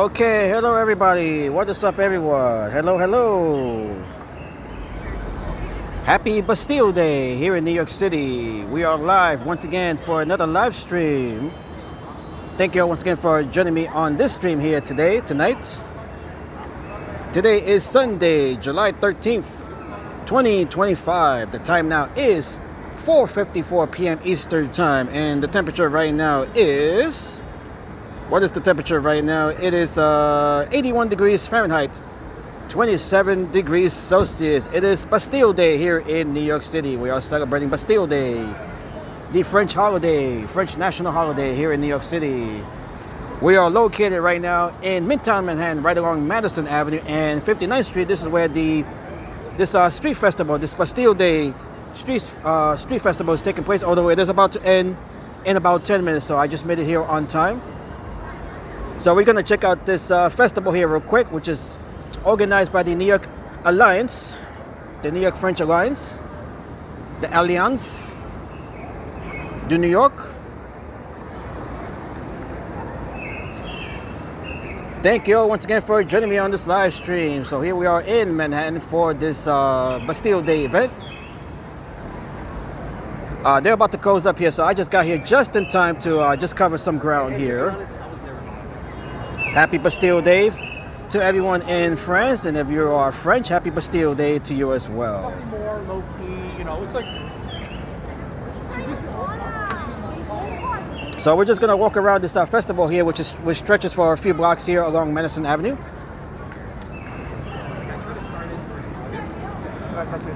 Okay, hello everybody. What is up, everyone? Hello, hello. Happy Bastille Day here in New York City. We are live once again for another live stream. Thank you all once again for joining me on this stream here tonight. Today is Sunday, July 13th, 2025. The time now is 4:54 p.m. Eastern Time, and the temperature right now is... What is the temperature right now? It is 81 degrees Fahrenheit, 27 degrees Celsius. It is Bastille Day here in New York City. We are celebrating Bastille Day, the French holiday, French national holiday here in New York City. We are located right now in Midtown Manhattan, right along Madison Avenue and 59th Street. This is where this street festival, this Bastille Day street festival is taking place, although it is about to end in about 10 minutes, so I just made it here on time. So we're going to check out this festival here real quick, which is organized by the New York Alliance, the New York French Alliance, the Alliance du New York. Thank you all once again for joining me on this live stream. So here we are in Manhattan for this Bastille Day event. They're about to close up here, so I just got here just in time to just cover some ground here. Happy Bastille Day to everyone in France, and if you are French, happy Bastille Day to you as well. More low key, you know, it's like. So we're just gonna walk around this festival here, which stretches for a few blocks here along Madison Avenue.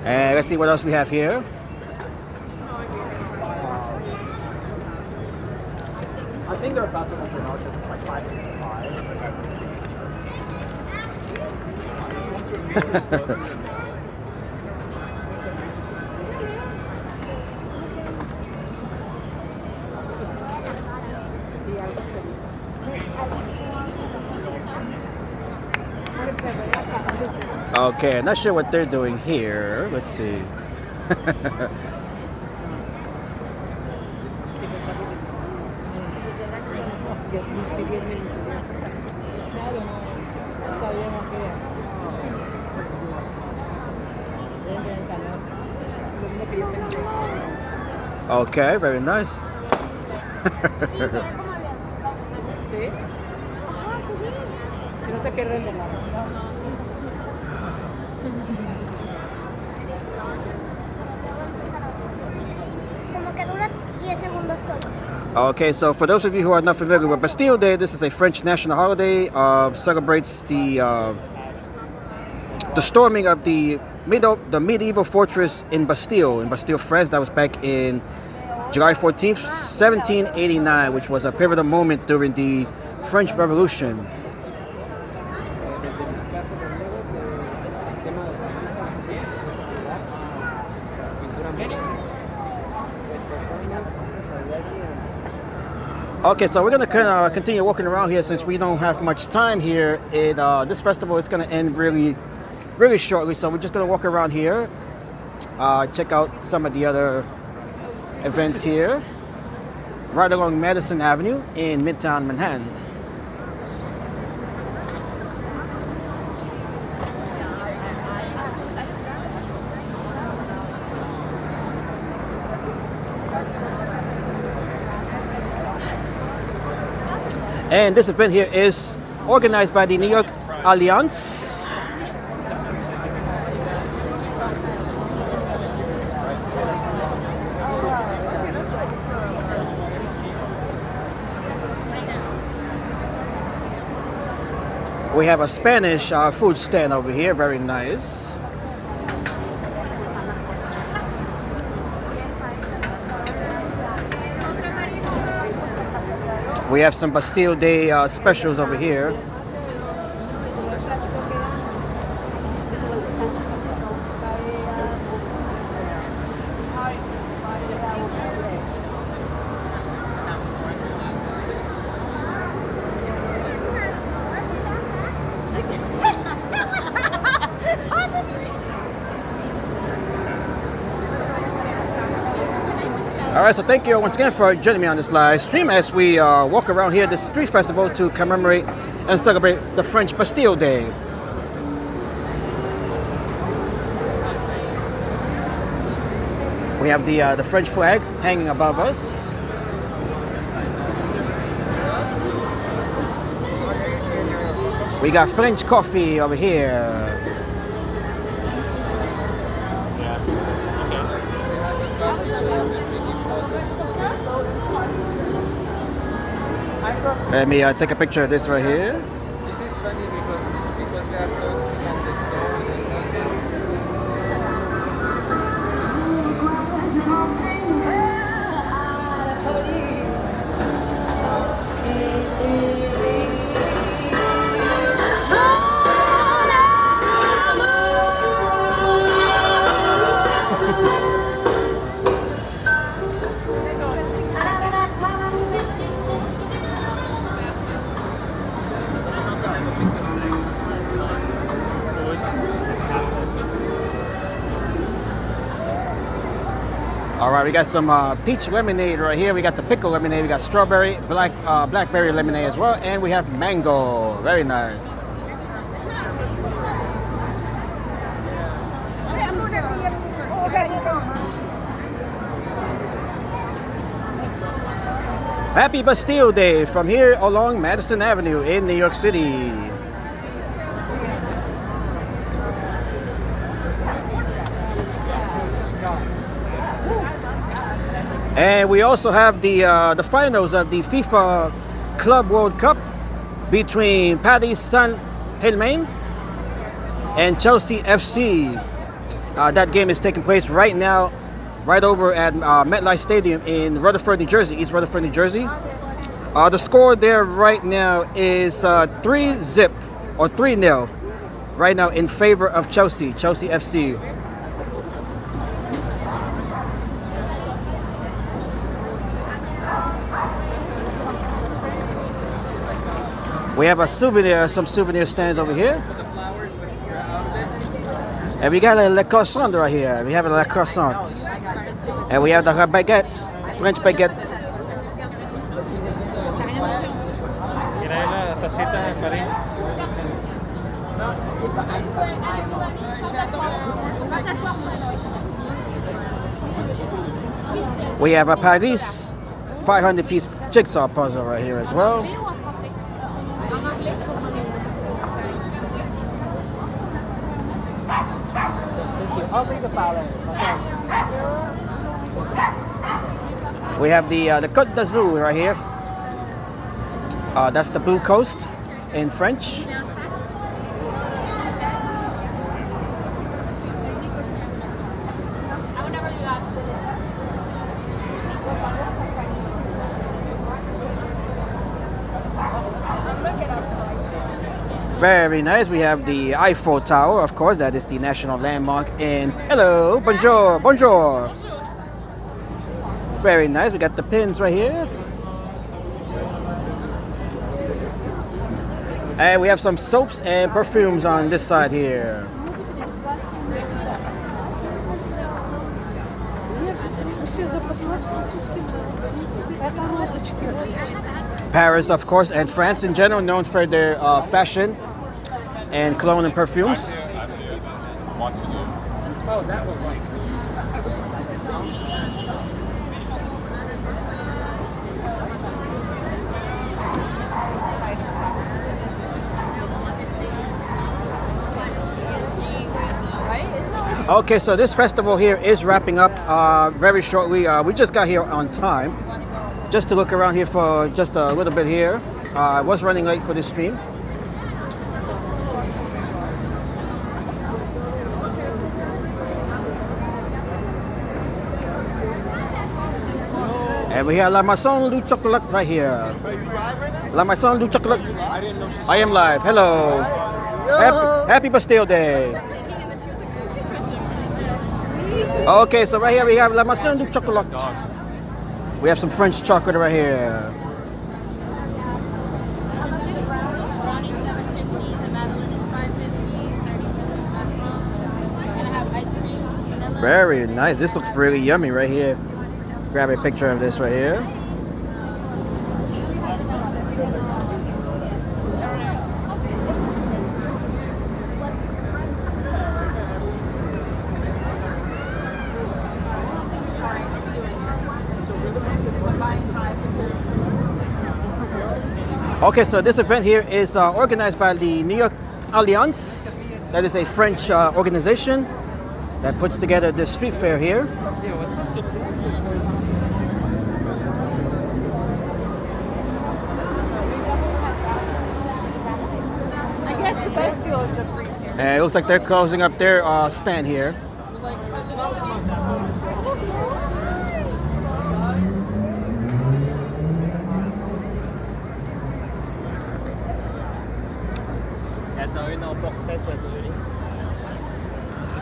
And let's see what else we have here. I think they're about to open up because it's like 5 minutes to 5. Okay, not sure what they're doing here. Let's see. Okay, very nice. Okay, so for those of you who are not familiar with Bastille Day, this is a French national holiday. Celebrates the storming of the medieval fortress in Bastille, France. That was back in July 14th, 1789, which was a pivotal moment during the French Revolution. Okay, so we're going to continue walking around here since we don't have much time here. This festival is going to end really shortly, so we're just going to walk around here, check out some of the other events here, right along Madison Avenue in Midtown Manhattan. And this event here is organized by the New York Alliance. We have a Spanish food stand over here, very nice. We have some Bastille Day specials over here. Alright, so thank you once again for joining me on this live stream as we walk around here, this street festival to commemorate and celebrate the French Bastille Day. We have the French flag hanging above us. We got French coffee over here. Let me take a picture of this right here. This is funny because we have those behind the store. All right, we got some peach lemonade right here. We got the pickle lemonade. We got strawberry, blackberry lemonade as well, and we have mango. Very nice. Happy Bastille Day from here along Madison Avenue in New York City. And we also have the finals of the FIFA Club World Cup between Paris Saint-Germain and Chelsea FC. That game is taking place right now, right over at MetLife Stadium in Rutherford, New Jersey, East Rutherford, New Jersey. The score there right now is 3-0 or 3-0 right now in favor of Chelsea FC. We have some souvenir stands over here. And we got a Le Croissant right here. We have a Le Croissant. And we have the baguette, French baguette. We have a Paris 500-piece jigsaw puzzle right here as well. We have the Côte d'Azur right here. That's the Blue Coast in French. Very nice. We have the Eiffel Tower, of course. That is the national landmark. And hello, bonjour, bonjour. Very nice. We got the pins right here. And we have some soaps and perfumes on this side here. Paris, of course, and France in general, known for their fashion and cologne and perfumes. Oh, that was like. Okay, so this festival here is wrapping up very shortly. We just got here on time, just to look around here for just a little bit here. I was running late for this stream. And we have La Maison du Chocolat right here. La Maison du Chocolat. I am live. Hello. Happy Bastille Day. Okay, so right here we have La Maison du Chocolat. We have some French chocolate right here. Very nice. This looks really yummy right here. Grab a picture of this right here. Okay, so this event here is organized by the New York Alliance. That is a French organization that puts together this street fair here. Yeah, what was the I guess the Bastille is the free here. And it looks like they're closing up their stand here.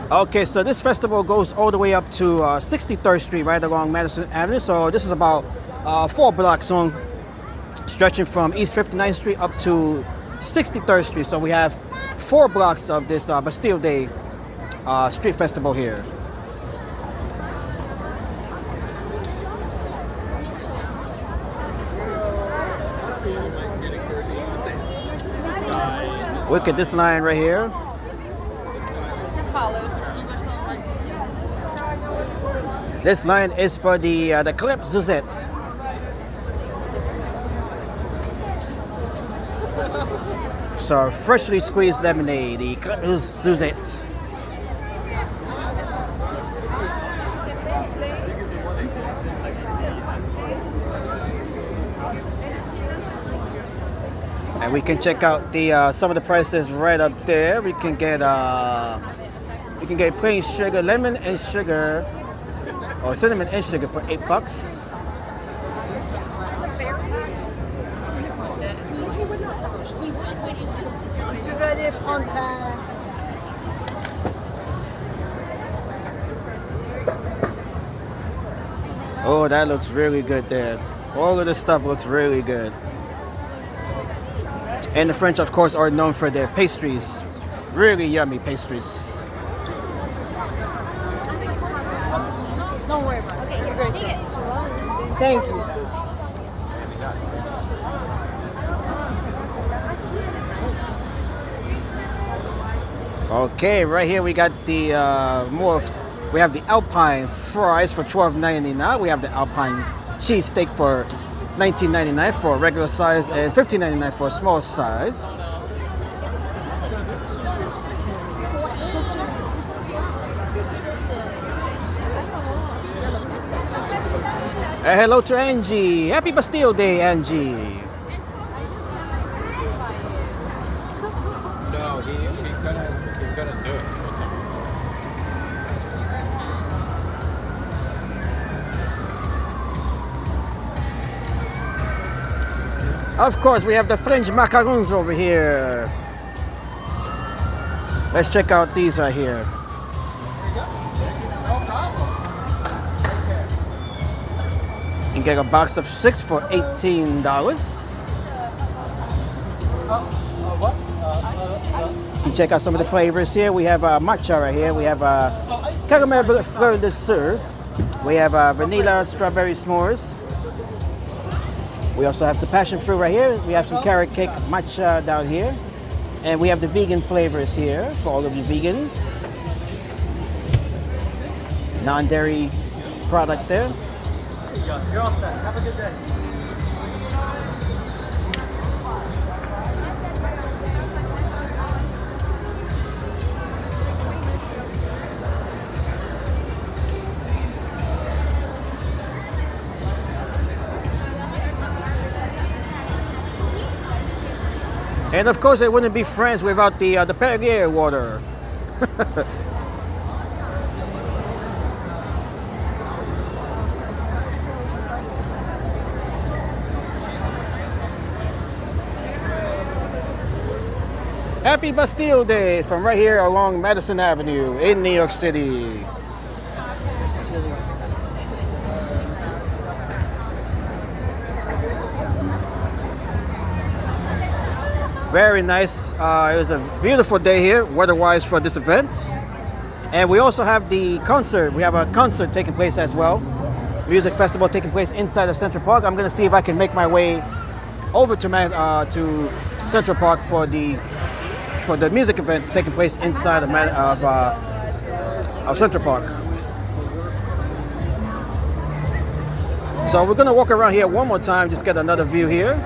Okay, so this festival goes all the way up to 63rd Street, right along Madison Avenue. So this is about 4 blocks long, stretching from East 59th Street up to 63rd Street. So we have 4 blocks of this Bastille Day street festival here. Look at this line right here. This line is for the clip Zuzettes. So freshly squeezed lemonade, the clip Zuzettes. And we can check out the some of the prices right up there. We can get plain sugar, lemon and sugar, or cinnamon and sugar for $8. Oh, that looks really good there. All of this stuff looks really good. And the French, of course, are known for their pastries. Really yummy pastries. Don't worry about it. Okay, you're going to take it. Thank you. Okay, right here we got the we have the Alpine fries for $12.99. We have the Alpine cheesesteak for $19.99 for a regular size and $15.99 for a small size. Hello to Angie. Happy Bastille Day, Angie. No, he's gonna do it or something. Of course, we have the French macarons over here. Let's check out these right here. You can get a box of 6 for $18. You can check out some of the flavors here. We have matcha right here. We have caramel fleur de sir. We have vanilla strawberry s'mores. We also have the passion fruit right here. We have some carrot cake matcha down here. And we have the vegan flavors here for all of you vegans. Non-dairy product there. You're all set. Have a good day. And of course, it wouldn't be France without the Perrier water. Happy Bastille Day from right here along Madison Avenue in New York City. Very nice. It was a beautiful day here, weather-wise, for this event. And we also have the concert. We have a concert taking place as well. Music festival taking place inside of Central Park. I'm going to see if I can make my way over to Central Park for the music events taking place inside of Central Park. So we're going to walk around here one more time, just get another view here.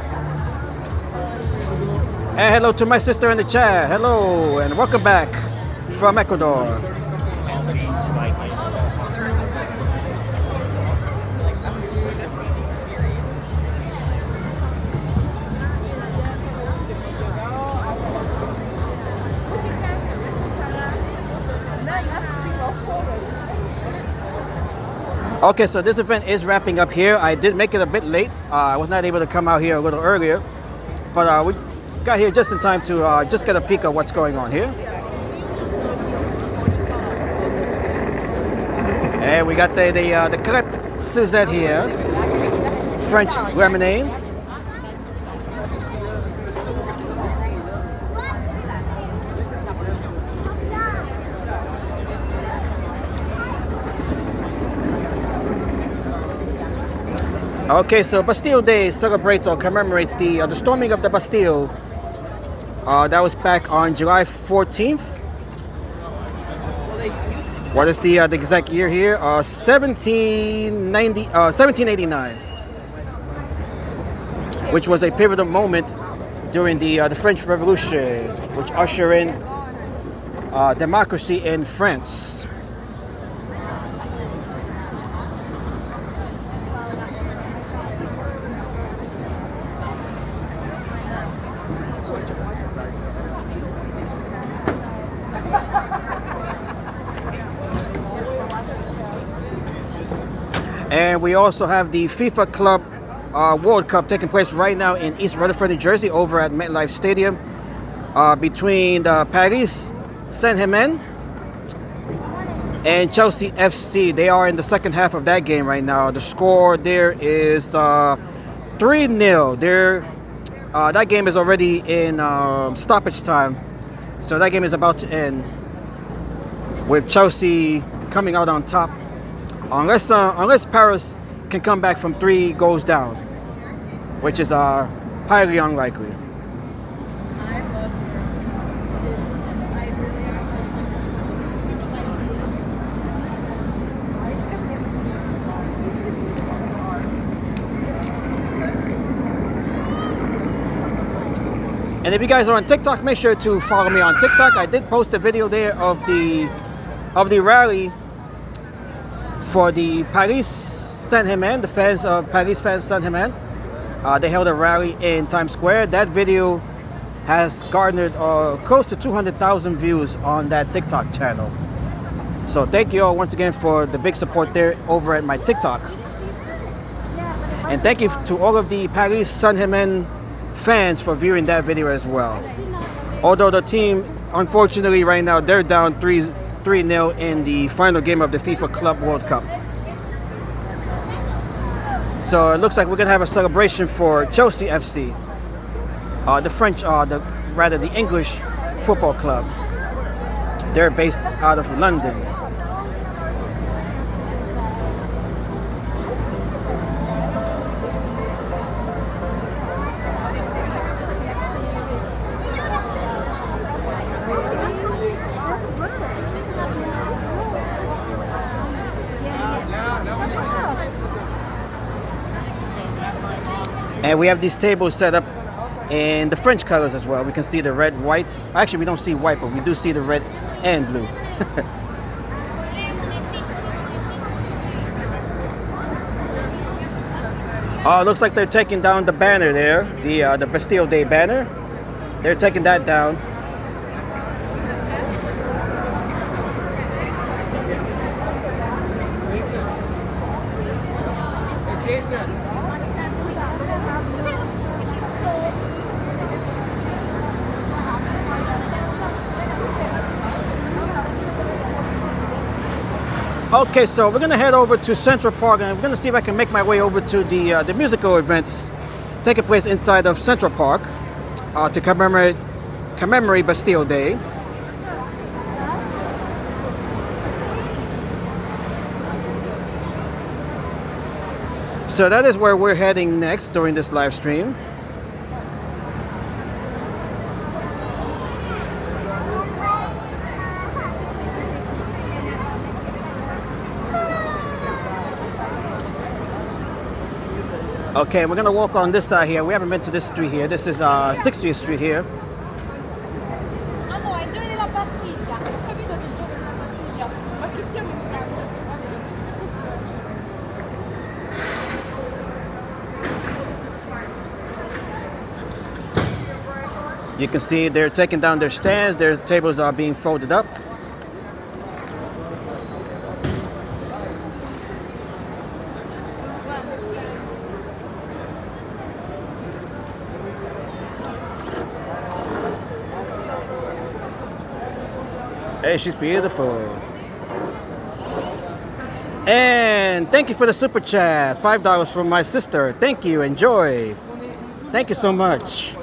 And hello to my sister in the chat. Hello and welcome back from Ecuador. Okay, so this event is wrapping up here. I did make it a bit late. I was not able to come out here a little earlier, but we got here just in time to just get a peek of what's going on here. And we got the crêpe Suzette here, French lemonade. Okay, so Bastille Day celebrates or commemorates the storming of the Bastille. That was back on July 14th. What is the exact year here? 1789, which was a pivotal moment during the French Revolution, which ushered in democracy in France. And we also have the FIFA Club World Cup taking place right now in East Rutherford, New Jersey, over at MetLife Stadium, between Paris Saint-Germain and Chelsea FC. They are in the second half of that game right now. The score there is 3-0. That game is already in stoppage time, so that game is about to end with Chelsea coming out on top. Unless Paris can come back from 3 goals down, which is highly unlikely. And if you guys are on TikTok, make sure to follow me on TikTok. I did post a video there of the rally for the Paris Saint-Germain, the fans of Paris fans Saint-Germain. They held a rally in Times Square. That video has garnered close to 200,000 views on that TikTok channel. So thank you all once again for the big support there over at my TikTok. And thank you to all of the Paris Saint-Germain fans for viewing that video as well. Although the team, unfortunately right now, they're down 3-0 in the final game of the FIFA Club World Cup. So it looks like we're gonna have a celebration for Chelsea FC, the English football club. They're based out of London. And we have these tables set up in the French colors as well. We can see the red, white. Actually, we don't see white, but we do see the red and blue. Looks like they're taking down the banner there, the Bastille Day banner. They're taking that down. Okay, so we're gonna head over to Central Park, and we're gonna see if I can make my way over to the musical events taking place inside of Central Park to commemorate Bastille Day. So that is where we're heading next during this live stream. Okay, we're gonna walk on this side here. We haven't been to this street here. This is 60th Street here. Ah no, è il giorno della Bastiglia. Ho capito che è il giorno della Bastiglia. Ma che stiamo in Francia? You can see they're taking down their stands. Their tables are being folded up. Hey, she's beautiful. And thank you for the super chat. $5 from my sister. Thank you. Enjoy. Thank you so much.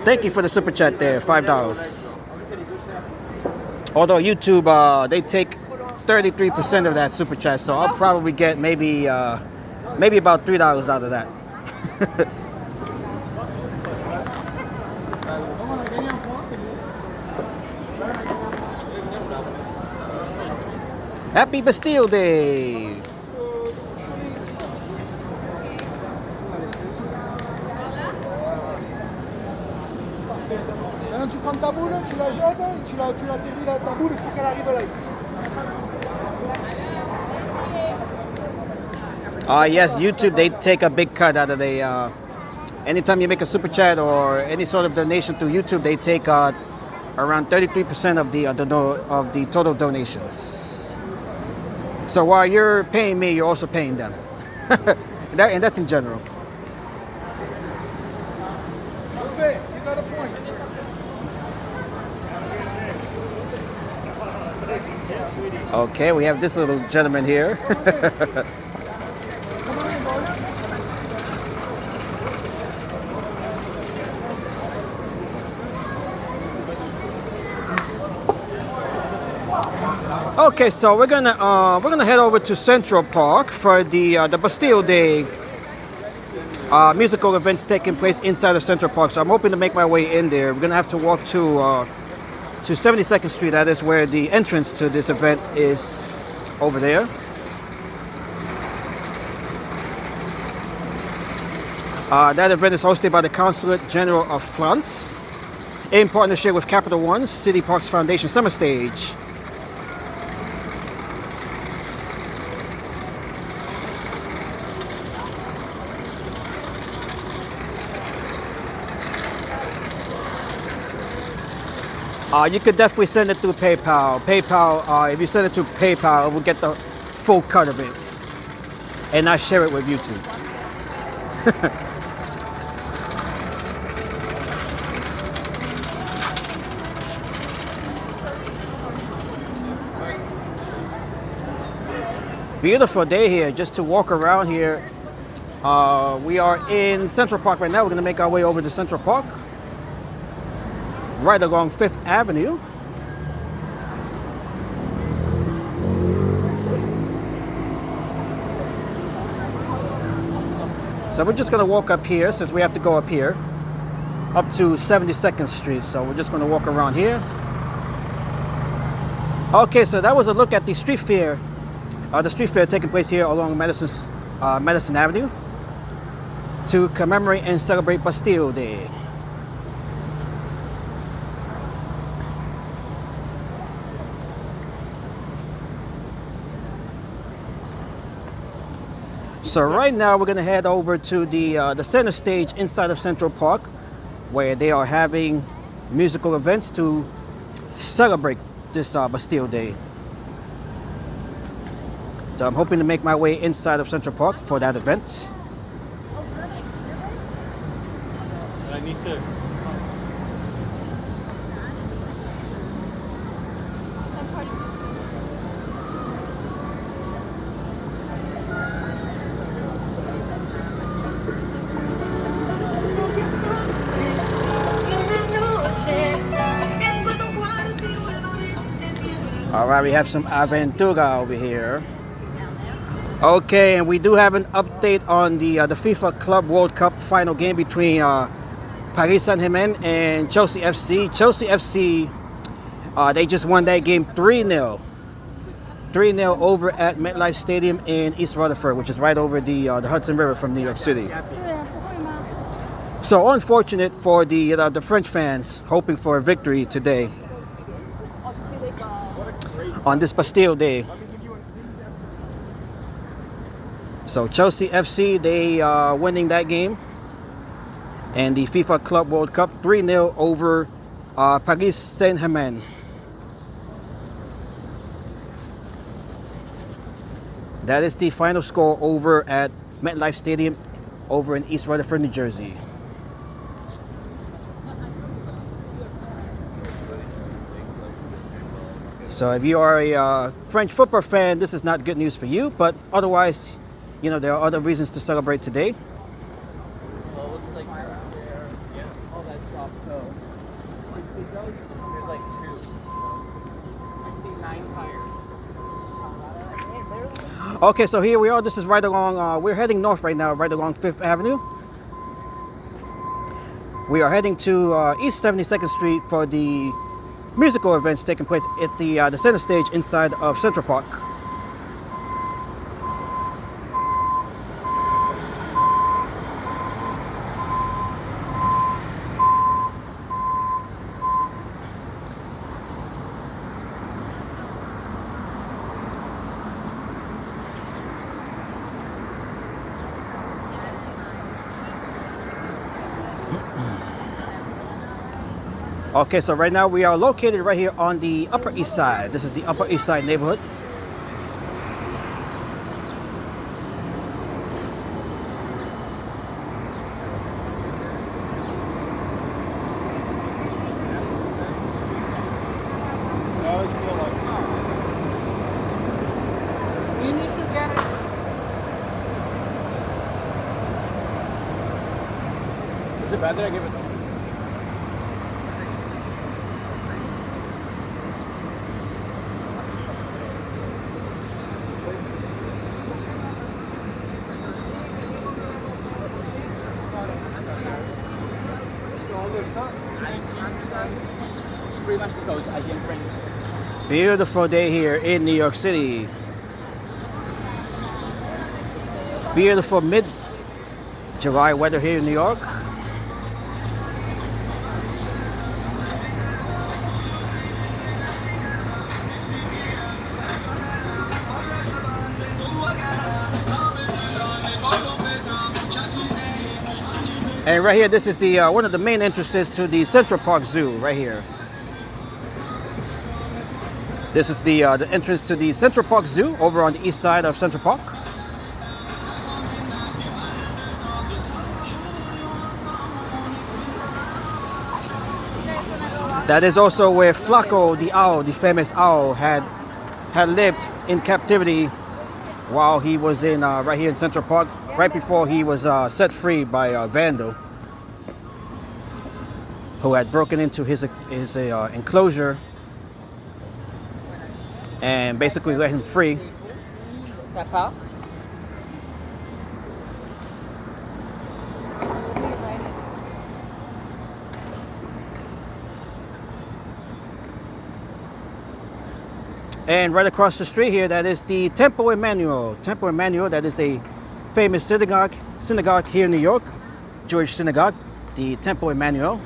Thank you for the super chat there. $5. Although YouTube, they take 33% of that super chat, so I'll probably get maybe about $3 out of that. Happy Bastille Day! Maintenant, tu prends ta boule, tu la jettes et tu l'atterris là, ta boule, il faut qu'elle arrive là ici. Yes, YouTube, they take a big cut out of the. Anytime you make a super chat or any sort of donation through YouTube, they take around 33% of the total donations. So while you're paying me, you're also paying them. And that's in general. Parfait, you got a point. Okay, we have this little gentleman here. Okay, so we're gonna head over to Central Park for the Bastille Day musical events taking place inside of Central Park. So I'm hoping to make my way in there. We're gonna have to walk to 72nd Street. That is where the entrance to this event is, over there. That event is hosted by the Consulate General of France in partnership with Capital One City Parks Foundation Summer Stage. You could definitely send it through PayPal. PayPal, if you send it to PayPal, we'll get the full cut of it and not share it with YouTube. Beautiful day here, just to walk around here. We are in Central Park right now. We're gonna make our way over to Central Park, right along 5th Avenue. So we're just gonna walk up here, since we have to go up here, up to 72nd Street. So we're just gonna walk around here. Okay, so that was a look at the street fair. The street fair taking place here along Madison Avenue to commemorate and celebrate Bastille Day. So right now we're gonna head over to the center stage inside of Central Park, where they are having musical events to celebrate this Bastille Day. So I'm hoping to make my way inside of Central Park for that event. I need to. All right, we have some Aventura over here. Okay, and we do have an update on the FIFA Club World Cup final game between Paris Saint-Germain and Chelsea FC. Chelsea FC, they just won that game 3-0. 3-0 over at MetLife Stadium in East Rutherford, which is right over the Hudson River from New York City. So unfortunate for the French fans hoping for a victory today on this Bastille Day. So Chelsea FC, they winning that game, and the FIFA Club World Cup 3-0 over Paris Saint-Germain. That is the final score over at MetLife Stadium over in East Rutherford, New Jersey. So if you are a French football fan, this is not good news for you, but otherwise, you know, there are other reasons to celebrate today. Well, it looks like all that stuff. So there's like 2. I see 9 tires. Okay, so here we are. This is right along, we're heading north right now, right along 5th Avenue. We are heading to East 72nd Street for the musical events taking place at the center stage inside of Central Park. Okay, so right now we are located right here on the Upper East Side. This is the Upper East Side neighborhood. I always feel like, You need to get it. is it bad that I give it? Pretty much because I didn't bring it. Beautiful day here in New York City. Beautiful mid-July weather here in New York. And right here, this is the one of the main entrances to the Central Park Zoo right here. This is the entrance to the Central Park Zoo over on the east side of Central Park. That is also where Flaco the owl, the famous owl, had lived in captivity while he was in right here in Central Park, right before he was set free by a vandal who had broken into his enclosure and basically let him free. Papa? And right across the street here, that is the Temple Emmanuel. Temple Emmanuel, that is a famous synagogue here in New York, Jewish synagogue, the Temple Emmanuel.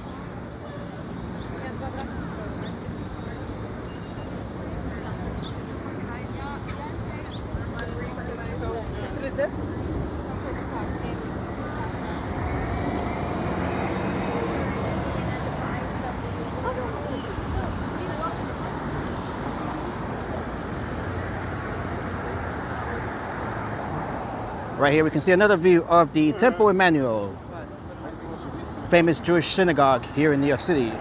Right here we can see another view of the Temple Emmanuel, famous Jewish synagogue here in New York City.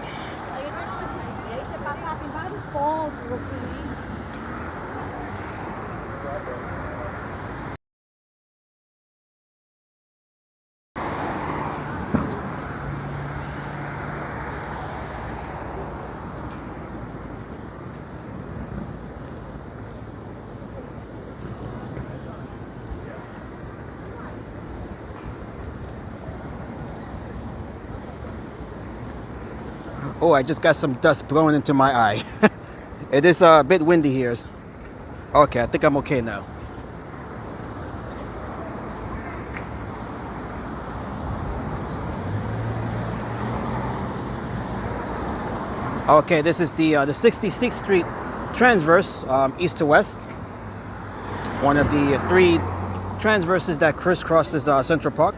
Oh, I just got some dust blowing into my eye. It is a bit windy here. Okay, I think I'm okay now. Okay, this is the 66th Street transverse, east to west. One of the 3 transverses that crisscrosses Central Park.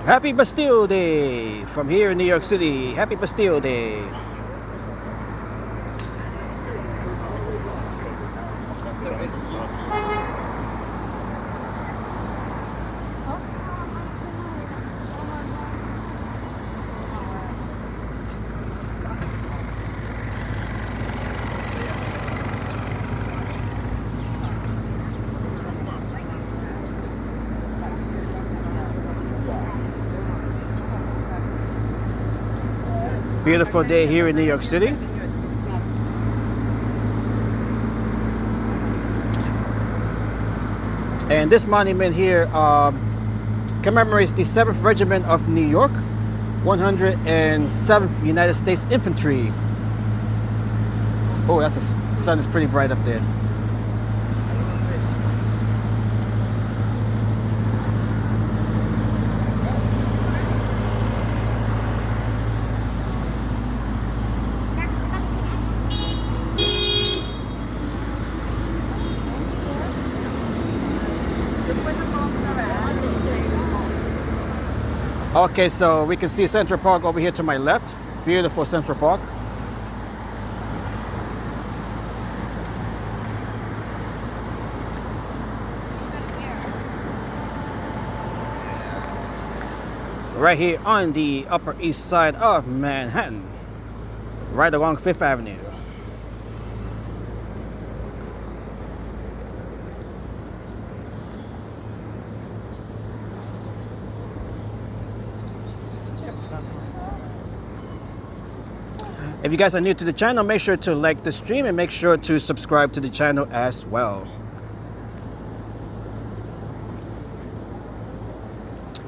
Happy Bastille Day from here in New York City. Happy Bastille Day. Beautiful day here in New York City. And this monument here commemorates the 7th Regiment of New York, 107th United States Infantry. Oh, that's the sun is pretty bright up there. Okay, so we can see Central Park over here to my left. Beautiful Central Park. Right here on the Upper East Side of Manhattan, right along 5th Avenue. If you guys are new to the channel, make sure to like the stream and make sure to subscribe to the channel as well.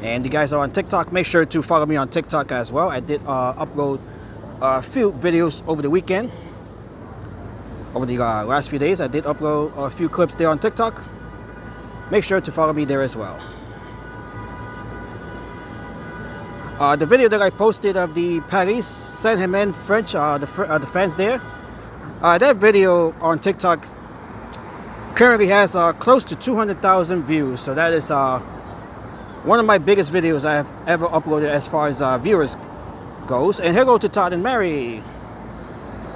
And you guys are on TikTok, make sure to follow me on TikTok as well. I did upload a few videos over the weekend. Over the last few days, I did upload a few clips there on TikTok. Make sure to follow me there as well. The video that I posted of the Paris Saint-Germain French, the fans there, that video on TikTok currently has close to 200,000 views. So that is one of my biggest videos I have ever uploaded as far as viewers goes. And hello to Todd and Mary.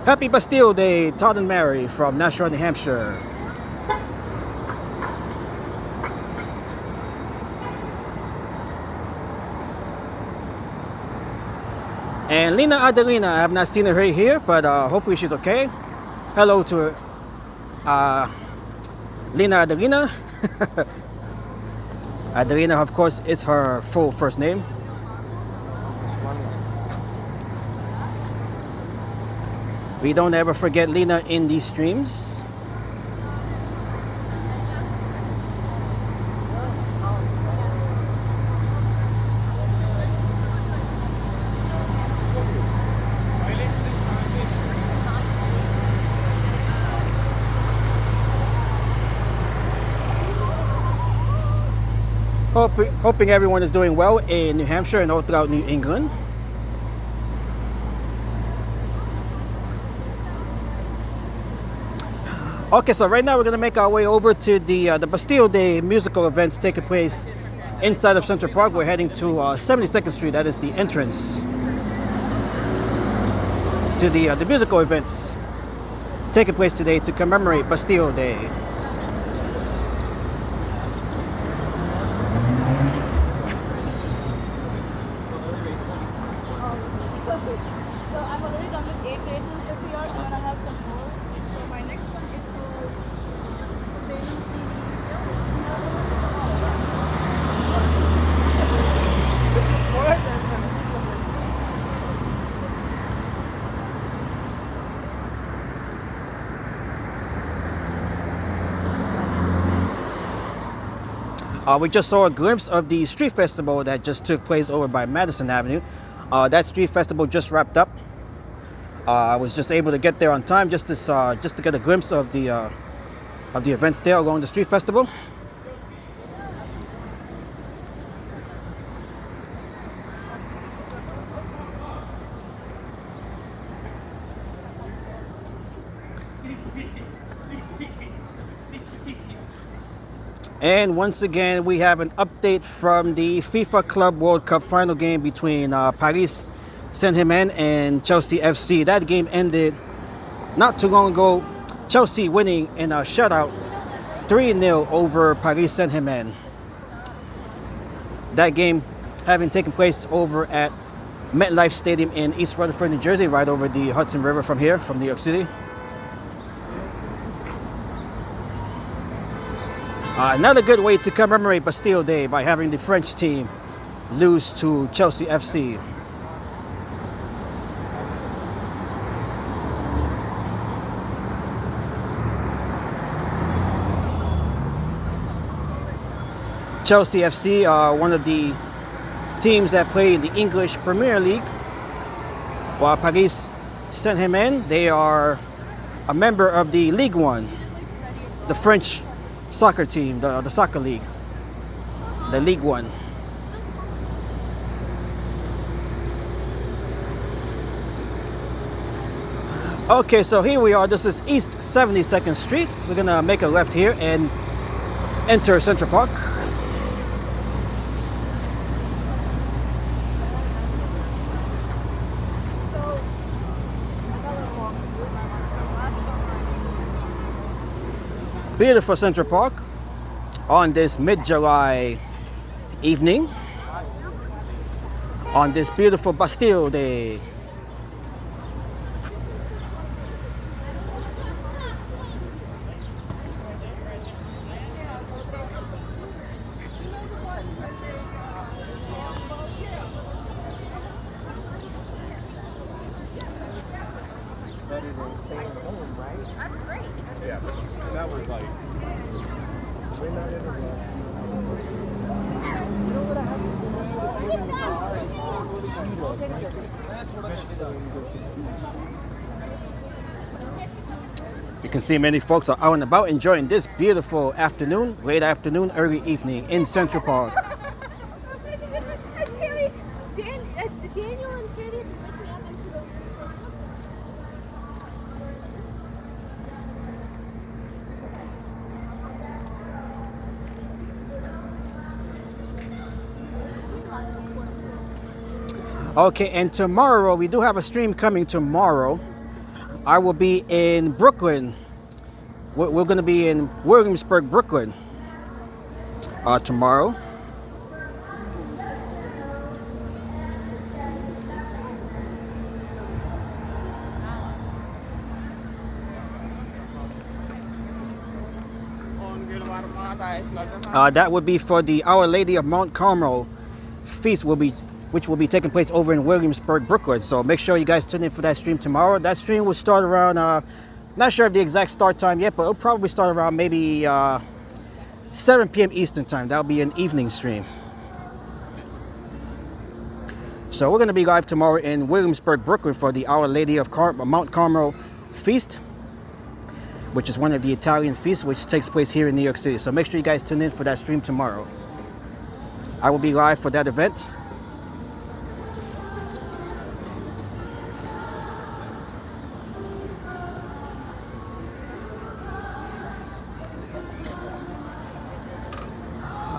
Happy Bastille Day, Todd and Mary from Nashua, New Hampshire. And Lena Adelina, I have not seen her here, but hopefully she's okay. Hello to Lena Adelina. Adelina, of course, is her full first name. We don't ever forget Lena in these streams. Hoping everyone is doing well in New Hampshire and all throughout New England. Okay, so right now we're going to make our way over to the Bastille Day musical events taking place inside of Central Park. We're heading to 72nd Street. That is the entrance to the musical events taking place today to commemorate Bastille Day. We just saw a glimpse of the street festival that just took place over by Madison Avenue. That street festival just wrapped up. I was just able to get there on time just to get a glimpse of the events there along the street festival. And once again, we have an update from the FIFA Club World Cup final game between Paris Saint-Germain and Chelsea FC. That game ended not too long ago. Chelsea winning in a shutout 3-0 over Paris Saint-Germain. That game having taken place over at MetLife Stadium in East Rutherford, New Jersey, right over the Hudson River from here, from New York City. Another good way to commemorate Bastille Day by having the French team lose to Chelsea FC. Chelsea FC are one of the teams that play in the English Premier League, while Paris Saint-Germain, they are a member of the Ligue 1, the French soccer team, the soccer league, the Ligue 1. Okay, so here we are. This is East 72nd Street. We're gonna make a left here and enter Central Park. Beautiful Central Park on this mid-July evening, on this beautiful Bastille Day. Better than staying home, right? That's great. Yeah, but that was like, we're not in the You can see many folks are out and about enjoying this beautiful afternoon, late afternoon, early evening in Central Park. Daniel and Teddy. Okay, and tomorrow, we do have a stream coming tomorrow. I will be in Brooklyn. We're going to be in Williamsburg, Brooklyn tomorrow. That would be for the Our Lady of Mount Carmel feast, which will be taking place over in Williamsburg, Brooklyn. So make sure you guys tune in for that stream tomorrow. That stream will start around, not sure of the exact start time yet, but it'll probably start around maybe 7 p.m. Eastern time. That'll be an evening stream. So we're going to be live tomorrow in Williamsburg, Brooklyn for the Our Lady of Mount Carmel feast, which is one of the Italian feasts which takes place here in New York City. So make sure you guys tune in for that stream tomorrow. I will be live for that event.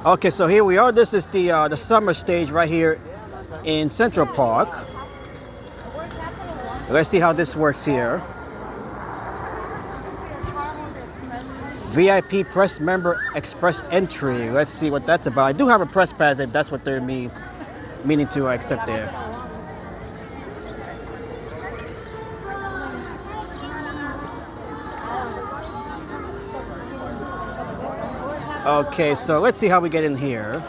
Okay, so here we are. This is the summer stage right here in Central Park. Let's see how this works here. VIP press member express entry. Let's see what that's about. I do have a press pass if that's what they're meaning to accept there. Okay, so let's see how we get in here.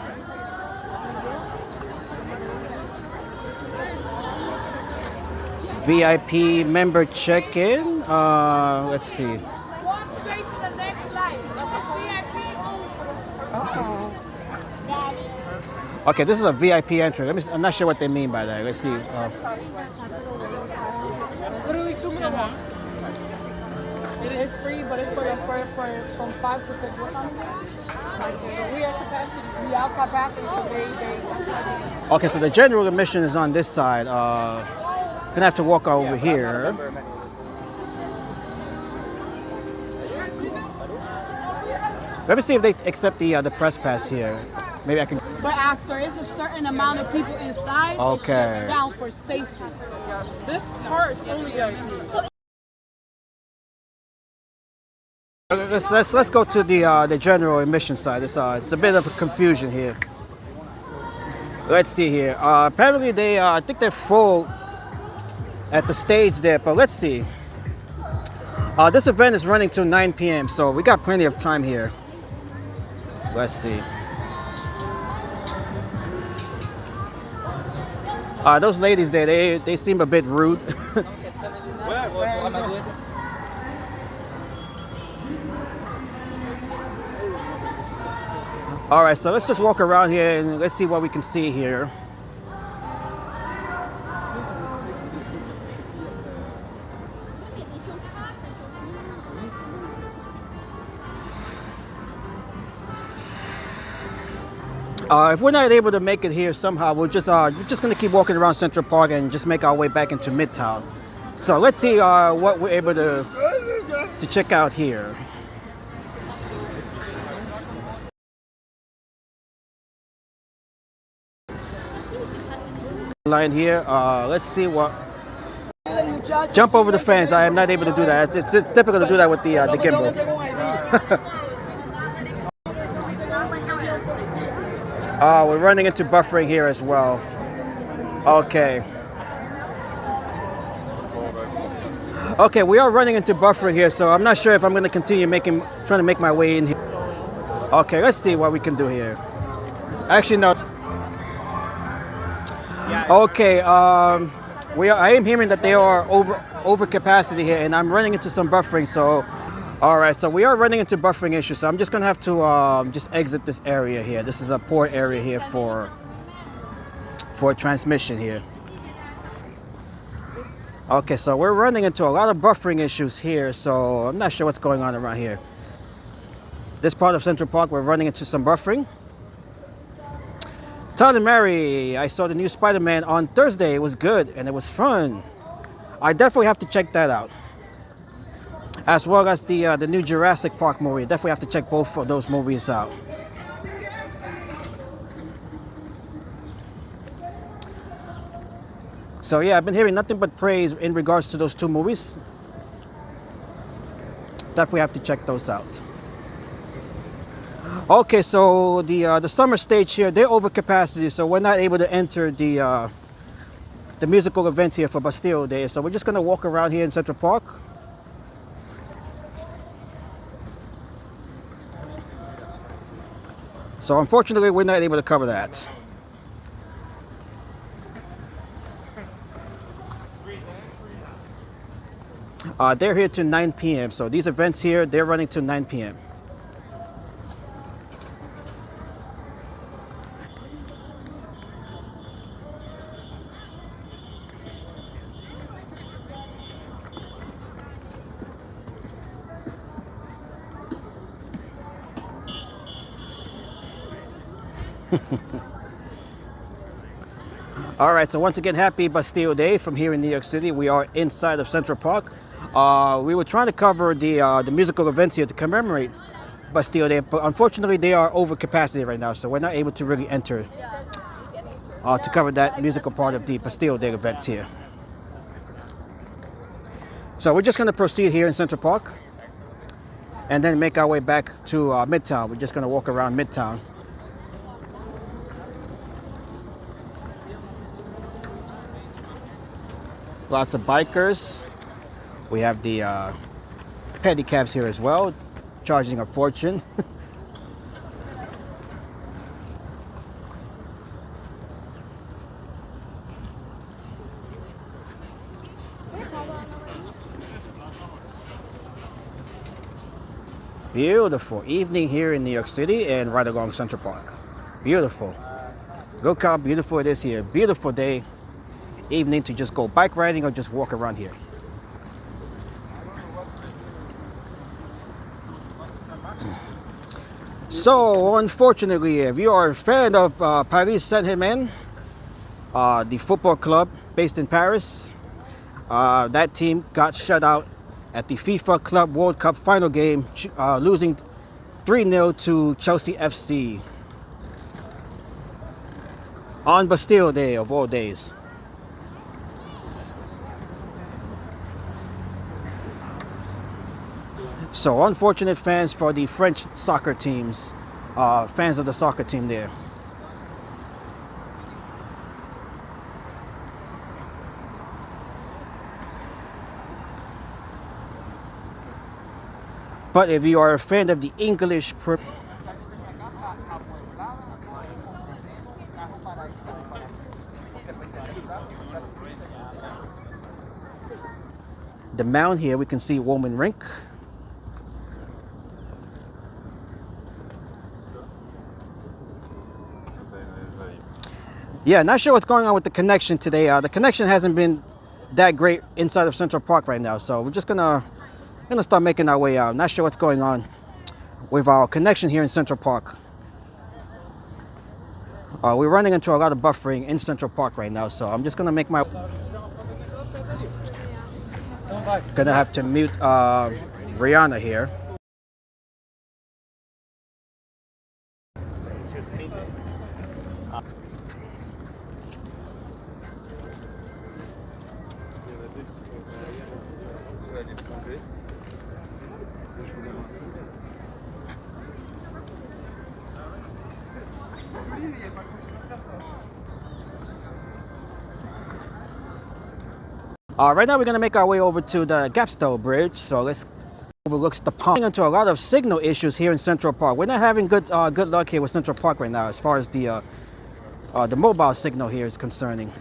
VIP member check-in. Let's see. Walk straight to the next light. This is VIP only. Okay, this is a VIP entry. I'm not sure what they mean by that. Let's see. Literally 2 minutes long. It is free, but it's for from 5 to 6 or something. We are capacity. We are capacity, so they. Okay, so the general admission is on this side. Gonna have to walk over here. Let me see if they accept the press pass here. Maybe I can. But after it's a certain amount of people inside, Okay. it shuts down for safety. This part is only VIP. Let's go to the general admission side. It's a bit of a confusion here. Let's see here. Apparently they I think they're full at the stage there, but let's see. This event is running till 9 p.m. so we got plenty of time here. Let's see. Those ladies there, they seem a bit rude. All right, so let's just walk around here and let's see what we can see here. If we're not able to make it here somehow, we're just gonna keep walking around Central Park and just make our way back into Midtown. So let's see what we're able to check out here. Line here. Let's see what. Jump over the fence. I am not able to do that. It's difficult to do that with the gimbal. We're running into buffering here as well. Okay. Okay, we are running into buffering here, so I'm not sure if I'm going to continue trying to make my way in here. Okay, let's see what we can do here. Actually, no. Okay, I am hearing that they are over capacity here, and I'm running into some buffering. So, all right, so we are running into buffering issues. So I'm just gonna have to just exit this area here. This is a poor area here for transmission here. Okay, so we're running into a lot of buffering issues here. So I'm not sure what's going on around here. This part of Central Park, we're running into some buffering. Tyler Mary, I saw the new Spider-Man on Thursday. It was good and it was fun. I definitely have to check that out. As well as the new Jurassic Park movie. Definitely have to check both of those movies out. So yeah, I've been hearing nothing but praise in regards to those two movies. Definitely have to check those out. Okay, so the summer stage here, they're over capacity, so we're not able to enter the musical events here for Bastille Day. So we're just gonna walk around here in Central Park. So unfortunately, we're not able to cover that. They're here to 9 p.m. So these events here, they're running to 9 p.m. All right, so once again, happy Bastille Day from here in New York City. We are inside of Central Park. We were trying to cover the musical events here to commemorate Bastille Day, but unfortunately they are over capacity right now, so we're not able to really enter to cover that musical part of the Bastille Day events here. So we're just going to proceed here in Central Park and then make our way back to Midtown. We're just going to walk around Midtown. Lots of bikers. We have the pedicabs here as well, charging a fortune. Beautiful evening here in New York City and right along Central Park. Beautiful. Look how beautiful it is here. Beautiful day, evening to just go bike riding or just walk around here. So, unfortunately, if you are a fan of Paris Saint-Germain, the football club based in Paris, that team got shut out at the FIFA Club World Cup final game, losing 3-0 to Chelsea FC on Bastille Day of all days. So unfortunate fans for the French soccer teams, fans of the soccer team there. But if you are a fan of the English the mound here, we can see Woman Rink. Yeah, not sure what's going on with the connection today. The connection hasn't been that great inside of Central Park right now, so we're just gonna start making our way out. Not sure what's going on with our connection here in Central Park. We're running into a lot of buffering in Central Park right now, so I'm just gonna make my gonna have to mute Brianna here. Right now we're gonna make our way over to the Bastille Bridge, so let's overlooks the pond. Into a lot of signal issues here in Central Park. We're not having good luck here with Central Park right now as far as the mobile signal here is concerning.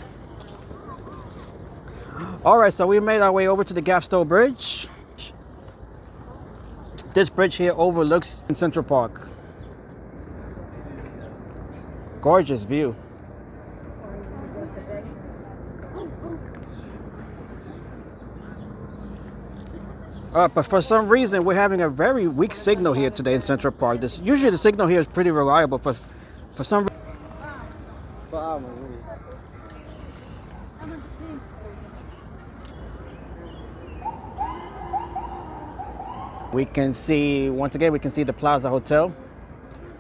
All right, so we made our way over to the Bastille Bridge. This bridge here overlooks in Central Park. Gorgeous view. But for some reason, we're having a very weak signal here today in Central Park. Usually the signal here is pretty reliable. For some reason. We can see, once again, we can see the Plaza Hotel.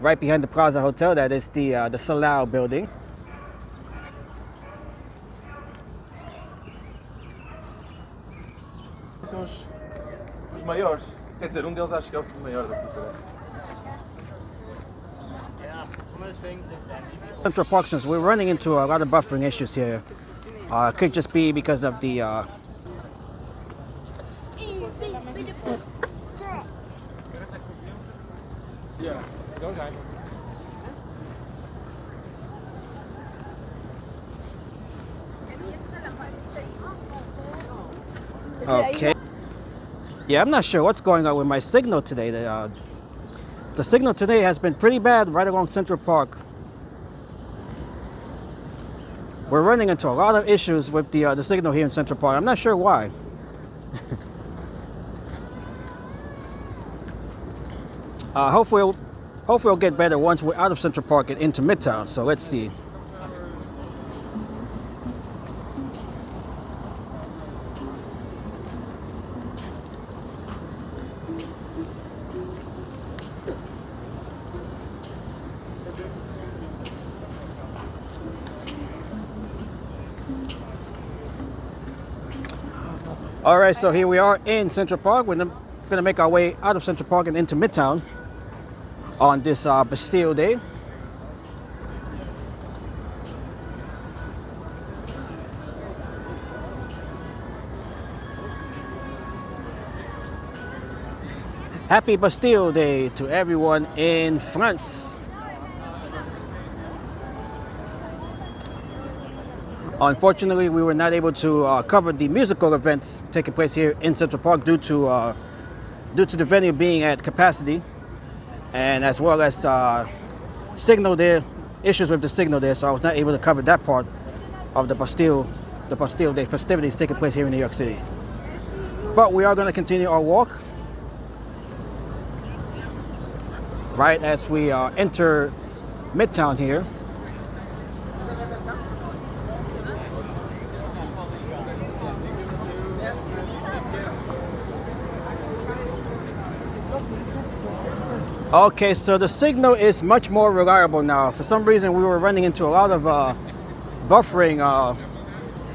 Right behind the Plaza Hotel, that is the Salao building. Maiores. Quer dizer, deles acho que é o maior daqui. Central Park, since we're running into a lot of buffering issues here. Could just be because of the Yeah, okay. Yeah, I'm not sure what's going on with my signal today. The signal today has been pretty bad right along Central Park. We're running into a lot of issues with the signal here in Central Park. I'm not sure why. Hopefully it'll get better once we're out of Central Park and into Midtown. So let's see. All right, so here we are in Central Park. We're gonna make our way out of Central Park and into Midtown on this Bastille Day. Happy Bastille Day to everyone in France. Unfortunately, we were not able to cover the musical events taking place here in Central Park due to the venue being at capacity, and as well as signal there issues with the signal there, so I was not able to cover that part of the Bastille Day festivities taking place here in New York City. But we are going to continue our walk right as we enter Midtown here. Okay, so the signal is much more reliable now. For some reason, we were running into a lot of buffering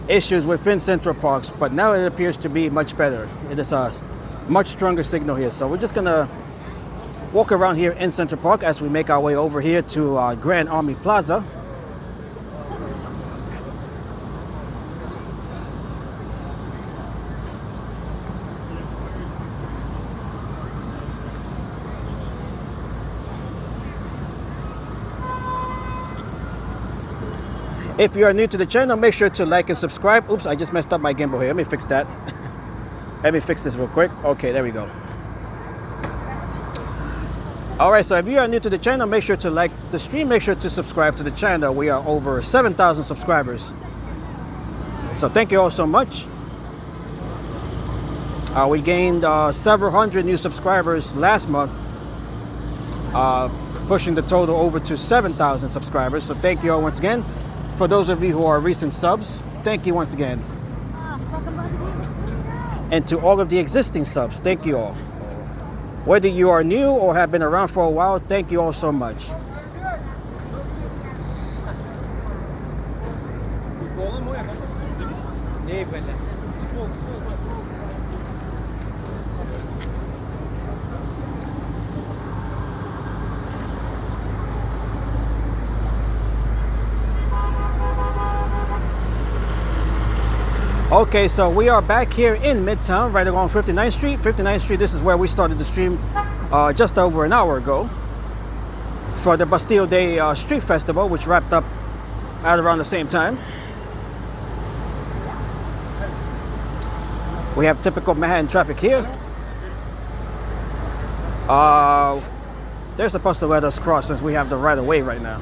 issues within Central Parks, but now it appears to be much better. It is a much stronger signal here. So we're just gonna walk around here in Central Park as we make our way over here to Grand Army Plaza. If you are new to the channel, make sure to like and subscribe. Oops, I just messed up my gimbal here. Let me fix that. Let me fix this real quick. Okay, there we go. All right, so if you are new to the channel, make sure to like the stream. Make sure to subscribe to the channel. We are over 7,000 subscribers. So thank you all so much. We gained several hundred new subscribers last month, pushing the total over to 7,000 subscribers. So thank you all once again. For those of you who are recent subs, thank you once again. And to all of the existing subs, thank you all. Whether you are new or have been around for a while, thank you all so much. Okay, so we are back here in Midtown, right along 59th Street. 59th Street, this is where we started the stream just over an hour ago for the Bastille Day Street Festival, which wrapped up at around the same time. We have typical Manhattan traffic here. They're supposed to let us cross since we have the right of way right now.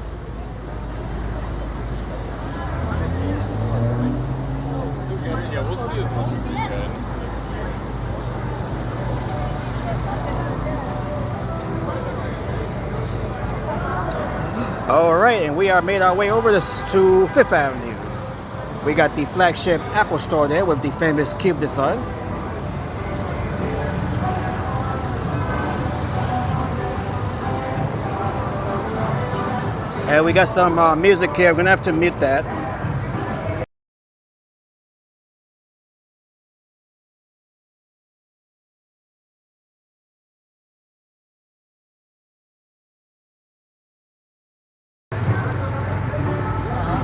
All right, and we are made our way over this to Fifth Avenue. We got the flagship Apple store there with the famous cube design. And we got some music here. We're gonna have to mute that.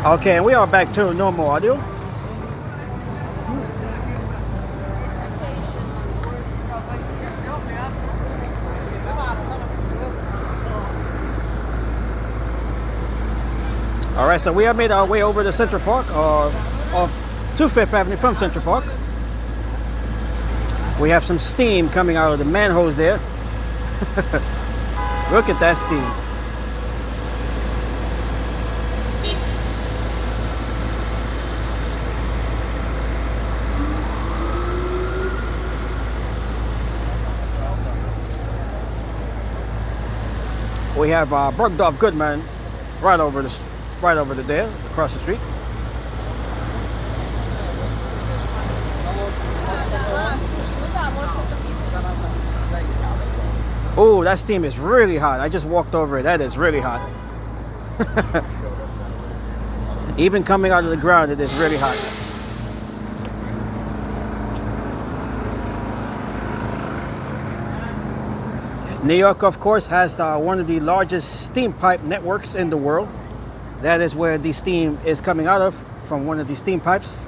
Okay, and we are back to normal audio. All right, so we have made our way over to Central Park, to Fifth Avenue from Central Park. We have some steam coming out of the manholes there. Look at that steam. We have Bergdorf Goodman right over there, across the street. Oh, that steam is really hot. I just walked over it. That is really hot. Even coming out of the ground, it is really hot. New York, of course, has one of the largest steam pipe networks in the world. That is where the steam is coming out of, from one of the steam pipes.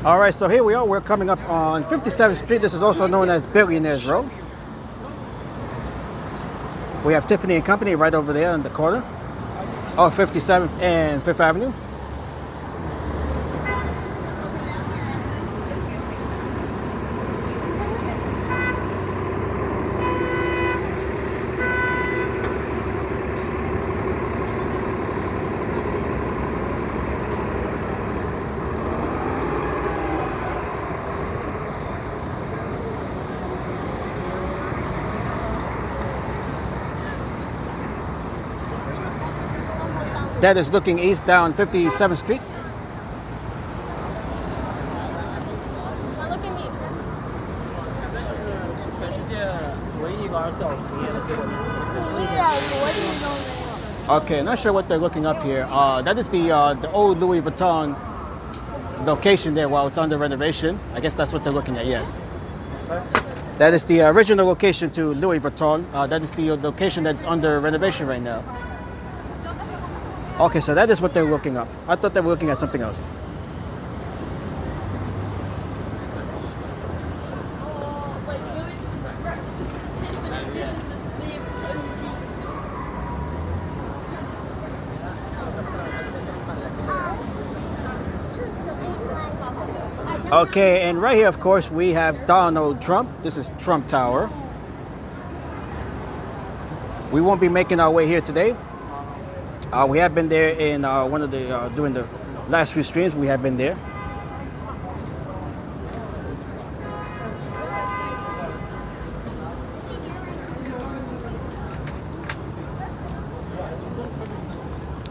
All right, so here we are. We're coming up on 57th Street. This is also known as Billionaires Row. We have Tiffany and Company right over there in the corner of 57th and 5th Avenue. That is looking east down 57th Street. Look at me. Okay, not sure what they're looking up here. That is the old Louis Vuitton location there while it's under renovation. I guess that's what they're looking at, yes. That is the original location to Louis Vuitton. That is the location that's under renovation right now. Okay, so that is what they're looking up. I thought they were looking at something else. Okay, and right here, of course, we have Donald Trump. This is Trump Tower. We won't be making our way here today. We have been there in one of the, during the last few streams, we have been there.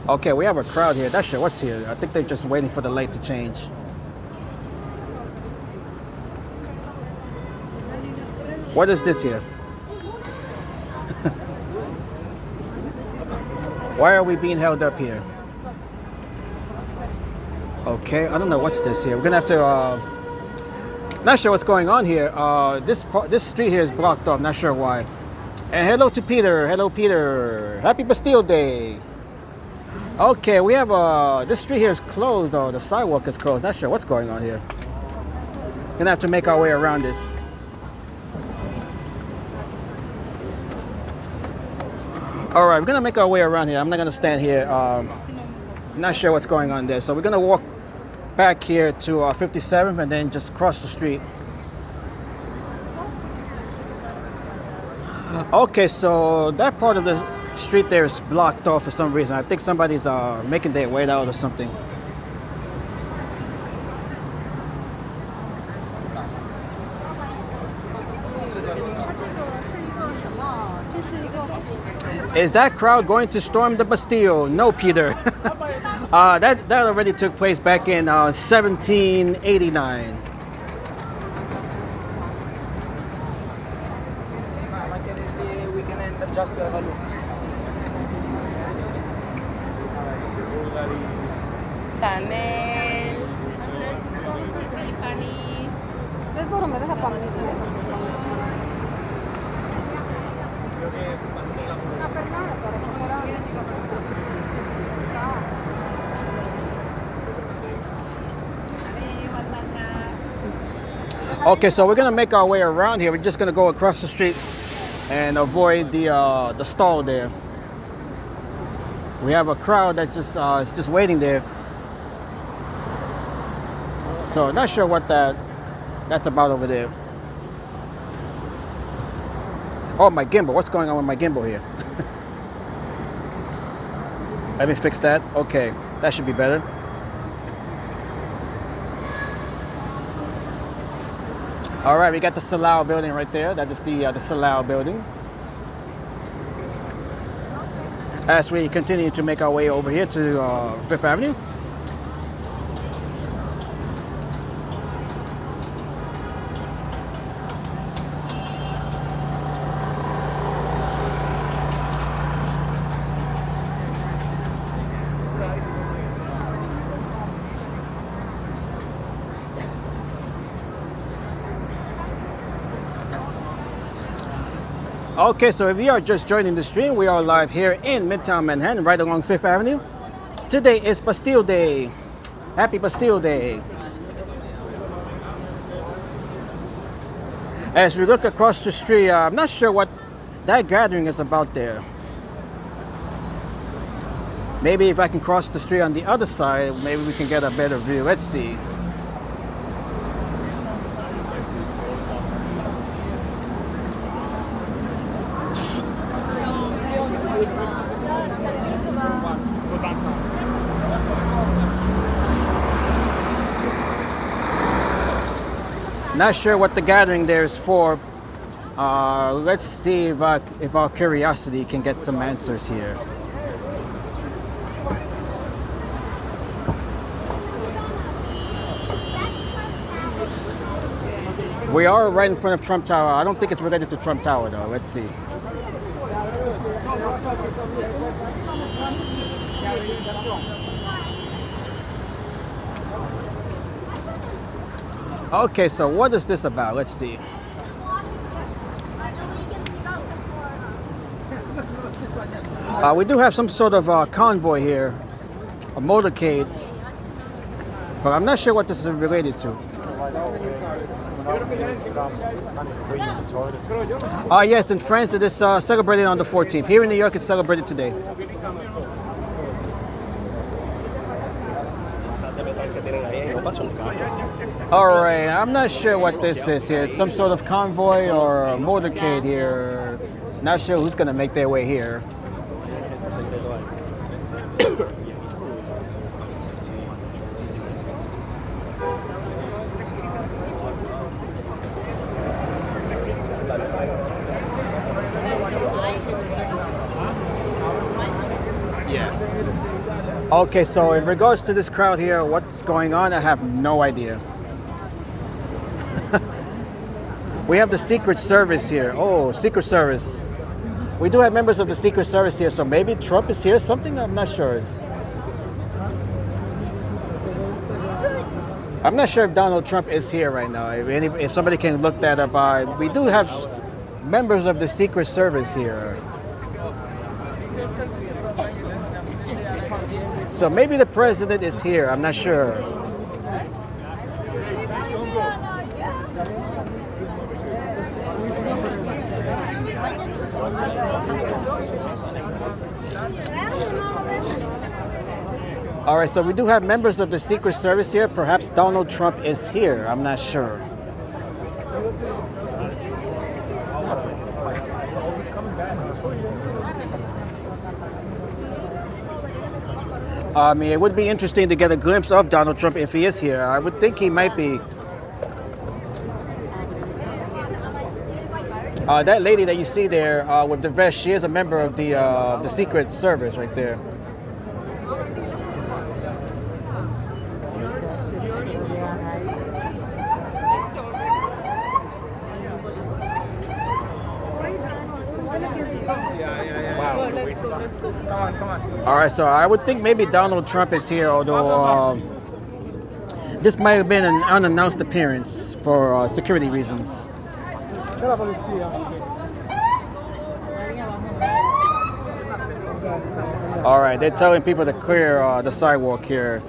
Okay, we have a crowd here. That's sure what's here. I think they're just waiting for the light to change. What is this here? Why are we being held up here? Okay, I don't know what's this here. We're gonna have to, not sure what's going on here. This street here is blocked off, not sure why. And hello to Peter. Hello, Peter. Happy Bastille Day. Okay, we have, this street here is closed, though. The sidewalk is closed. Not sure what's going on here. Gonna have to make our way around this. All right, we're gonna make our way around here. I'm not gonna stand here. Not sure what's going on there. So we're gonna walk back here to 57th and then just cross the street. Okay, so that part of the street there is blocked off for some reason. I think somebody's making their way out or something. Is that crowd going to storm the Bastille? No, Peter. That already took place back in 1789. Chanel. Okay, so we're gonna make our way around here. We're just gonna go across the street and avoid the stall there. We have a crowd that's just waiting there. So not sure what that's about over there. Oh, my gimbal. What's going on with my gimbal here? Let me fix that. Okay, that should be better. All right, we got the Salao building right there. That is the Salao building. As we continue to make our way over here to 5th Avenue. Okay, so if you are just joining the stream, we are live here in Midtown Manhattan, right along 5th Avenue. Today is Bastille Day. Happy Bastille Day. As we look across the street, I'm not sure what that gathering is about there. Maybe if I can cross the street on the other side, maybe we can get a better view. Let's see. Not sure what the gathering there is for. Let's see if our curiosity can get some answers here. We are right in front of Trump Tower. I don't think it's related to Trump Tower though. Let's see. Okay, so what is this about? Let's see. We do have some sort of convoy here, a motorcade, but I'm not sure what this is related to. Yes, in France it is celebrated on the 14th. Here in New York it's celebrated today. Alright, I'm not sure what this is here. It's some sort of convoy or a motorcade here. Not sure who's gonna make their way here. Okay, so in regards to this crowd here, what's going on, I have no idea. We have the Secret Service here. Oh, Secret Service. We do have members of the Secret Service here, so maybe Trump is here or something? I'm not sure. I'm not sure if Donald Trump is here right now. If somebody can look that up. We do have members of the Secret Service here. So maybe the president is here, I'm not sure. All right, so we do have members of the Secret Service here. Perhaps Donald Trump is here, I'm not sure. I mean, it would be interesting to get a glimpse of Donald Trump if he is here. I would think he might be. That lady that you see there with the vest, she is a member of the Secret Service right there. All right, so I would think maybe Donald Trump is here, although this might have been an unannounced appearance for security reasons. All right, they're telling people to clear the sidewalk here.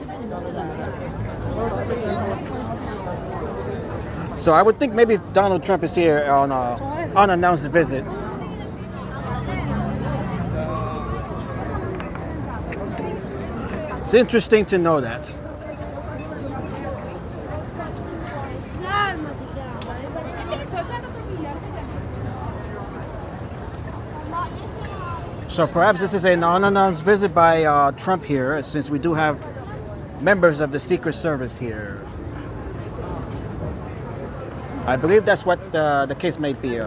So I would think maybe Donald Trump is here on an unannounced visit. It's interesting to know that. So perhaps this is an unannounced visit by Trump here, since we do have members of the Secret Service here. I believe that's what the case might be.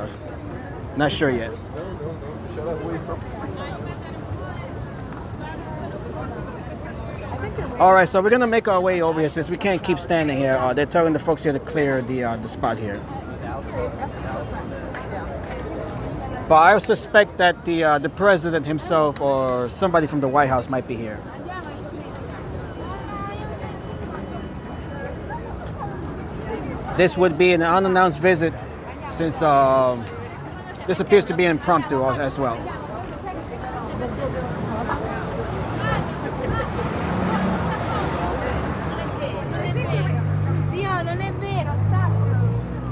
Not sure yet. All right, so we're gonna make our way over here since we can't keep standing here. They're telling the folks here to clear the spot here. But I suspect that the president himself or somebody from the White House might be here. This would be an unannounced visit since this appears to be impromptu as well.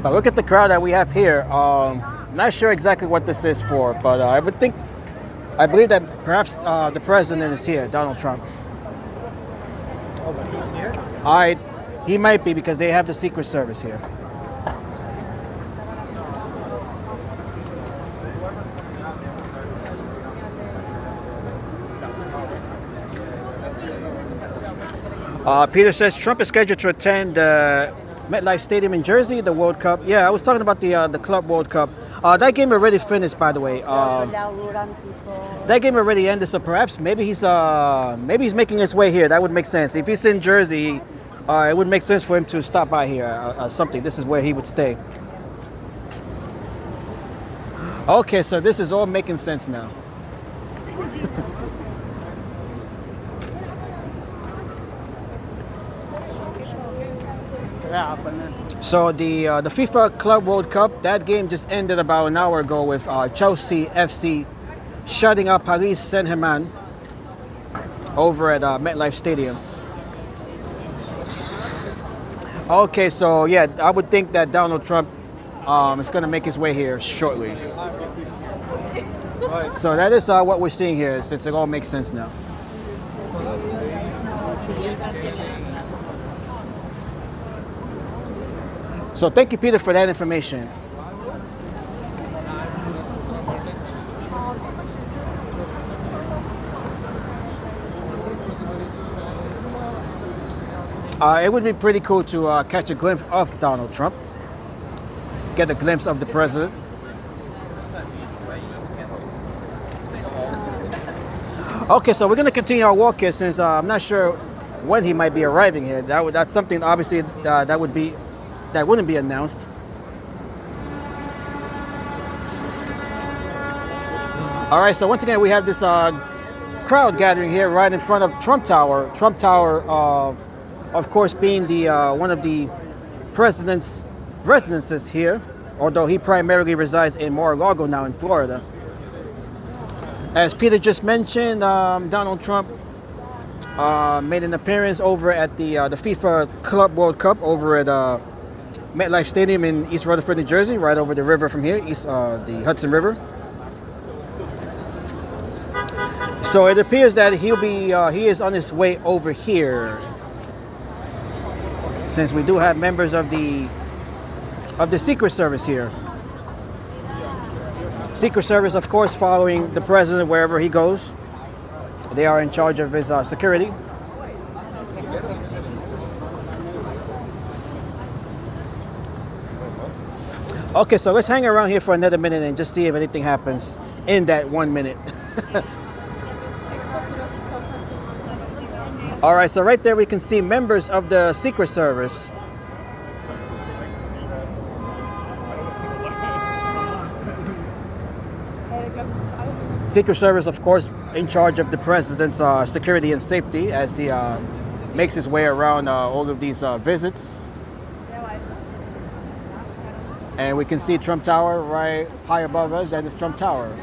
But look at the crowd that we have here. Not sure exactly what this is for, but I believe that perhaps the president is here, Donald Trump. Oh, but he's here? He might be because they have the Secret Service here. Peter says Trump is scheduled to attend MetLife Stadium in Jersey, the World Cup. Yeah, I was talking about the Club World Cup. That game already finished, by the way. That game already ended, so perhaps maybe he's making his way here. That would make sense. If he's in Jersey, it would make sense for him to stop by here. Something. This is where he would stay. Okay, so this is all making sense now. So the FIFA Club World Cup, that game just ended about an hour ago with Chelsea FC shutting up Paris Saint-Germain over at MetLife Stadium. Okay, so yeah, I would think that Donald Trump is going to make his way here shortly. So that is what we're seeing here, since it all makes sense now. So thank you, Peter, for that information. It would be pretty cool to catch a glimpse of Donald Trump, get a glimpse of the president. Okay, so we're going to continue our walk here, since I'm not sure when he might be arriving here. That's something obviously that wouldn't be announced. All right, so once again we have this crowd gathering here right in front of Trump Tower. Trump Tower, of course, being the one of the president's residences here, although he primarily resides in Mar-a-Lago now in Florida. As Peter just mentioned, Donald Trump made an appearance over at the FIFA Club World Cup over at MetLife Stadium in East Rutherford, New Jersey, right over the river from here, the Hudson River. So it appears that he is on his way over here, since we do have members of the Secret Service here. Secret Service, of course, following the president wherever he goes. They are in charge of his security. Okay, so let's hang around here for another minute and just see if anything happens in that 1 minute. All right, so right there we can see members of the Secret Service. Secret Service, of course, in charge of the president's security and safety as he makes his way around all of these visits. And we can see Trump Tower right high above us. That is Trump Tower.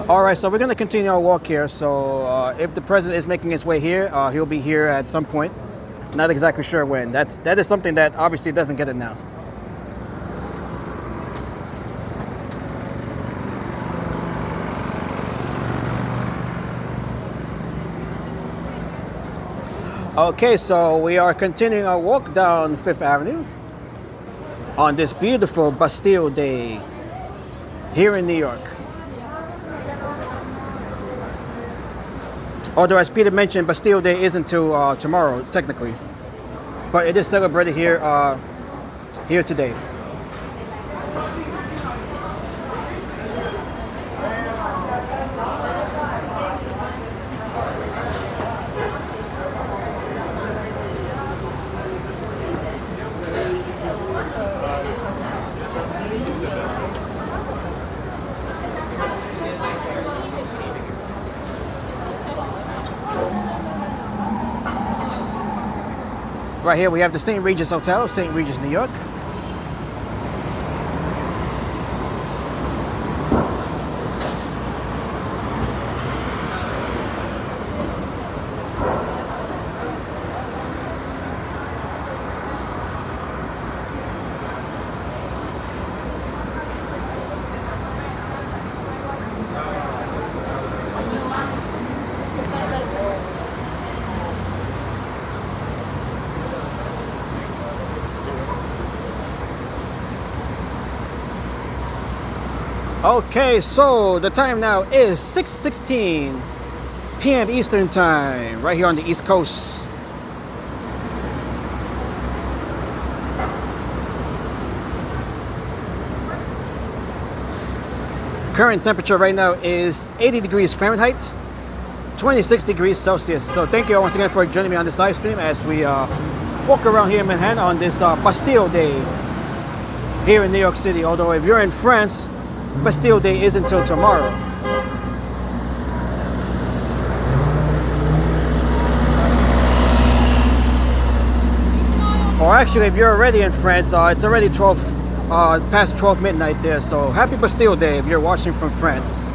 All right, so we're going to continue our walk here. So if the president is making his way here, he'll be here at some point. Not exactly sure when. That is something that obviously doesn't get announced. Okay, so we are continuing our walk down Fifth Avenue on this beautiful Bastille Day here in New York. Although, as Peter mentioned, Bastille Day isn't until tomorrow, technically, but it is celebrated here today. Right here we have the St. Regis Hotel, St. Regis, New York. Okay, so the time now is 6:16 p.m. Eastern Time, right here on the East Coast. Current temperature right now is 80 degrees Fahrenheit, 26 degrees Celsius. So thank you all once again for joining me on this live stream as we walk around here in Manhattan on this Bastille Day here in New York City. Although if you're in France, Bastille Day is until tomorrow. Or actually, if you're already in France, it's already past 12 midnight there. So happy Bastille Day if you're watching from France.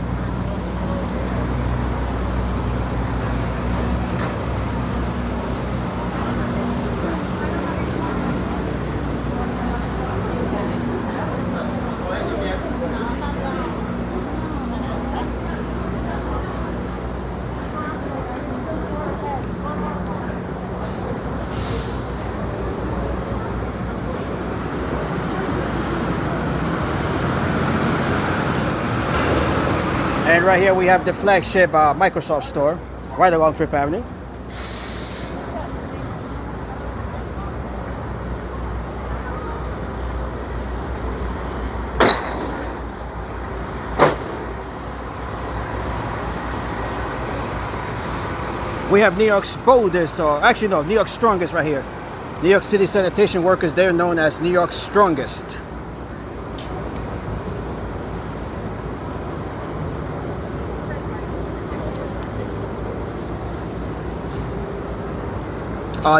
And right here we have the flagship Microsoft store right along Fifth Avenue. We have New York's boldest, or actually no, New York's strongest right here. New York City sanitation workers, they're known as New York's strongest.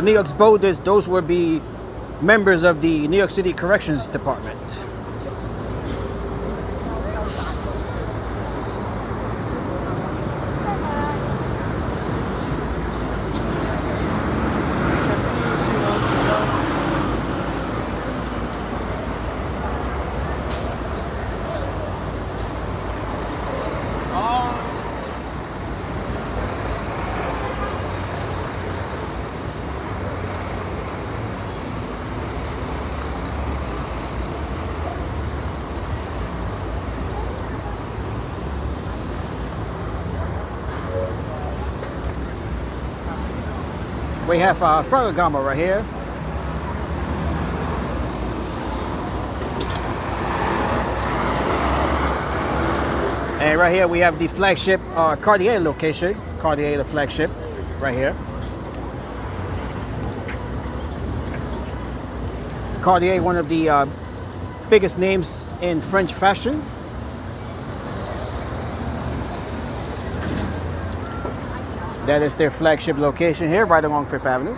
New York's boldest, those would be members of the New York City Corrections Department. We have Ferragamo right here. And right here we have the flagship Cartier location. Cartier, the flagship, right here. Cartier, one of the biggest names in French fashion. That is their flagship location here, right along Fifth Avenue.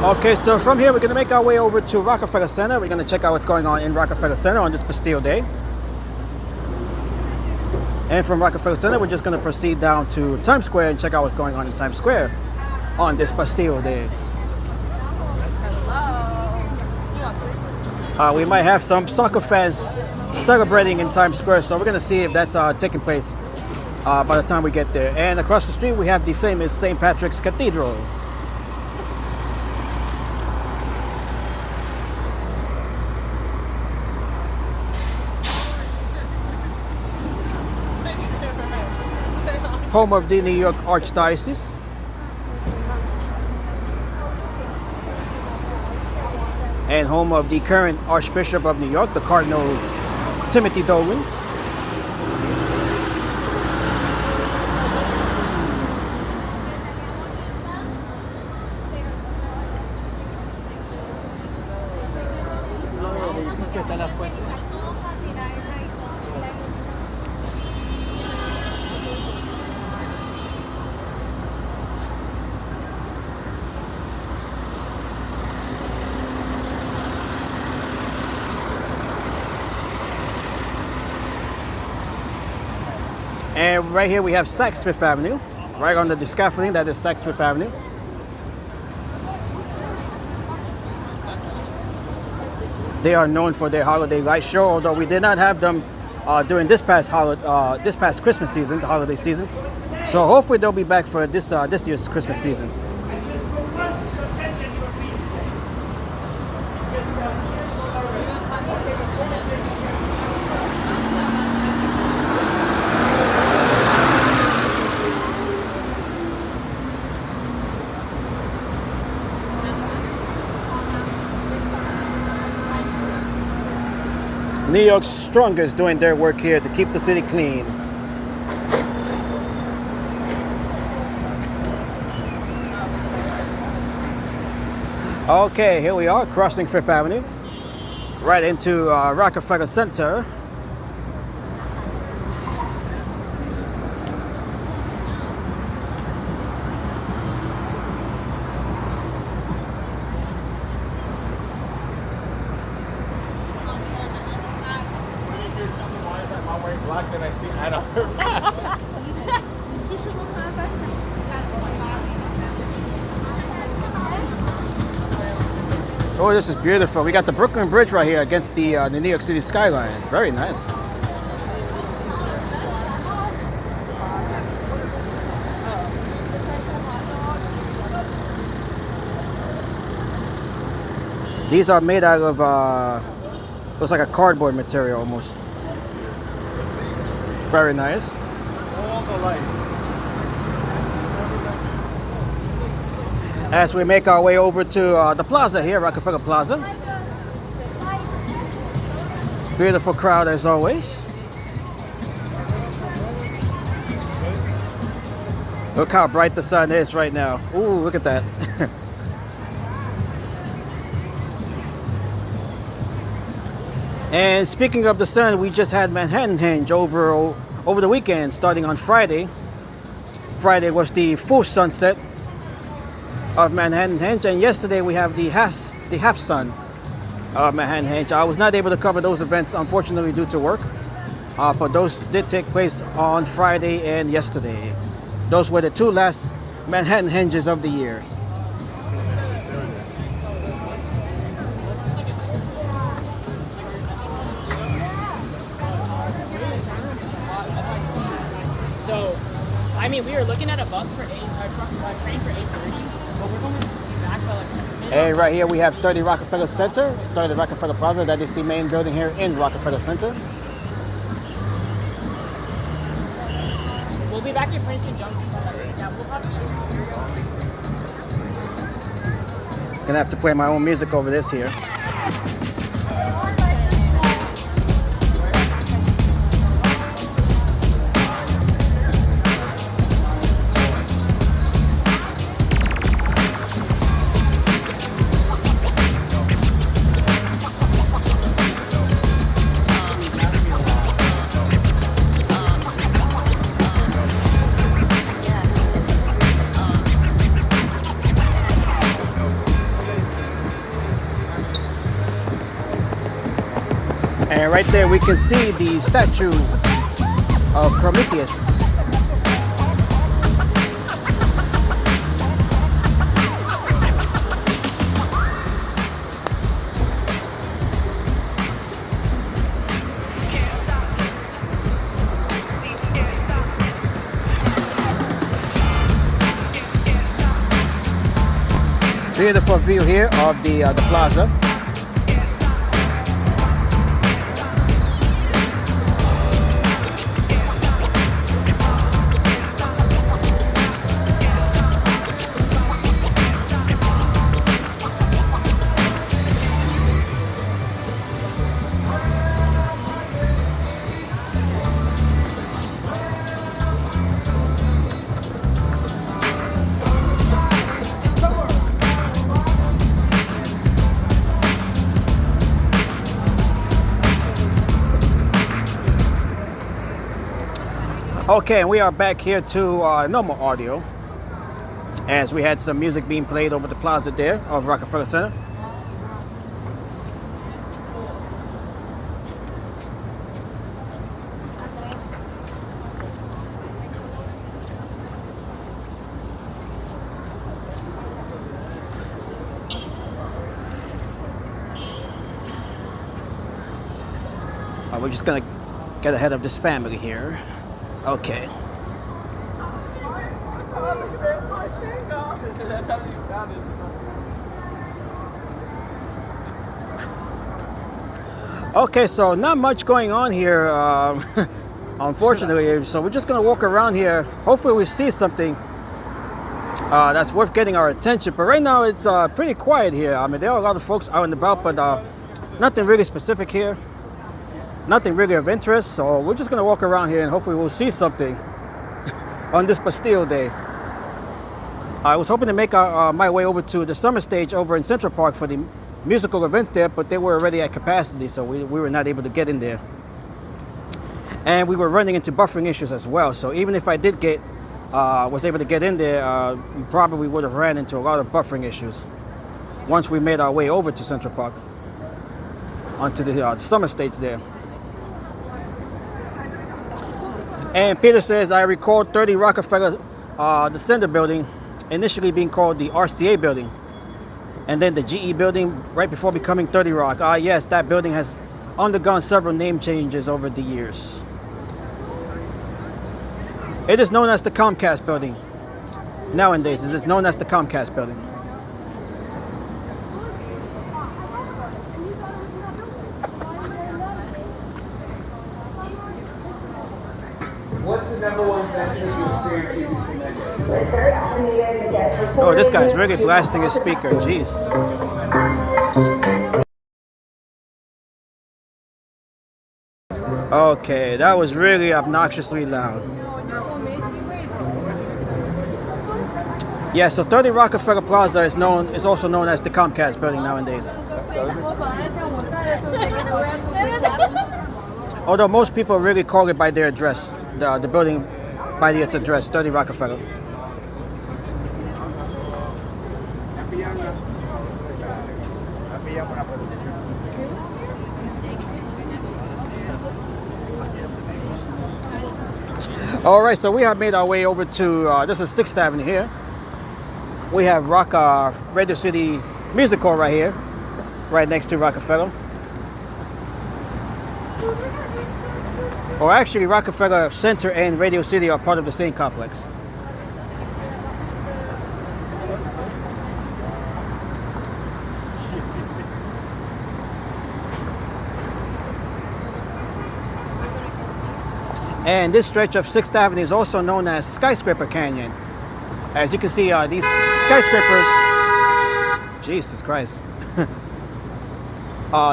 Okay, so from here we're going to make our way over to Rockefeller Center. We're going to check out what's going on in Rockefeller Center on this Bastille Day. And from Rockefeller Center we're just going to proceed down to Times Square and check out what's going on in Times Square on this Bastille Day. We might have some soccer fans celebrating in Times Square, so we're going to see if that's taking place by the time we get there. And across the street we have the famous St. Patrick's Cathedral. Home of the New York Archdiocese. And home of the current Archbishop of New York, the Cardinal Timothy Dolan. And right here we have Saks Fifth Avenue. Right under the scaffolding, that is Saks Fifth Avenue. They are known for their holiday light show, although we did not have them during this past Christmas season, the holiday season. So hopefully they'll be back for this year's Christmas season. New York's strongest doing their work here to keep the city clean. Okay, here we are crossing Fifth Avenue, right into Rockefeller Center. Oh, this is beautiful. We got the Brooklyn Bridge right here against the New York City skyline. Very nice. These are made out of, looks like a cardboard material almost. Very nice. All the lights. As we make our way over to the plaza here, Rockefeller Plaza. Beautiful crowd as always. Look how bright the sun is right now. Ooh, look at that. And speaking of the sun, we just had Manhattan Henge over the weekend, starting on Friday. Friday was the full sunset of Manhattan Henge, and yesterday we have the half sun of Manhattan Henge. I was not able to cover those events, unfortunately, due to work, but those did take place on Friday and yesterday. Those were the two last Manhattan Henges of the year. So, I mean, we were looking at a bus for train for 8:30, but we're going to be back by like. And right here we have 30 Rockefeller Center, 30 Rockefeller Plaza. That is the main building here in Rockefeller Center. We'll be back at Princeton Junction. Yeah, we'll probably Gonna have to play my own music over this here. And right there we can see the statue of Prometheus. Beautiful view here of the plaza. Okay, and we are back here to normal audio, as we had some music being played over the plaza there of Rockefeller Center. We're just gonna get ahead of this family here. Okay. Okay, so not much going on here, unfortunately. So we're just gonna walk around here. Hopefully we see something that's worth getting our attention. But right now it's pretty quiet here. I mean, there are a lot of folks out and about, but nothing really specific here. Nothing really of interest. So we're just gonna walk around here and hopefully we'll see something on this Bastille Day. I was hoping to make my way over to the summer stage over in Central Park for the musical events there, but they were already at capacity, so we were not able to get in there. And we were running into buffering issues as well, so even if I did was able to get in there, we probably would have ran into a lot of buffering issues once we made our way over to Central Park onto the summer stage there. And Peter says, I recall 30 Rockefeller Center building initially being called the RCA building, and then the GE building right before becoming 30 Rock. Yes, that building has undergone several name changes over the years. It is known as the Comcast building. Nowadays, it is known as the Comcast building. What's the number one best thing you experience using Connect? Oh, this guy's really blasting his speaker. Jeez. Okay, that was really obnoxiously loud. Yeah, so 30 Rockefeller Plaza is also known as the Comcast building nowadays. Although most people really call it by their address, the building by its address, 30 Rockefeller. All right, so we have made our way over to, this is 6th Avenue here. We have Radio City Music Hall right here, right next to Rockefeller. Or actually, Rockefeller Center and Radio City are part of the same complex. And this stretch of 6th Avenue is also known as Skyscraper Canyon. As you can see, these skyscrapers, Jesus Christ.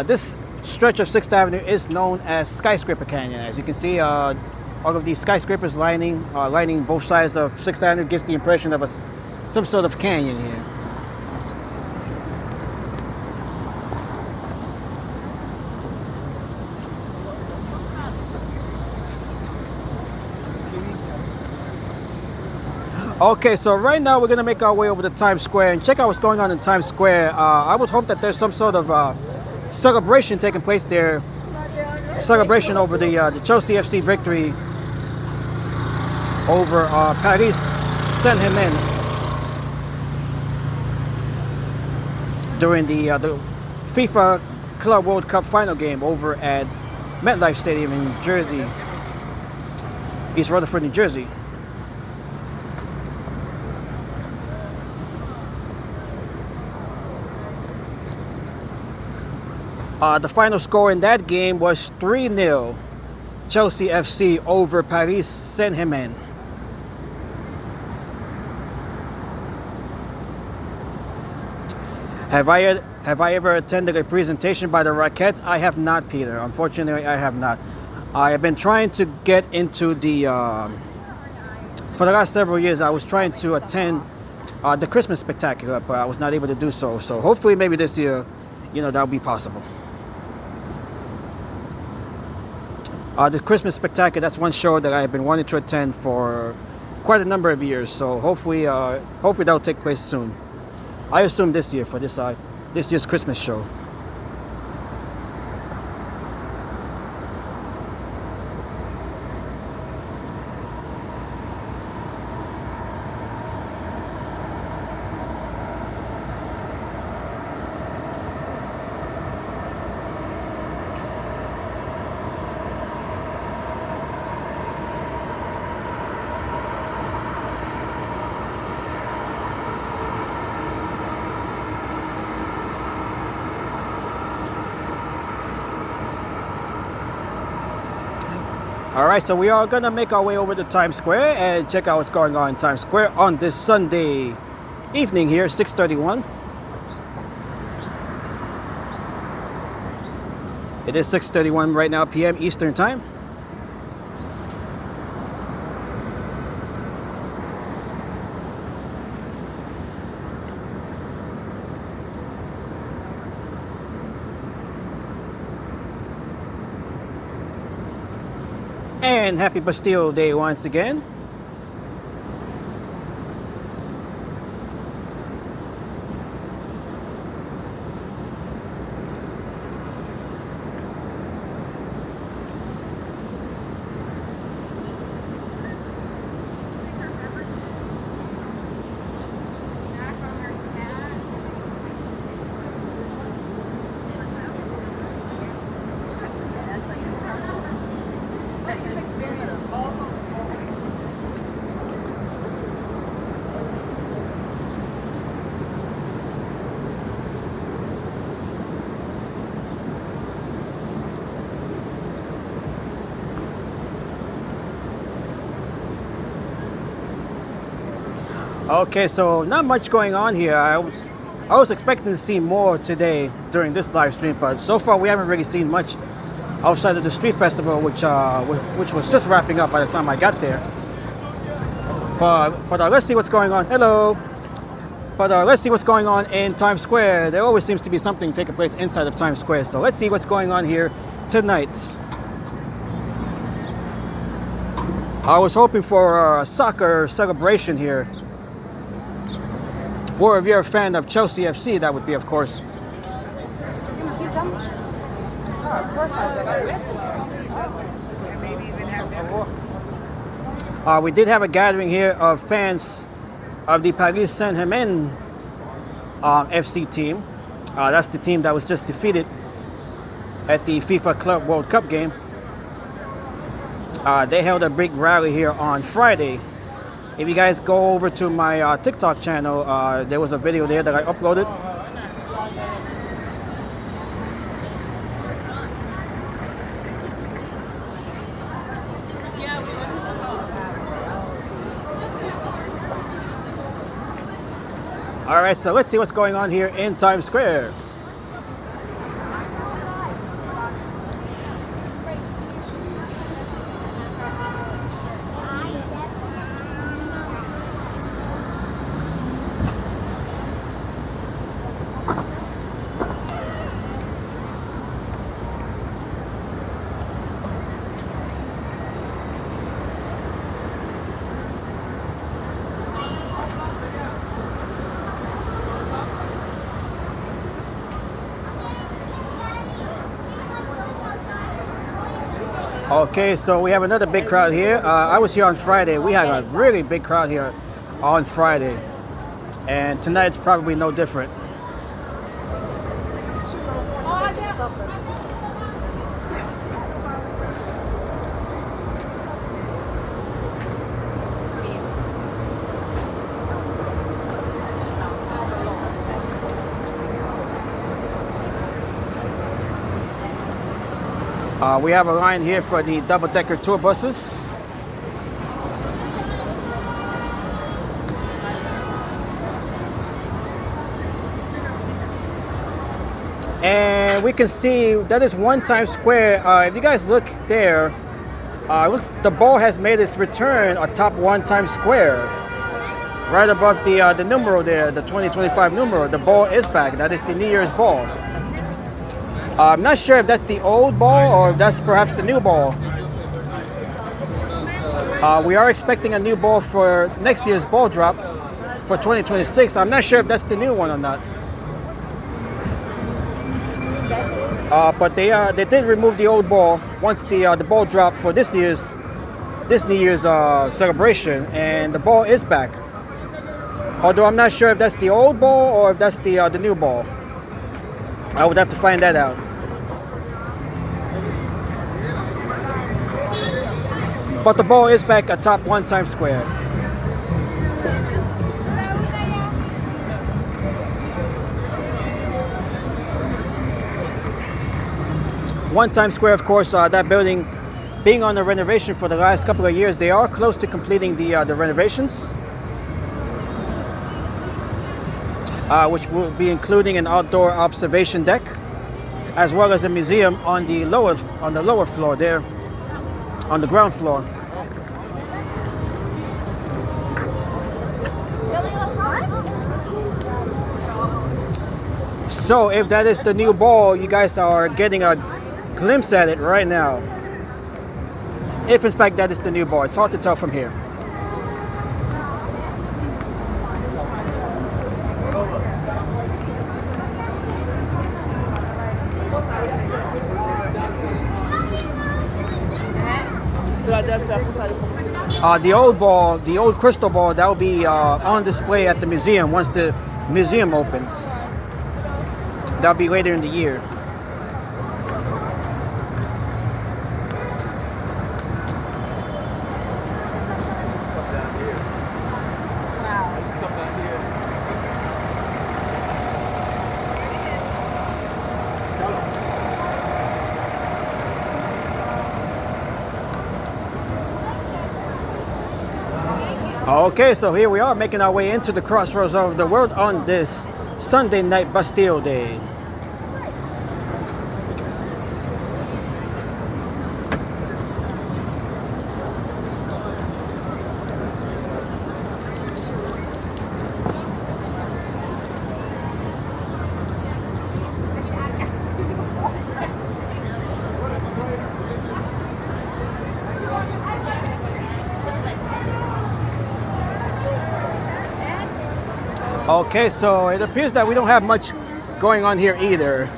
This stretch of 6th Avenue is known as Skyscraper Canyon. As you can see, all of these skyscrapers lining both sides of 6th Avenue gives the impression of some sort of canyon here. Okay, so right now we're gonna make our way over to Times Square and check out what's going on in Times Square. I would hope that there's some sort of celebration taking place there. Celebration over the Chelsea FC victory over Paris Saint-Germain during the FIFA Club World Cup final game over at MetLife Stadium in Jersey, East Rutherford, New Jersey. The final score in that game was 3-0 Chelsea FC over Paris Saint-Germain. Have I ever attended a presentation by the Rockettes? I have not, Peter. Unfortunately, I have not. I have been trying to get into the, for the last several years, I was trying to attend the Christmas Spectacular, but I was not able to do so. So hopefully maybe this year, that'll be possible. The Christmas Spectacular, that's one show that I've been wanting to attend for quite a number of years. So hopefully that'll take place soon. I assume this year for this year's Christmas show. All right, so we are gonna make our way over to Times Square and check out what's going on in Times Square on this Sunday evening here, 6:31. It is 6:31 right now p.m. Eastern Time. And happy Bastille Day once again. Okay, so not much going on here. I was expecting to see more today during this live stream, but so far we haven't really seen much outside of the street festival, which was just wrapping up by the time I got there. But let's see what's going on. Hello. But let's see what's going on in Times Square. There always seems to be something taking place inside of Times Square. So let's see what's going on here tonight. I was hoping for a soccer celebration here. Or if you're a fan of Chelsea FC, that would be, of course. We did have a gathering here of fans of the Paris Saint-Germain FC team. That's the team that was just defeated at the FIFA Club World Cup game. They held a big rally here on Friday. If you guys go over to my TikTok channel, there was a video there that I uploaded. All right, so let's see what's going on here in Times Square. Okay, so we have another big crowd here. I was here on Friday. We had a really big crowd here on Friday. And tonight's probably no different. We have a line here for the double-decker tour buses. And we can see that is one Times Square. If you guys look there, the ball has made its return atop one Times Square. Right above the numero there, the 2025 numero, the ball is back. That is the New Year's ball. I'm not sure if that's the old ball or if that's perhaps the new ball. We are expecting a new ball for next year's ball drop for 2026. I'm not sure if that's the new one or not. But they did remove the old ball once the ball dropped for this New Year's celebration, and the ball is back. Although I'm not sure if that's the old ball or if that's the new ball. I would have to find that out. But the ball is back atop one Times Square. One Times Square, of course, that building being on the renovation for the last couple of years, they are close to completing the renovations, which will be including an outdoor observation deck, as well as a museum on the lower floor there, on the ground floor. So if that is the new ball, you guys are getting a glimpse at it right now. If in fact that is the new ball, it's hard to tell from here. The old ball, the old crystal ball, that will be on display at the museum once the museum opens. That'll be later in the year. Okay, so here we are making our way into the crossroads of the world on this Sunday night Bastille Day. Okay, so it appears that we don't have much going on here either.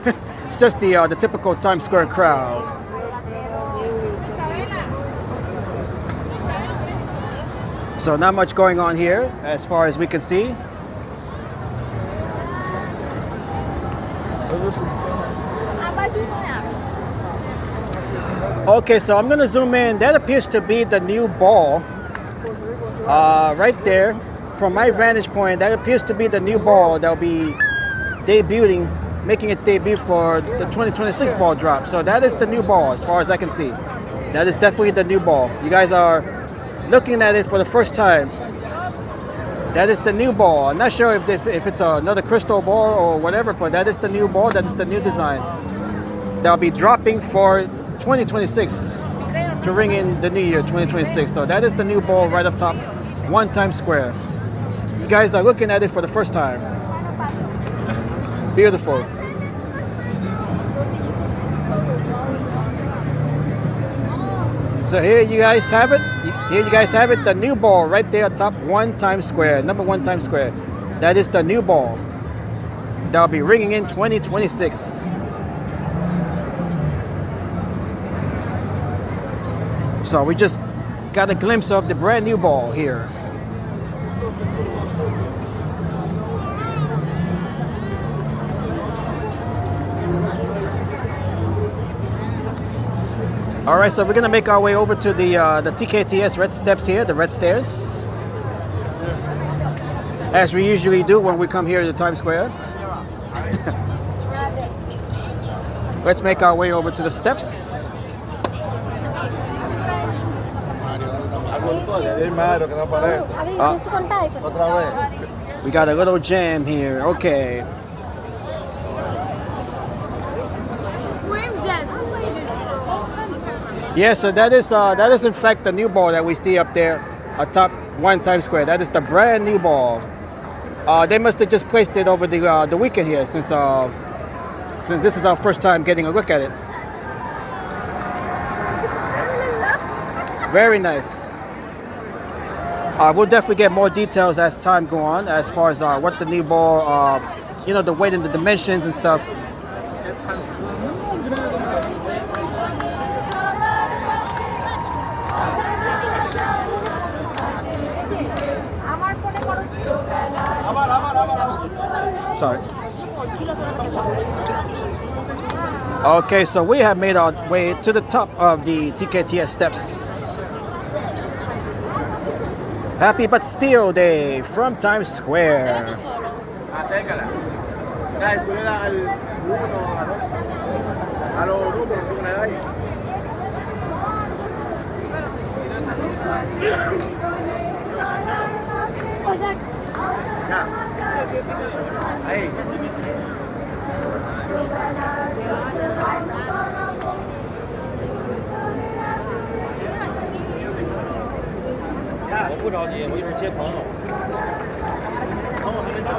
It's just the typical Times Square crowd. So not much going on here as far as we can see. Okay, so I'm gonna zoom in. That appears to be the new ball right there. From my vantage point, that appears to be the new ball that will be debuting, making its debut for the 2026 ball drop. So that is the new ball as far as I can see. That is definitely the new ball. You guys are looking at it for the first time. That is the new ball. I'm not sure if it's another crystal ball or whatever, but that is the new ball. That is the new design. That'll be dropping for 2026 to ring in the new year, 2026. So that is the new ball right up top, 1 Times Square. You guys are looking at it for the first time. Beautiful. So here you guys have it. Here you guys have it, the new ball right there atop 1 Times Square, number 1 Times Square. That is the new ball. That'll be ringing in 2026. So we just got a glimpse of the brand new ball here. All right, so we're gonna make our way over to the TKTS red steps here, the red stairs, as we usually do when we come here to Times Square. Let's make our way over to the steps. We got a little jam here. Okay. Yeah, so that is in fact the new ball that we see up there atop 1 Times Square. That is the brand new ball. They must have just placed it over the weekend here since this is our first time getting a look at it. Very nice. We'll definitely get more details as time go on as far as what the new ball, the weight and the dimensions and stuff. Sorry. Okay, so we have made our way to the top of the TKTS steps. Happy Bastille Day from Times Square. 我不着急，我一会儿接朋友。朋友还没到。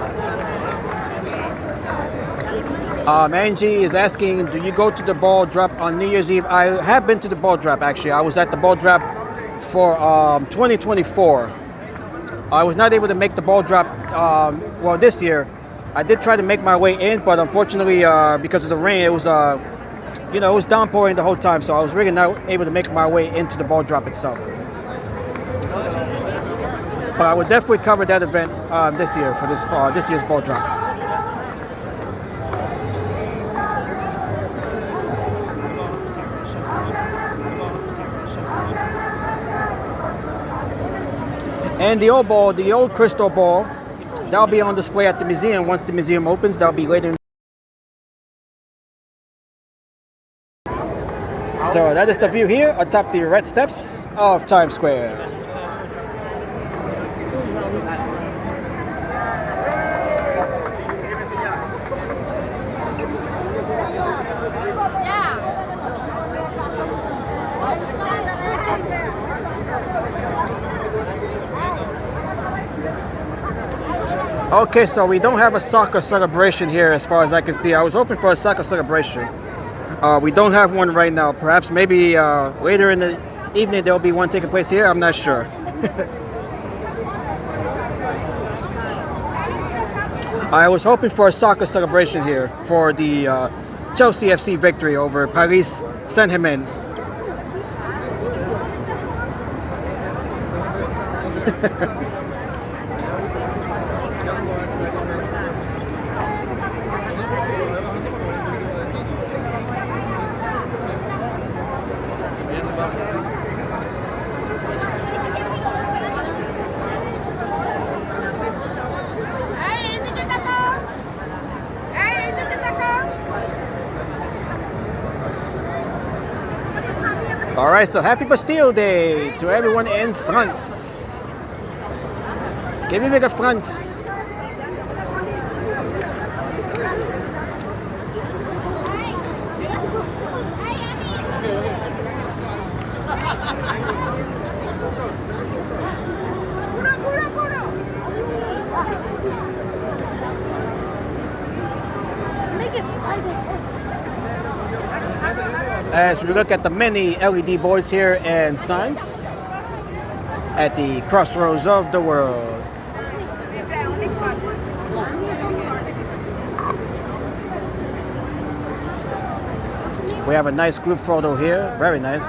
Angie is asking, do you go to the ball drop on New Year's Eve? I have been to the ball drop, actually. I was at the ball drop for 2024. I was not able to make the ball drop, well, this year. I did try to make my way in, but unfortunately, because of the rain, it was, you know, it was downpouring the whole time, so I was really not able to make my way into the ball drop itself. But I would definitely cover that event this year for this year's ball drop. And the old ball, the old crystal ball, that'll be on display at the museum once the museum opens. That'll be later. So that is the view here atop the red steps of Times Square. Okay, so we don't have a soccer celebration here as far as I can see. I was hoping for a soccer celebration. We don't have one right now. Perhaps maybe later in the evening there'll be one taking place here. I'm not sure. I was hoping for a soccer celebration here for the Chelsea FC victory over Paris Saint-Germain. All right, so happy Bastille Day to everyone in France. Give me bigger France. As we look at the many LED boards here and signs at the crossroads of the world. We have a nice group photo here, very nice.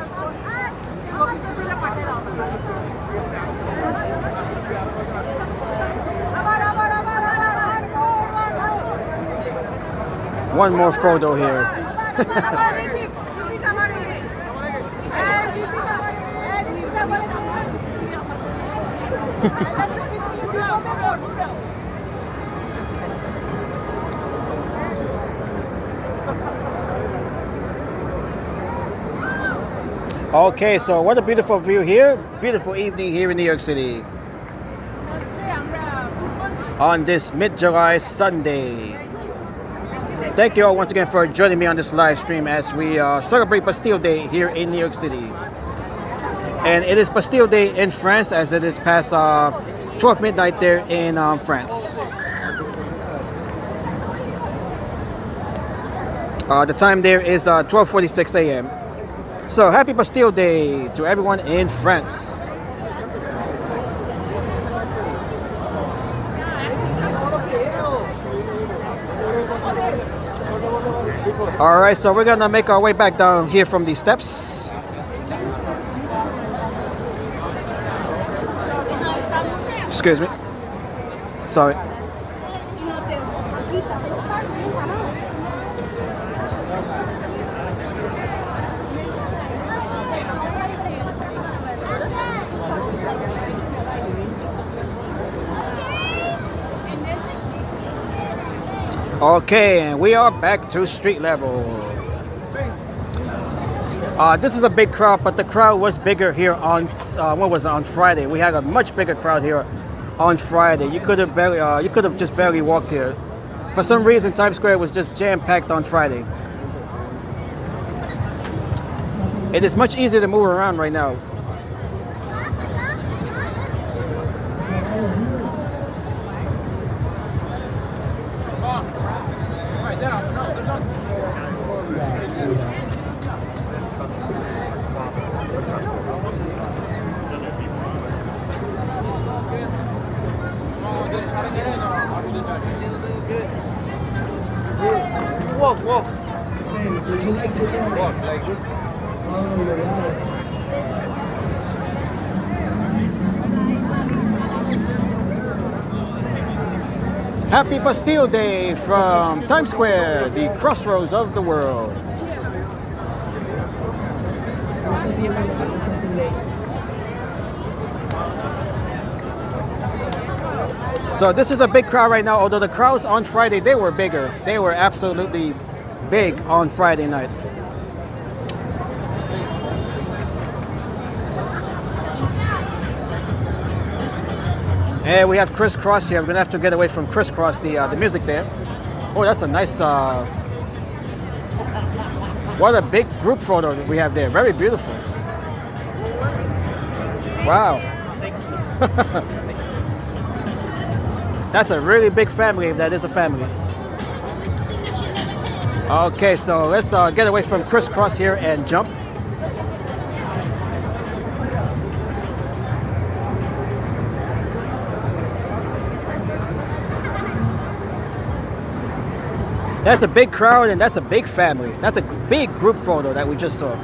One more photo here. Okay, so what a beautiful view here. Beautiful evening here in New York City on this mid-July Sunday. Thank you all once again for joining me on this live stream as we celebrate Bastille Day here in New York City. And it is Bastille Day in France as it is past 12 midnight there in France. The time there is 12:46 a.m. So happy Bastille Day to everyone in France. All right, so we're gonna make our way back down here from these steps. Excuse me. Sorry. Okay, and we are back to street level. This is a big crowd, but the crowd was bigger here on what was it, on Friday. We had a much bigger crowd here on Friday. You could have just barely walked here. For some reason, Times Square was just jam-packed on Friday. It is much easier to move around right now. Walk. Would you like to Walk like this. follow your wallet? Happy Bastille Day from Times Square, the crossroads of the world. So this is a big crowd right now, although the crowds on Friday, they were bigger. They were absolutely big on Friday night. And we have Crisscross here. We're gonna have to get away from Crisscross, the music there. Oh, that's a nice, what a big group photo that we have there. Very beautiful. Wow. That's a really big family, if that is a family. Okay, so let's get away from Crisscross here and jump. That's a big crowd and that's a big family. That's a big group photo that we just saw.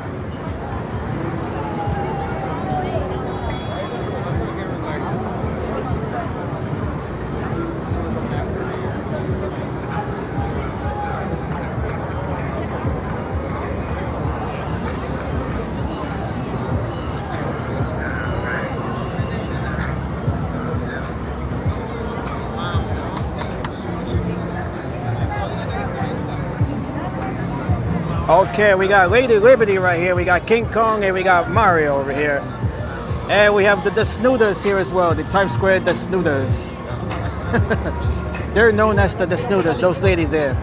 Okay, we got Lady Liberty right here, we got King Kong, and we got Mario over here. And we have the Desnuders here as well, the Times Square Desnuders. They're known as the Desnuders, those ladies there.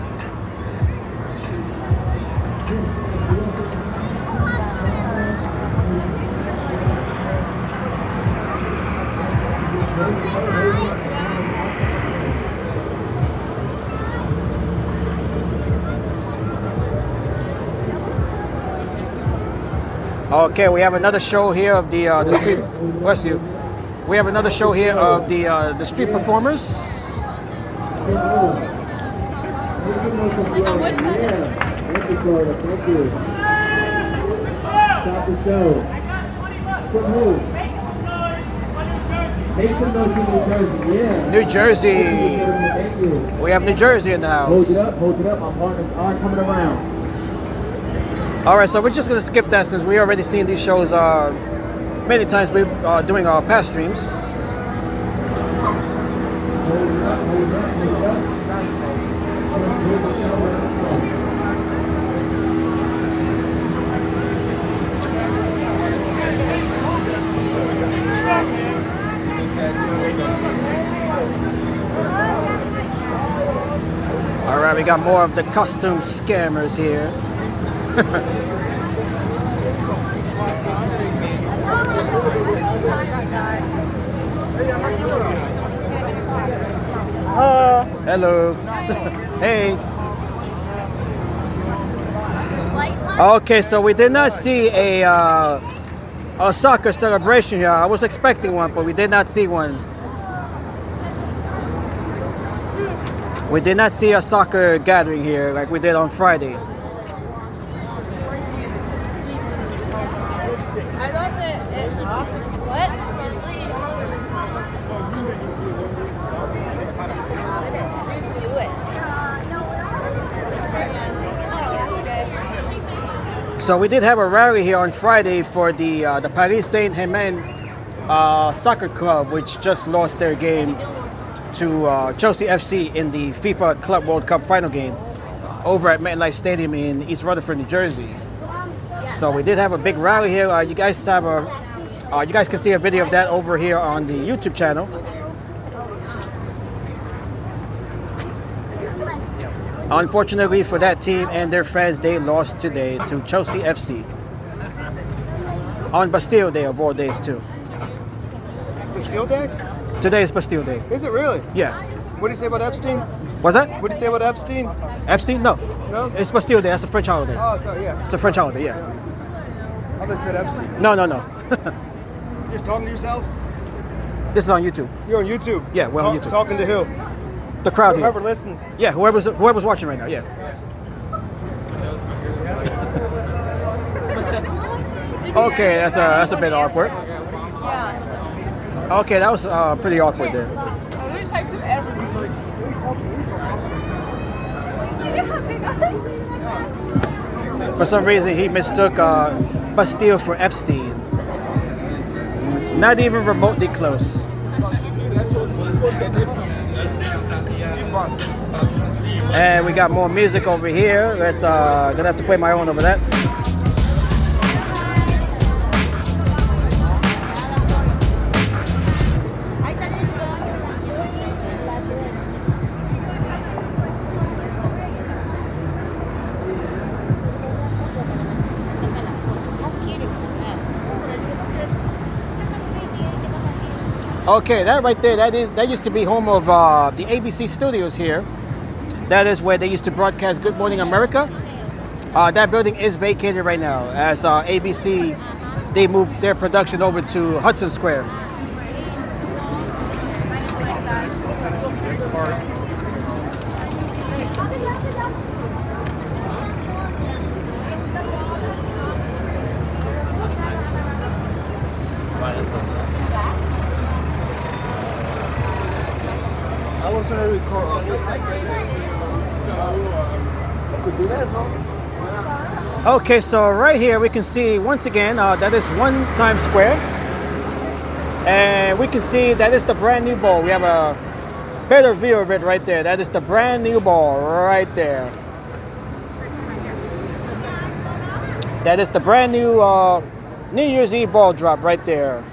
Okay, we have another show here of the street. Bless you. We have another show here of the street performers. Stop the show. Quick move. Make some noise in New Jersey. Yeah. New Jersey. Thank you. We have New Jersey in the house. Hold it up. Hold it up. My partners are coming around. All right, so we're just gonna skip that since we already seen these shows many times. We're doing our past streams. All right, we got more of the costume scammers here. Hello. Hey. Okay, so we did not see a soccer celebration here. I was expecting one, but we did not see one. We did not see a soccer gathering here like we did on Friday. I thought that what? Do it. Oh, okay. So we did have a rally here on Friday for the Paris Saint-Germain soccer club, which just lost their game to Chelsea FC in the FIFA Club World Cup final game over at MetLife Stadium in East Rutherford, New Jersey. So we did have a big rally here. You guys have you guys can see a video of that over here on the YouTube channel. Unfortunately for that team and their fans, they lost today to Chelsea FC. On Bastille Day of all days too. Bastille Day? Today is Bastille Day. Is it really? Yeah. What do you say about Epstein? What's that? What do you say about Epstein? Epstein? No. No? It's Bastille Day. That's a French holiday. Oh, sorry, yeah. It's a French holiday, yeah. I thought you said Epstein. No. You're just talking to yourself? This is on YouTube. You're on YouTube? Yeah, we're on YouTube. Talking to who? The crowd here. Whoever listens. Yeah, whoever's watching right now, yeah. Okay, that's a bit awkward. Yeah. Okay, that was pretty awkward there. We texted everybody. For some reason, he mistook Bastille for Epstein. Not even remotely close. And we got more music over here. Let's gonna have to play my own over that. Okay, that right there, that used to be home of the ABC studios here. That is where they used to broadcast Good Morning America. That building is vacated right now as ABC, they moved their production over to Hudson Square. Okay, so right here we can see once again that is 1 Times Square, and we can see that is the brand new ball. We have a better view of it right there. That is the brand new ball right there. That is the brand new New Year's Eve ball drop right there.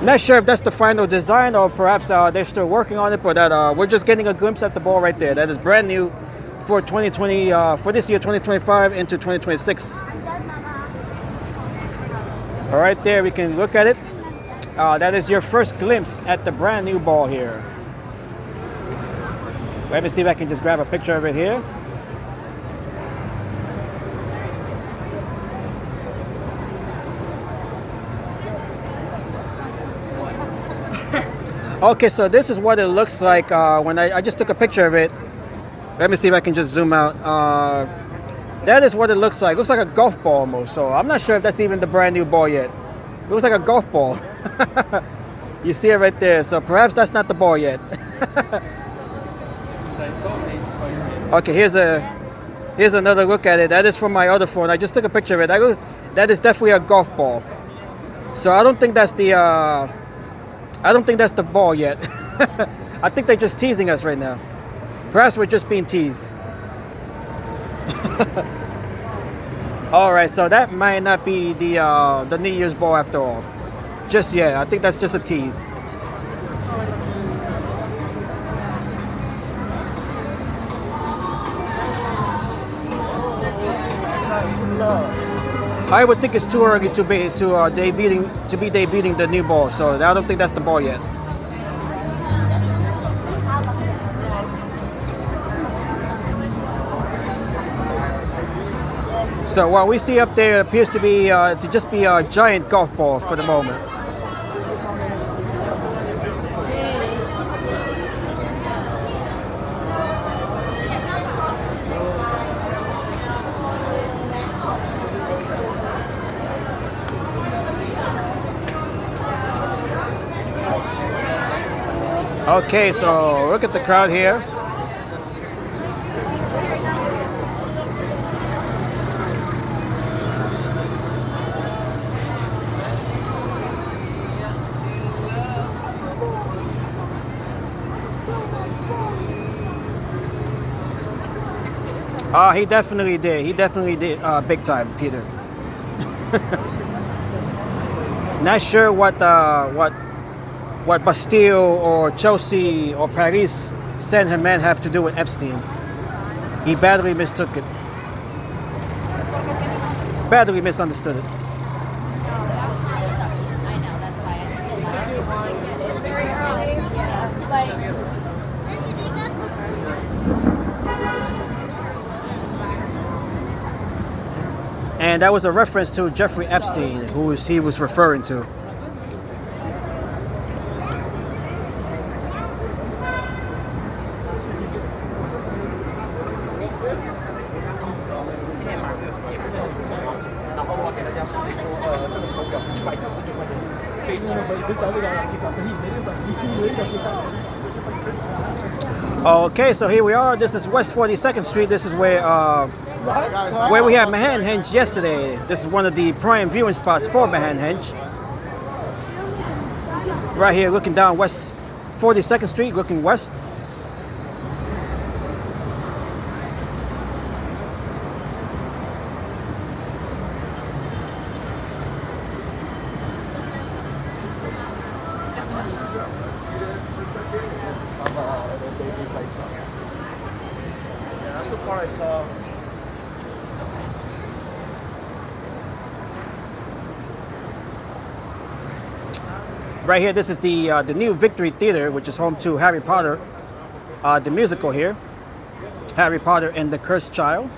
Not sure if that's the final design or perhaps they're still working on it, but we're just getting a glimpse at the ball right there. That is brand new for 2020, for this year 2025 into 2026. All right, there we can look at it. That is your first glimpse at the brand new ball here. Let me see if I can just grab a picture of it here. Okay, so this is what it looks like when I just took a picture of it. Let me see if I can just zoom out. That is what it looks like. It looks like a golf ball almost. So I'm not sure if that's even the brand new ball yet. It looks like a golf ball. You see it right there. So perhaps that's not the ball yet. Okay, here's another look at it. That is from my other phone. I just took a picture of it. That is definitely a golf ball. So I don't think that's the ball yet. I think they're just teasing us right now. Perhaps we're just being teased. All right, so that might not be the New Year's ball after all. Just yet. I think that's just a tease. I would think it's too early to be debuting the new ball, so I don't think that's the ball yet. So what we see up there appears to be to just be a giant golf ball for the moment. Okay, so look at the crowd here. He definitely did. He definitely did big time, Peter. Not sure what Bastille or Chelsea or Paris Saint-Germain have to do with Epstein. He badly mistook it. Badly misunderstood it. I know, that's why I said very early. Yeah, like. And that was a reference to Jeffrey Epstein, who he was referring to. Okay, so here we are. This is West 42nd Street. This is where we had Manhattan yesterday. This is one of the prime viewing spots for Manhattan. Right here, looking down West 42nd Street, looking west. That's the part I saw. Right here, this is the new Victory Theater, which is home to Harry Potter, the musical here. Harry Potter and the Cursed Child.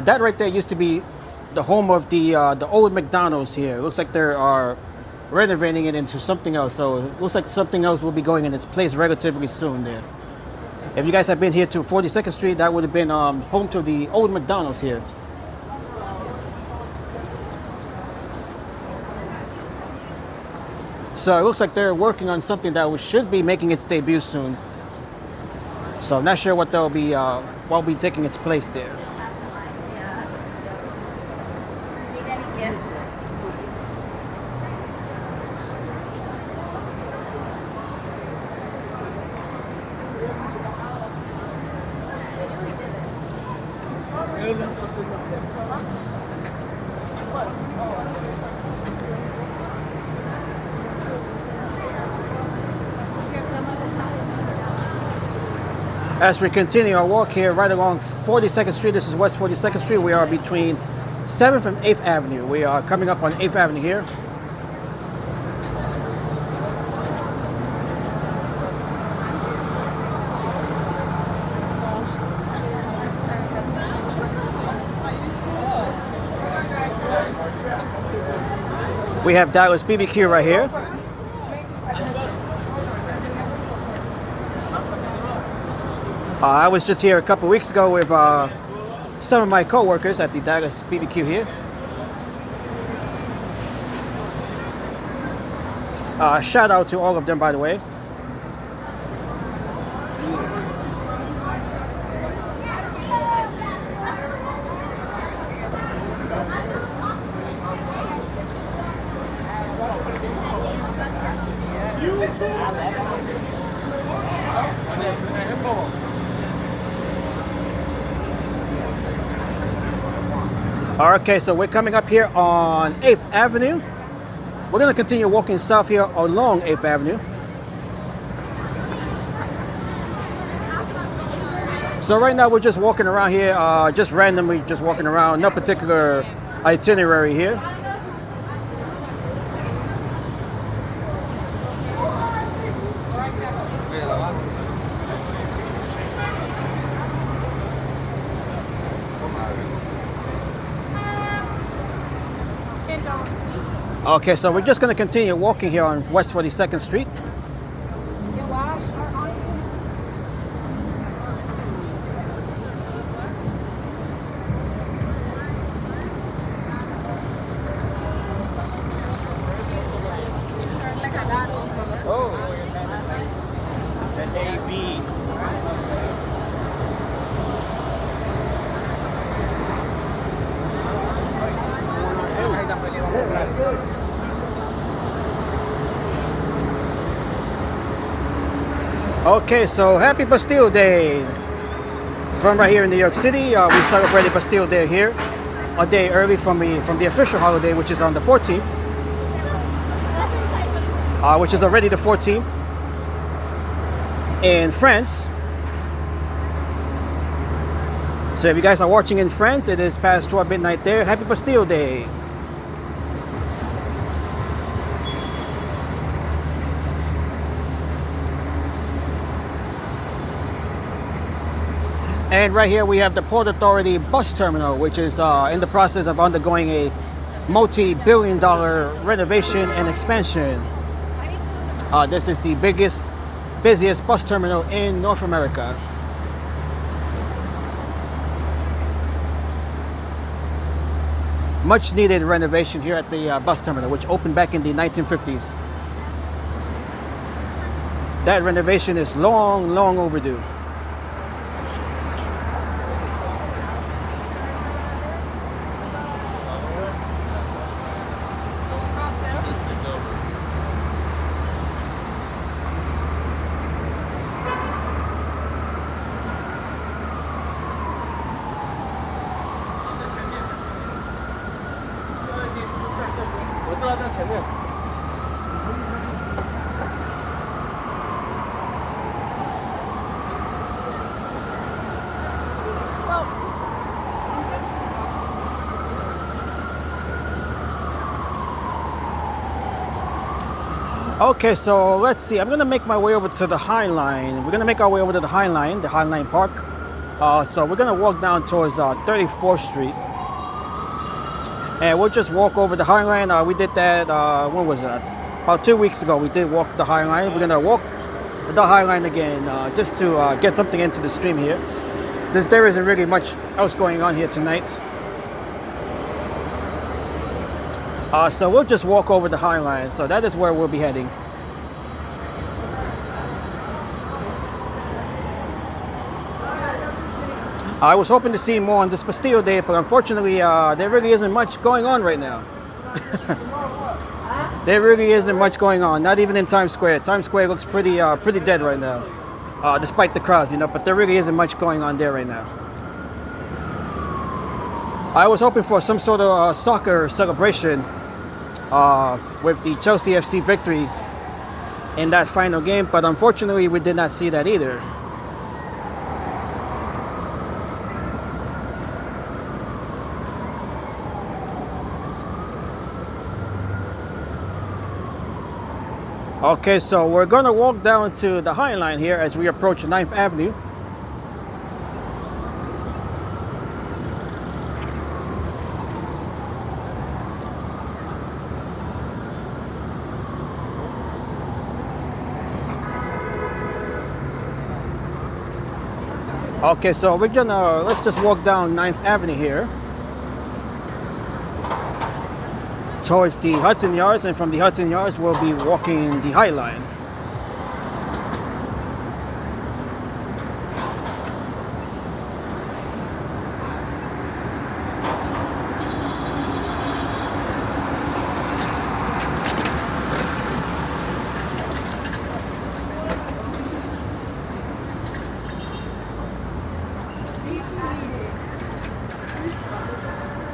That right there used to be the home of the old McDonald's here. It looks like they are renovating it into something else. So it looks like something else will be going in its place relatively soon there. If you guys have been here to 42nd Street, that would have been home to the old McDonald's here. So it looks like they're working on something that should be making its debut soon. So I'm not sure what they'll be what will be taking its place there. As we continue our walk here right along 42nd Street, this is West 42nd Street. We are between 7th and 8th Avenue. We are coming up on 8th Avenue here. We have Dallas BBQ right here. I was just here a couple weeks ago with some of my co-workers at the Dallas BBQ here. Shout out to all of them, by the way. Okay, so we're coming up here on 8th Avenue. We're going to continue walking south here along 8th Avenue. So right now we're just walking around here, just randomly just walking around, no particular itinerary here. Okay, so we're just going to continue walking here on West 42nd Street. Okay, so happy Bastille Day from right here in New York City. We celebrated Bastille Day here a day early from the official holiday, which is on the 14th, which is already the 14th in France. So if you guys are watching in France, it is past 12 midnight there. Happy Bastille Day. And right here we have the Port Authority bus terminal, which is in the process of undergoing a multi-billion-dollar renovation and expansion. This is the busiest bus terminal in North America. Much needed renovation here at the bus terminal, which opened back in the 1950s. That renovation is long, long overdue. Okay, so let's see. I'm gonna make my way over to the High Line. We're gonna make our way over to the High Line Park. So we're gonna walk down towards 34th Street, and we'll just walk over the High Line. We did that. When was that? About 2 weeks ago. We did walk the High Line. We're gonna walk the High Line again, just to get something into the stream here, since there isn't really much else going on here tonight. So we'll just walk over the High Line. So that is where we'll be heading. I was hoping to see more on this Bastille Day, but unfortunately, there really isn't much going on right now. There really isn't much going on, not even in Times Square. Times Square looks pretty dead right now, despite the crowds, you know, but there really isn't much going on there right now. I was hoping for some sort of soccer celebration with the Chelsea FC victory in that final game, but unfortunately we did not see that either. Okay, so we're gonna walk down to the High Line here as we approach 9th Avenue. Okay, so let's just walk down 9th Avenue here towards the Hudson Yards, and from the Hudson Yards we'll be walking the High Line.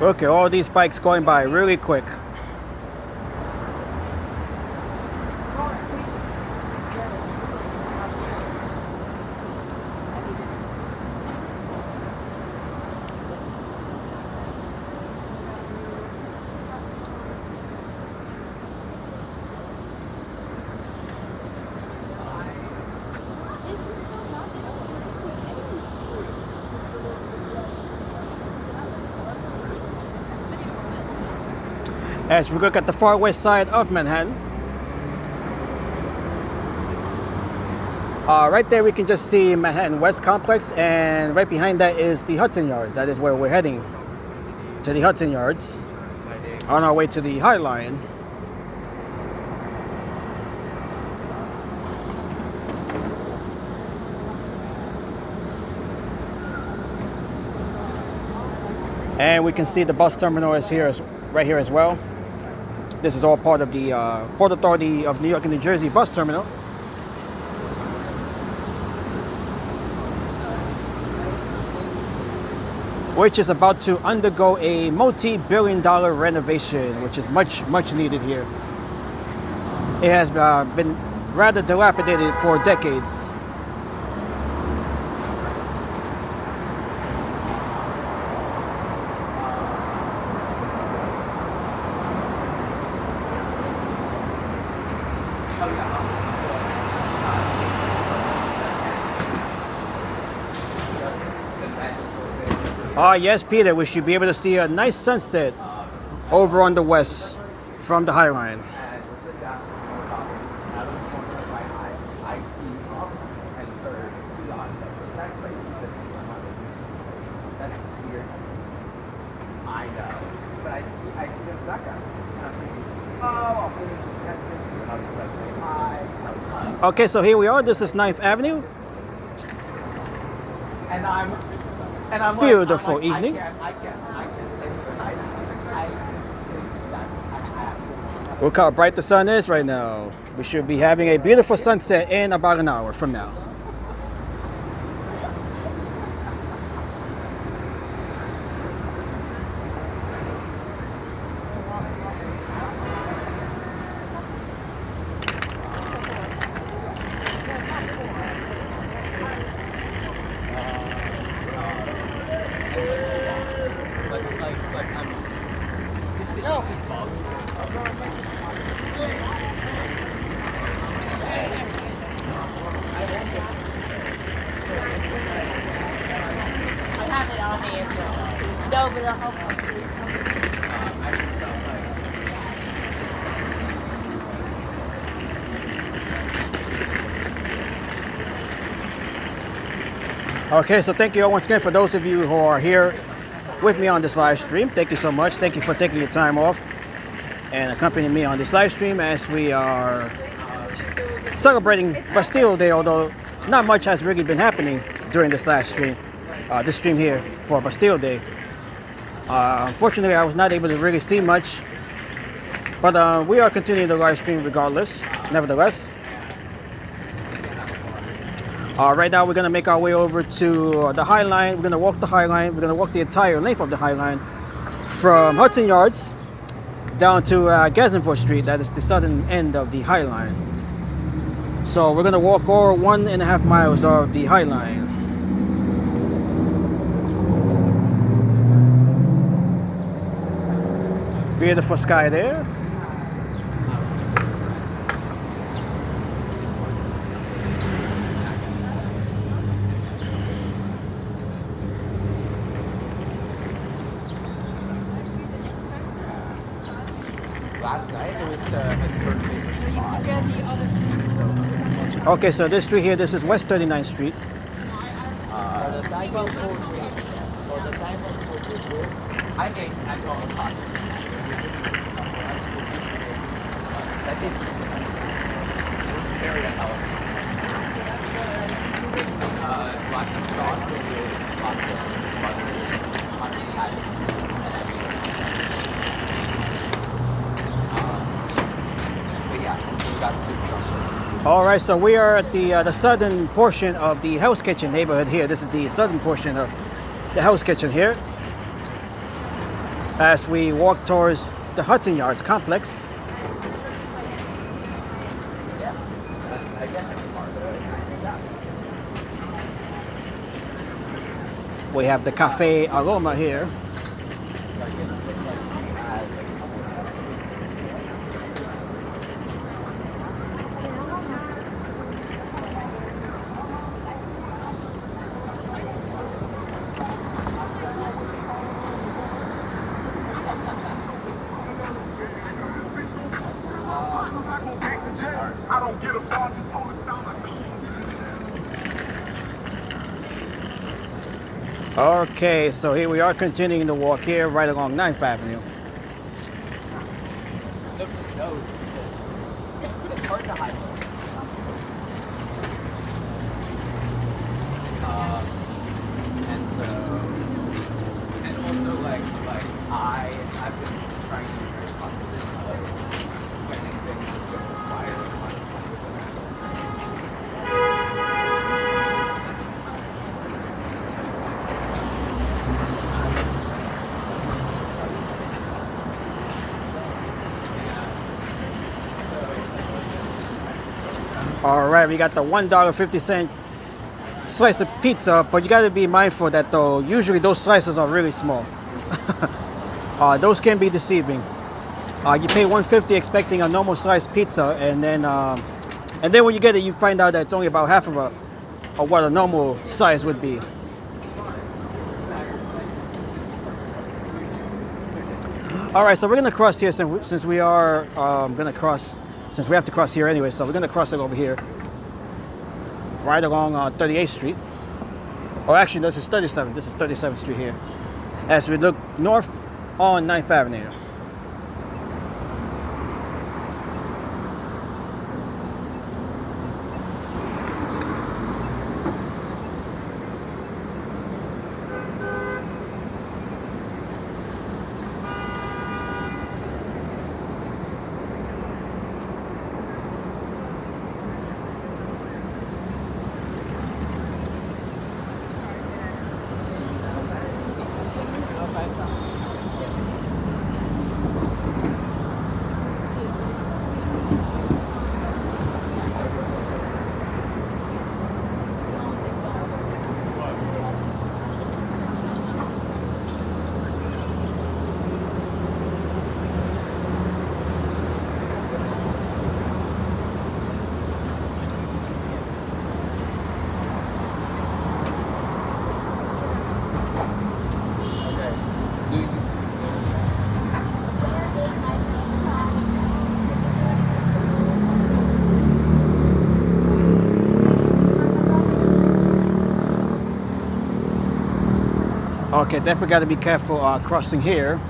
Okay, all these bikes going by really quick. As we look at the far west side of Manhattan, right there we can just see Manhattan West Complex, and right behind that is the Hudson Yards. That is where we're heading, to the Hudson Yards, on our way to the High Line. And we can see the bus terminal is here, right here as well. This is all part of the Port Authority of New York and New Jersey bus terminal. which is about to undergo a multi-billion-dollar renovation, which is much needed here. It has been rather dilapidated for decades. Ah, yes, Peter, we should be able to see a nice sunset over on the west from the High Line. Okay, so here we are. This is 9th Avenue. And I'm Beautiful like, evening. Look how bright the sun is right now. We should be having a beautiful sunset in about an hour from now. Okay, so thank you all once again for those of you who are here with me on this live stream. Thank you so much. Thank you for taking your time off and accompanying me on this live stream as we are celebrating Bastille Day, although not much has really been happening during this live stream, this stream here for Bastille Day. Unfortunately, I was not able to really see much, but we are continuing the live stream regardless, nevertheless. Right now, we're going to make our way over to the High Line. We're going to walk the High Line. We're going to walk the entire length of the High Line from Hudson Yards down to Gazenford Street. That is the southern end of the High Line. So we're going to walk all 1.5 miles of the High Line. Beautiful sky there. Last night it was his birthday. Okay, so this street here, this is West 39th Street. The diamond food. So the diamond food. I ate at all o'clock. That is very unhealthy. Lots of sausages, lots of butter, lots of patty, and everything. But yeah, we got soup truffles. All right, so we are at the southern portion of the Hell's Kitchen neighborhood here. This is the southern portion of the Hell's Kitchen here. As we walk towards the Hudson Yards complex. We have the Cafe Aroma here. Okay, so here we are continuing to walk here right along 9th Avenue. So just knows because it's hard to hide. And also like I've been trying to use the composition of planning things that don't require a lot of All right, we got the $1.50 slice of pizza, but you got to be mindful that though usually those slices are really small. Those can be deceiving. You pay $1.50 expecting a normal sliced pizza, and then when you get it, you find out that it's only about half of what a normal size would be. All right, so we're gonna cross here since we are since we have to cross here anyway. So we're gonna cross it over here, right along 38th Street. Oh, actually, this is 37. This is 37th Street here, as we look north on 9th Avenue. Okay, definitely got to be careful crossing here.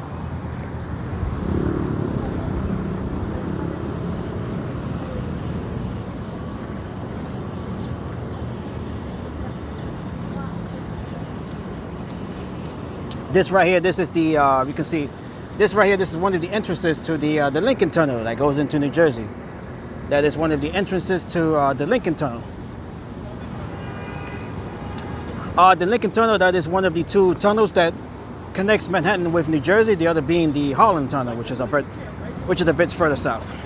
This right here, this is the, you can see, this right here, this is one of the entrances to the Lincoln Tunnel that goes into New Jersey. That is one of the entrances to the Lincoln Tunnel. The Lincoln Tunnel, that is one of the two tunnels that connects Manhattan with New Jersey, the other being the Holland Tunnel, which is a bit further south.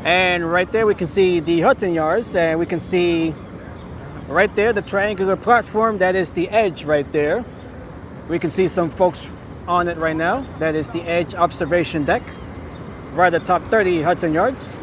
And right there we can see the Hudson Yards, and we can see right there the triangular platform. That is the Edge right there. We can see some folks on it right now. That is the Edge observation deck, right at top 30 Hudson Yards.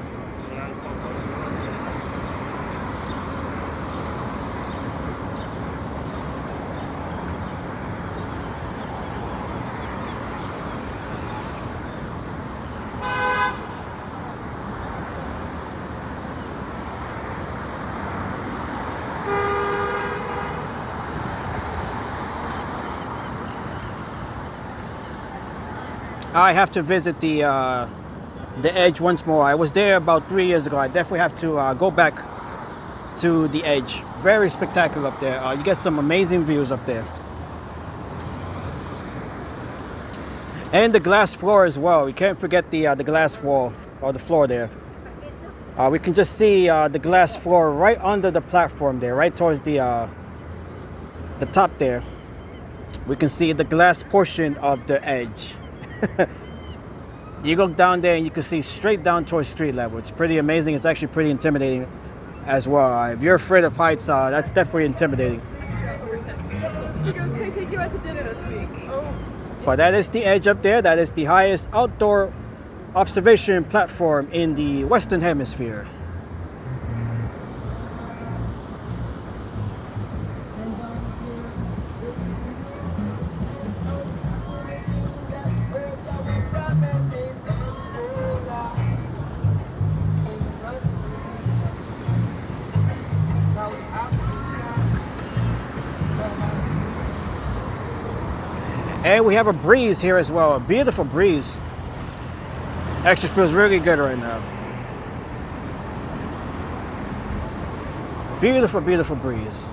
I have to visit the Edge once more. I was there about 3 years ago. I definitely have to go back to the Edge. Very spectacular up there. You get some amazing views up there. And the glass floor as well. We can't forget the glass wall or the floor there. We can just see the glass floor right under the platform there, right towards the top there. We can see the glass portion of the Edge. You look down there and you can see straight down towards street level. It's pretty amazing. It's actually pretty intimidating as well. If you're afraid of heights, that's definitely intimidating. He goes, "Can I take you out to dinner this week?" Oh. But that is the Edge up there. That is the highest outdoor observation platform in the Western Hemisphere. And we have a breeze here as well, a beautiful breeze. Actually feels really good right now. Beautiful, beautiful breeze.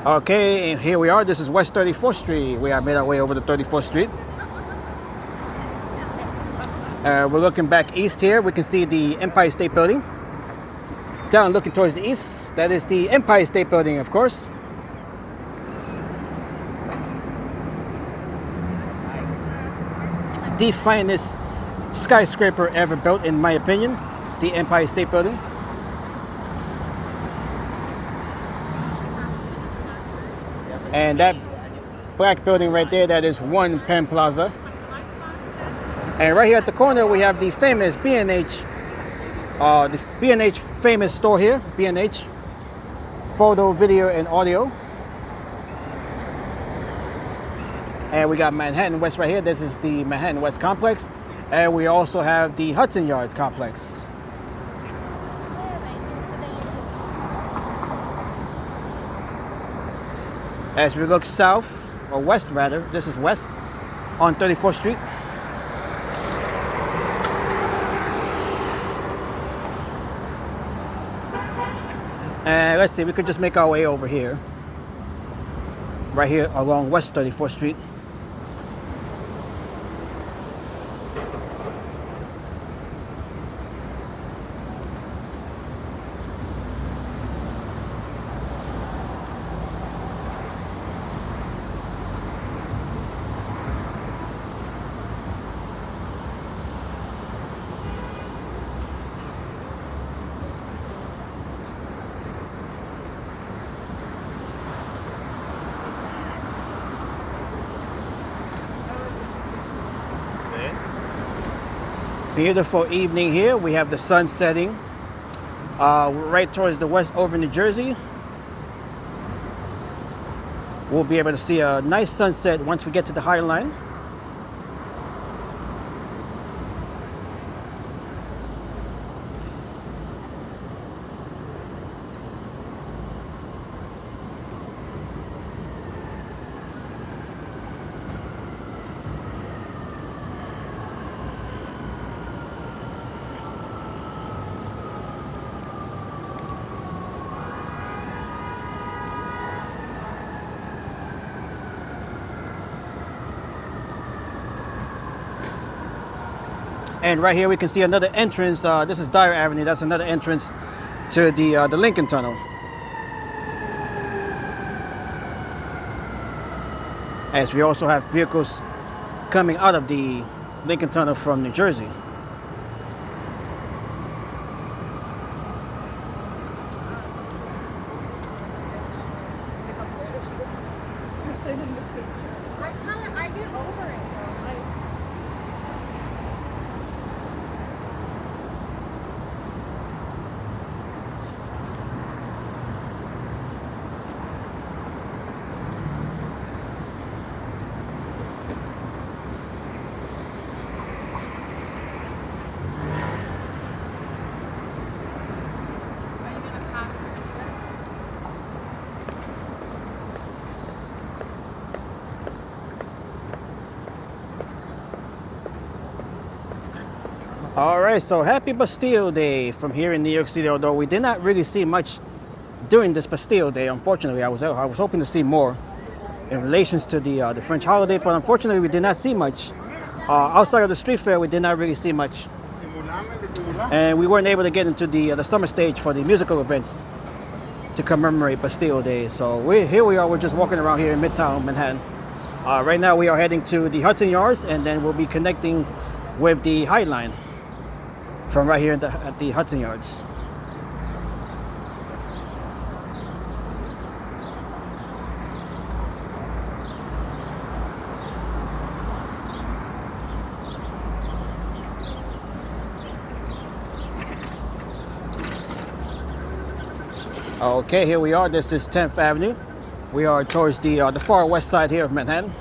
Okay, and here we are. This is West 34th Street. We have made our way over to 34th Street. We're looking back east here. We can see the Empire State Building. Down looking towards the east, that is the Empire State Building, of course. The finest skyscraper ever built, in my opinion, the Empire State Building. And that black building right there, that is One Penn Plaza. And right here at the corner, we have the famous B&H, the B&H famous store here, B&H, photo, video, and audio. And we got Manhattan West right here. This is the Manhattan West complex. And we also have the Hudson Yards complex. As we look south, or west rather, this is west on 34th Street. And let's see, we could just make our way over here. Right here along West 34th Street. Beautiful evening here. We have the sun setting right towards the west over New Jersey. We'll be able to see a nice sunset once we get to the High Line. And right here we can see another entrance. This is Dyer Avenue. That's another entrance to the Lincoln Tunnel. As we also have vehicles coming out of the Lincoln Tunnel from New Jersey. I get over it though. All right, so happy Bastille Day from here in New York City. Although we did not really see much during this Bastille Day, unfortunately. I was hoping to see more in relations to the French holiday, but unfortunately we did not see much. Outside of the street fair, we did not really see much, and we weren't able to get into the summer stage for the musical events to commemorate Bastille Day. So here we are. We're just walking around here in Midtown Manhattan. Right now we are heading to the Hudson Yards, and then we'll be connecting with the High Line from right here at the Hudson Yards. Okay, here we are. This is 10th Avenue. We are towards the far west side here of Manhattan.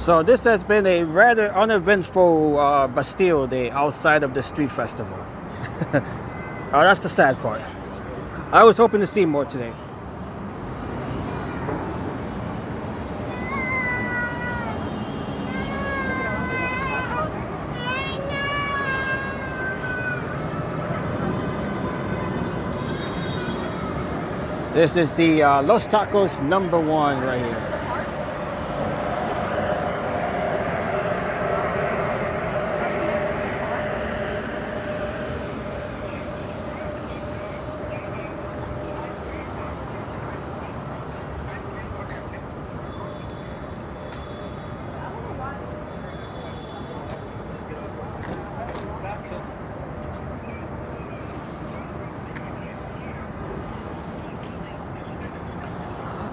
So this has been a rather uneventful Bastille Day outside of the street festival. Oh, that's the sad part. I was hoping to see more today. This is the Los Tacos #1 right here.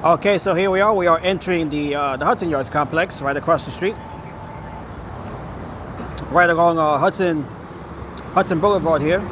Okay, so here we are. We are entering the Hudson Yards complex right across the street, right along Hudson Boulevard here.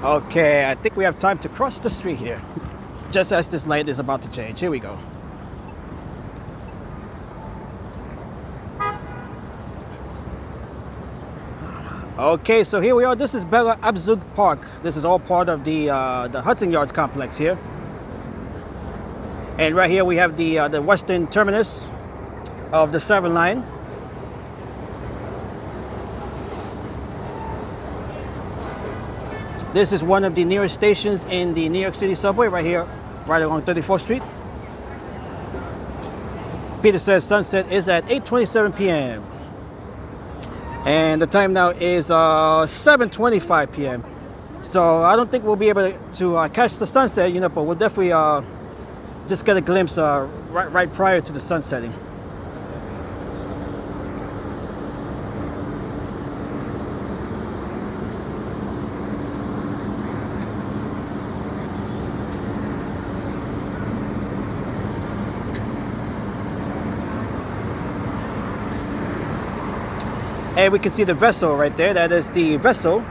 Okay, I think we have time to cross the street here, just as this light is about to change. Here we go. Okay, so here we are. This is Bella Abzug Park. This is all part of the Hudson Yards complex here. And right here we have the western terminus of the 7 line. This is one of the nearest stations in the New York City subway, right here, right along 34th Street. Peter says sunset is at 8:27 p.m. And the time now is 7:25 p.m. So I don't think we'll be able to catch the sunset, you know, but we'll definitely just get a glimpse right prior to the sun setting. And we can see the vessel right there. That is the vessel.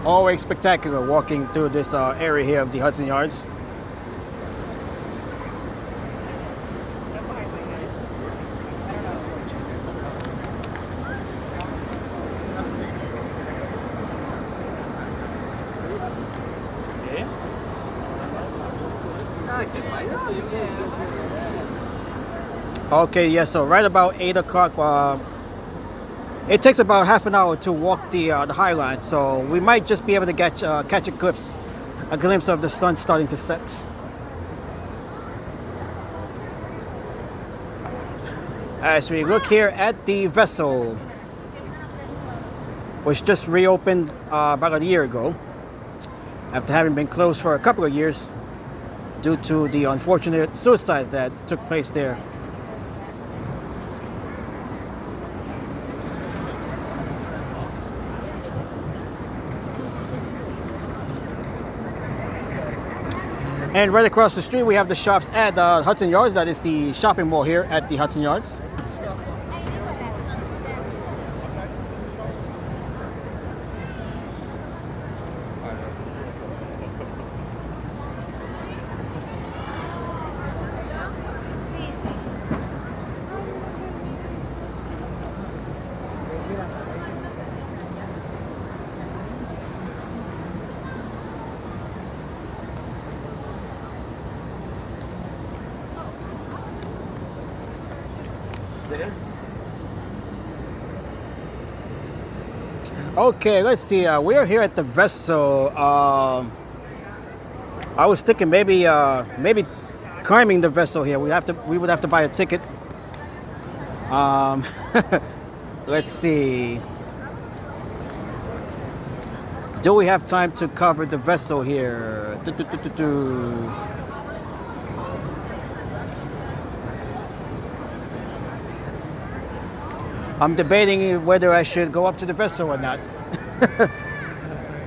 Always spectacular walking through this area here of the Hudson Yards. Okay, yeah, so right about 8 o'clock, it takes about half an hour to walk the High Line, so we might just be able to catch a glimpse of the sun starting to set. As we look here at the vessel, which just reopened about a year ago, after having been closed for a couple of years due to the unfortunate suicides that took place there. And right across the street, we have the shops at Hudson Yards. That is the shopping mall here at the Hudson Yards. Okay, let's see. We are here at the vessel. I was thinking maybe climbing the vessel here. We would have to buy a ticket. Let's see. Do we have time to cover the vessel here? I'm debating whether I should go up to the vessel or not.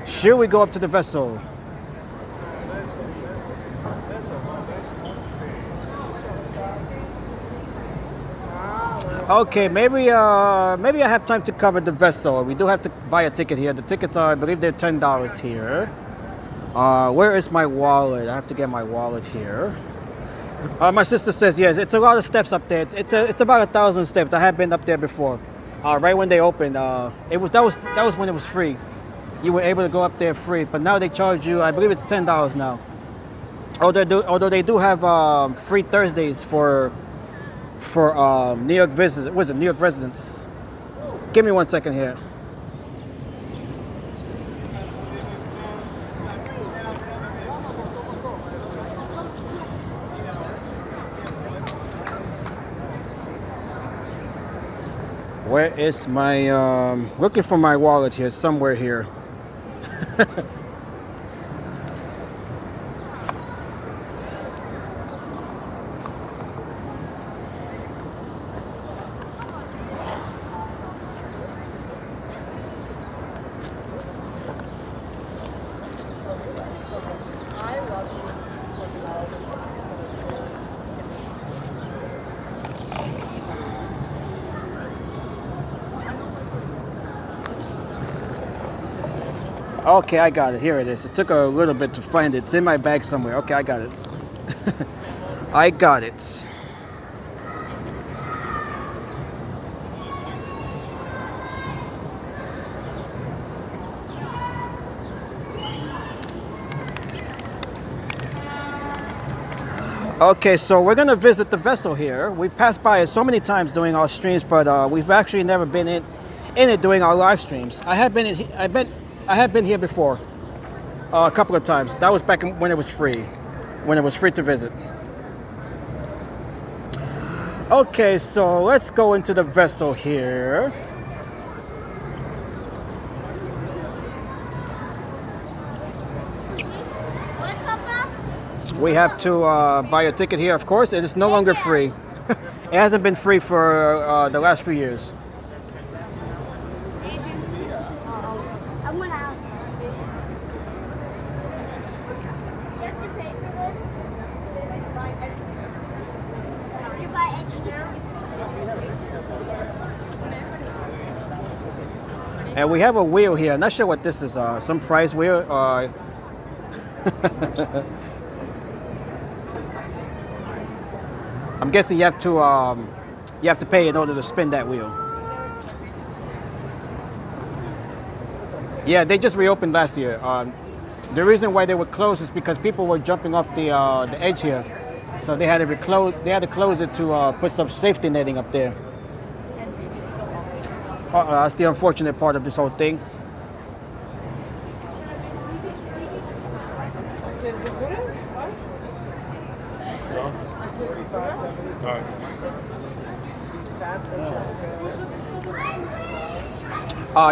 Should we go up to the vessel? Okay, maybe I have time to cover the vessel. We do have to buy a ticket here. The tickets are, I believe they're $10 here. Where is my wallet? I have to get my wallet here. My sister says yes. It's a lot of steps up there. It's about 1,000 steps. I have been up there before. Right when they opened, that was when it was free. You were able to go up there free, but now they charge you. I believe it's $10 now. Although they do have free Thursdays for New York visitors. What is it? New York residents. Give me 1 second here. Where is my looking for my wallet here, somewhere here. Okay, I got it. Here it is. It took a little bit to find it. It's in my bag somewhere. Okay, I got it. I got it. Okay, so we're gonna visit the vessel here. We passed by it so many times doing our streams, but we've actually never been in it doing our live streams. I have been here before, a couple of times. That was back when it was free, to visit. Okay, so let's go into the vessel here. We have to buy a ticket here, of course. It is no longer free. It hasn't been free for the last few years. And we have a wheel here. I'm not sure what this is. Some prize wheel. I'm guessing you have to pay in order to spin that wheel. Yeah, they just reopened last year. The reason why they were closed is because people were jumping off the edge here, so they had to close it to put some safety netting up there. That's the unfortunate part of this whole thing.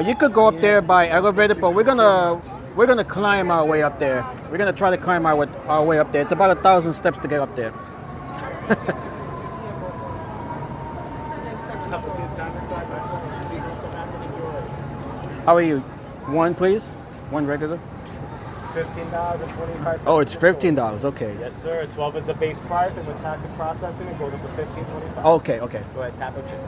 You could go up there by elevator, but we're gonna climb our way up there. We're gonna try to climb our way up there. It's about 1,000 steps to get up there. How are you? One, please. One regular. $15 and 25 cents. Oh, it's $15. Okay. Yes, sir. 12 is the base price, and with tax and processing, it goes up to $15.25. Okay. Go ahead, tap a chip.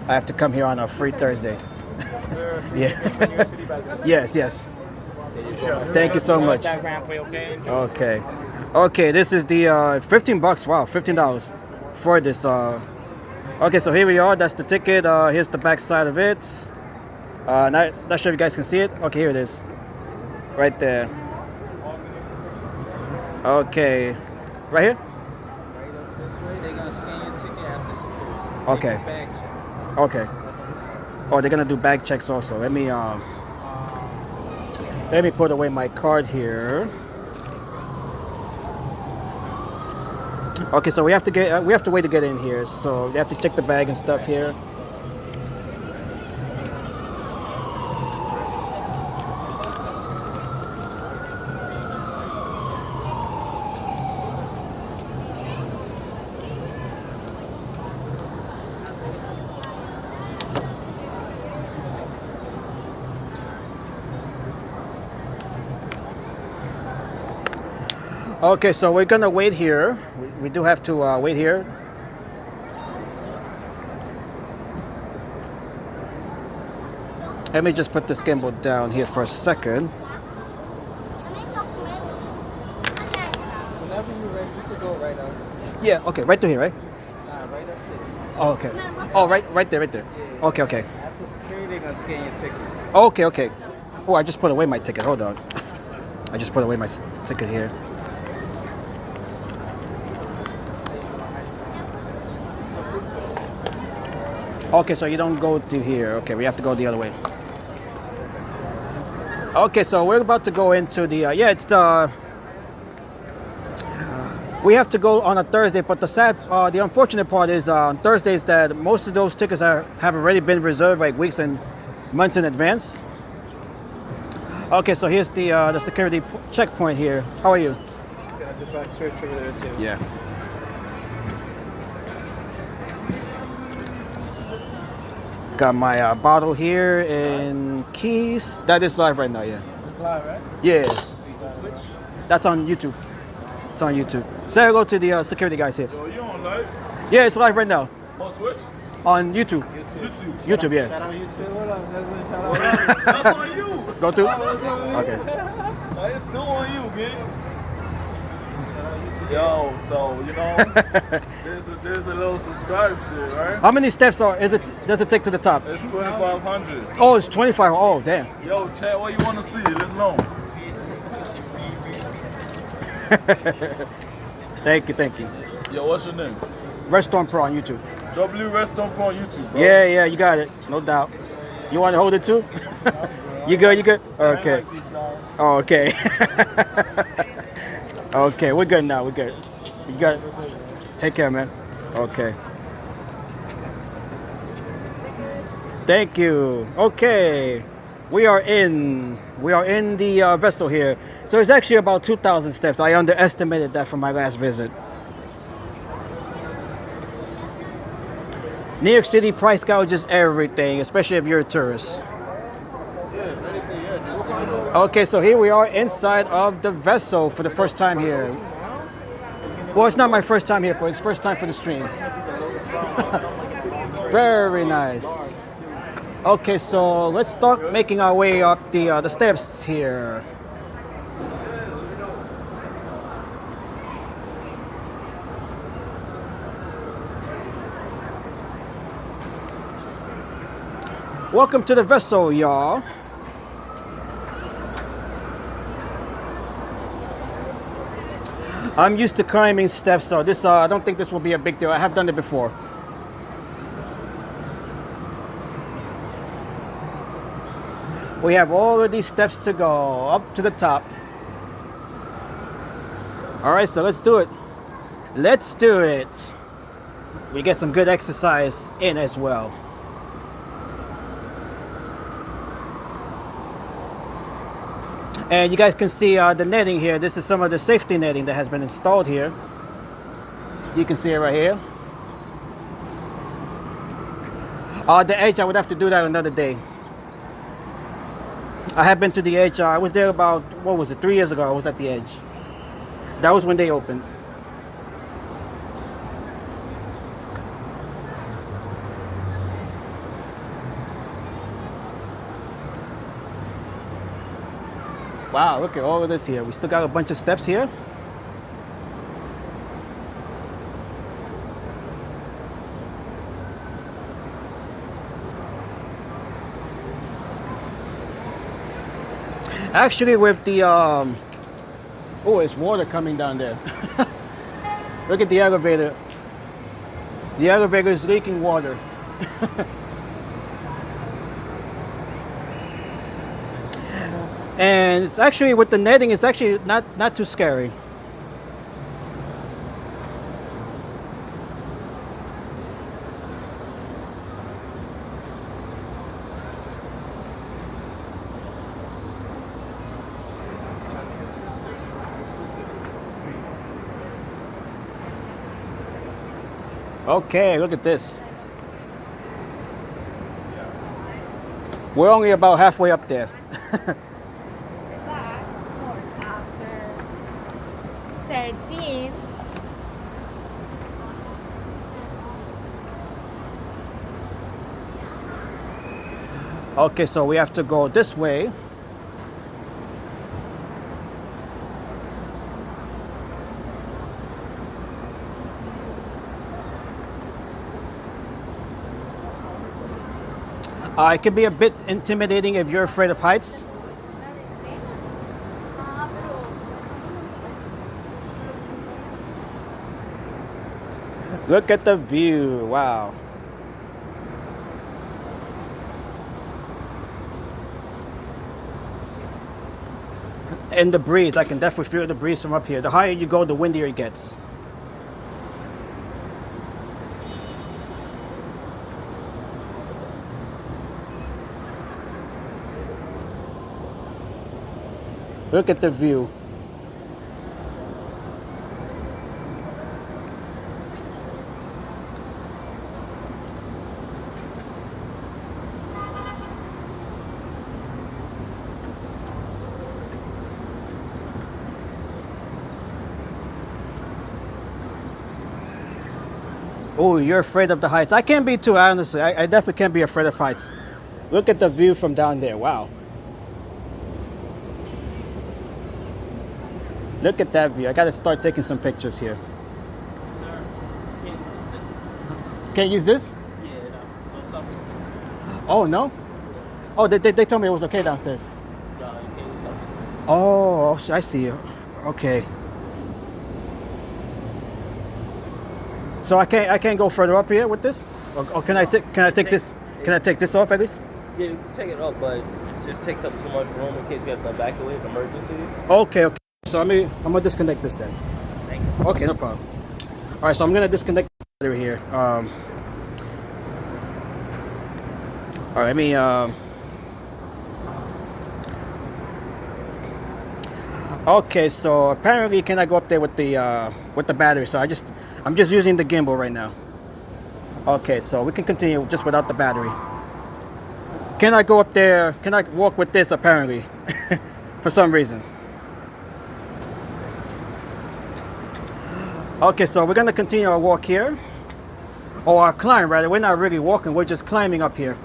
I have to come here on a free Thursday. Yes, sir. Free Yeah. tickets for New York City residents. Yes. Thank you so much. Okay. Okay, this is the $15. Wow, $15 for this. Okay, so here we are. That's the ticket. Here's the back side of it. Not sure if you guys can see it. Okay, here it is. Right there. Okay. Right here? This way, they're gonna scan your ticket after security. Okay. Okay. Oh, they're gonna do bag checks also. Let me put away my card here. Okay, so we have to wait to get in here. So they have to check the bag and stuff here. Okay, so we're gonna wait here. We do have to wait here. Let me just put this gimbal down here for a second. Whenever you're ready, we could go right out. Yeah, okay, right through here, right? Nah, right up there. Oh, okay. Oh, right there. Okay, okay. After security, they're gonna scan your ticket. Okay, okay. Oh, I just put away my ticket. Hold on. I just put away my ticket here. Okay, so you don't go to here. Okay, we have to go the other way. Okay, so we're about to go into the, we have to go on a Thursday, but the unfortunate part is on Thursdays that most of those tickets have already been reserved like weeks and months in advance. Okay, so here's the security checkpoint here. How are you? Got the back search over there too. Yeah. Got my bottle here and keys. That is live right now, yeah. It's live, right? Yeah. Twitch? That's on YouTube. It's on YouTube. Say hello to the security guys here. Yo, you on live? Yeah, it's live right now. On Twitch? On YouTube. YouTube. YouTube, yeah. Shout out YouTube. What up? That's on you. Go through? Okay. It's still on you, man. Yo, so you know, there's a little subscribe shit, right? How many steps does it take to the top? It's 2,500. Oh, it's 25. Oh, damn. Yo, chat, what you want to see? Let's know. Thank you. Yo, what's your name? Restaurant Pro on YouTube. W Restaurant Pro on YouTube, bro. Yeah, you got it. No doubt. You want to hold it too? You good? Okay. Oh, okay. Okay, we're good now. We're good. You got it. Take care, man. Okay. Thank you. Okay. We are in the vessel here. So it's actually about 2,000 steps. I underestimated that from my last visit. New York City price gouges everything, especially if you're a tourist. Okay, so here we are inside of the vessel for the first time here. Well, it's not my first time here, but it's first time for the stream. Very nice. Okay, so let's start making our way up the steps here. Welcome to the vessel, y'all. I'm used to climbing steps, so this I don't think this will be a big deal. I have done it before. We have all of these steps to go up to the top. All right, so let's do it. Let's do it. We get some good exercise in as well. And you guys can see the netting here. This is some of the safety netting that has been installed here. You can see it right here. The edge, I would have to do that another day. I have been to the edge. I was there about, 3 years ago. I was at the edge. That was when they opened. Wow, look at all of this here. We still got a bunch of steps here. Actually, with the oh, it's water coming down there. Look at the elevator. The elevator is leaking water. And it's actually, with the netting, it's actually not too scary. Okay, look at this. We're only about halfway up there. But, of course, after 13, Okay, so we have to go this way. It can be a bit intimidating if you're afraid of heights. Look at the view, wow. And the breeze, I can definitely feel the breeze from up here. The higher you go, the windier it gets. Look at the view. Oh, you're afraid of the heights. I can't be too, honestly. I definitely can't be afraid of heights. Look at the view from down there. Wow. Look at that view. I gotta start taking some pictures here. Can't use this? Yeah, no selfie sticks. Oh, no? Oh, they told me it was okay downstairs. No, you can't use selfie sticks. Oh, I see. Okay. So I can't go further up here with this? Or can I take this off at least? Yeah, you can take it up, but it just takes up too much room in case we have to evacuate an emergency. Okay. So I'm gonna disconnect this then. Thank you. Okay, no problem. All right, so I'm gonna disconnect the battery here. All right, let me. Okay, so apparently you cannot go up there with the battery. So I'm just using the gimbal right now. Okay, so we can continue just without the battery. Can I go up there? Can I walk with this? Apparently, for some reason. Okay, so we're gonna continue our walk here, or our climb rather. We're not really walking, we're just climbing up here.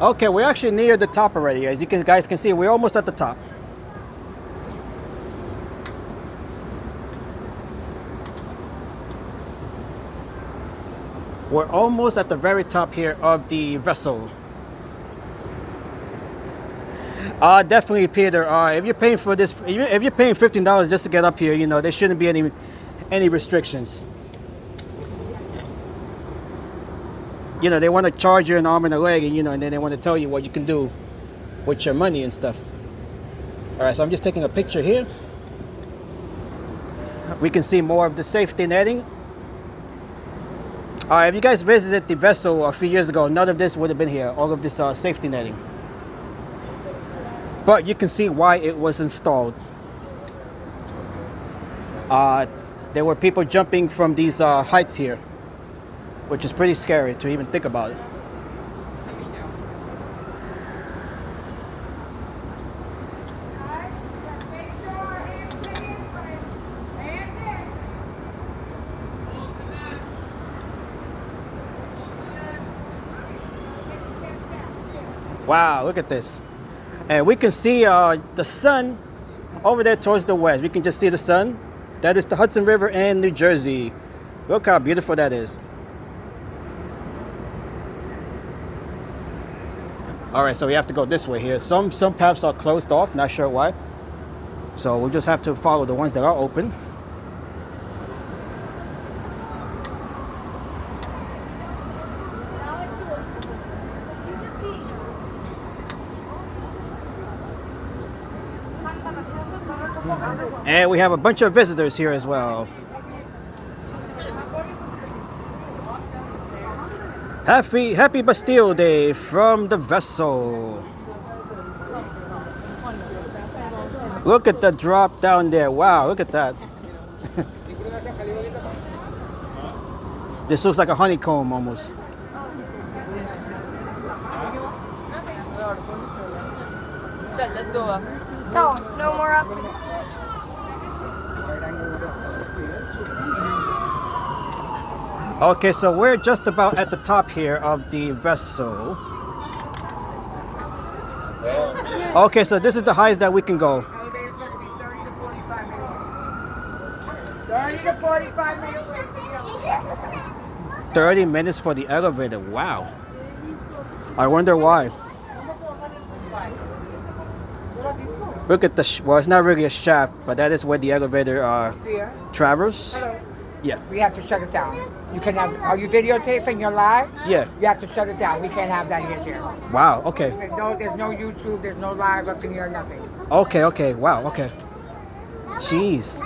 Okay, we're actually near the top already. As you guys can see, we're almost at the top. We're almost at the very top here of the vessel. Definitely, Peter. If you're paying for this, if you're paying $15 just to get up here, you know there shouldn't be any restrictions. You know, they want to charge you an arm and a leg, and and then they want to tell you what you can do with your money and stuff. All right, so I'm just taking a picture here. We can see more of the safety netting. If you guys visited the vessel a few years ago, none of this would have been here. All of this safety netting. But you can see why it was installed. There were people jumping from these heights here, which is pretty scary to even think about it. Wow, look at this. And we can see the sun over there towards the west. We can just see the sun. That is the Hudson River in New Jersey. Look how beautiful that is. All right, so we have to go this way here. Some paths are closed off, not sure why. So we'll just have to follow the ones that are open. And we have a bunch of visitors here as well. Happy Bastille Day from the vessel. Look at the drop down there. Wow, look at that. This looks like a honeycomb almost. Let's go up. No more up. Okay, so we're just about at the top here of the vessel. Okay, so this is the highest that we can go. 30 to 45 minutes. 30 minutes for the elevator. Wow. I wonder why. Look at the, well, it's not really a shaft, but that is where the elevator travels. Yeah. We have to shut it down. You can have, are you videotaping your live? Yeah. You have to shut it down. We can't have that here. Wow, okay. There's no YouTube, there's no live up in here, nothing. Okay, wow, okay. Jeez.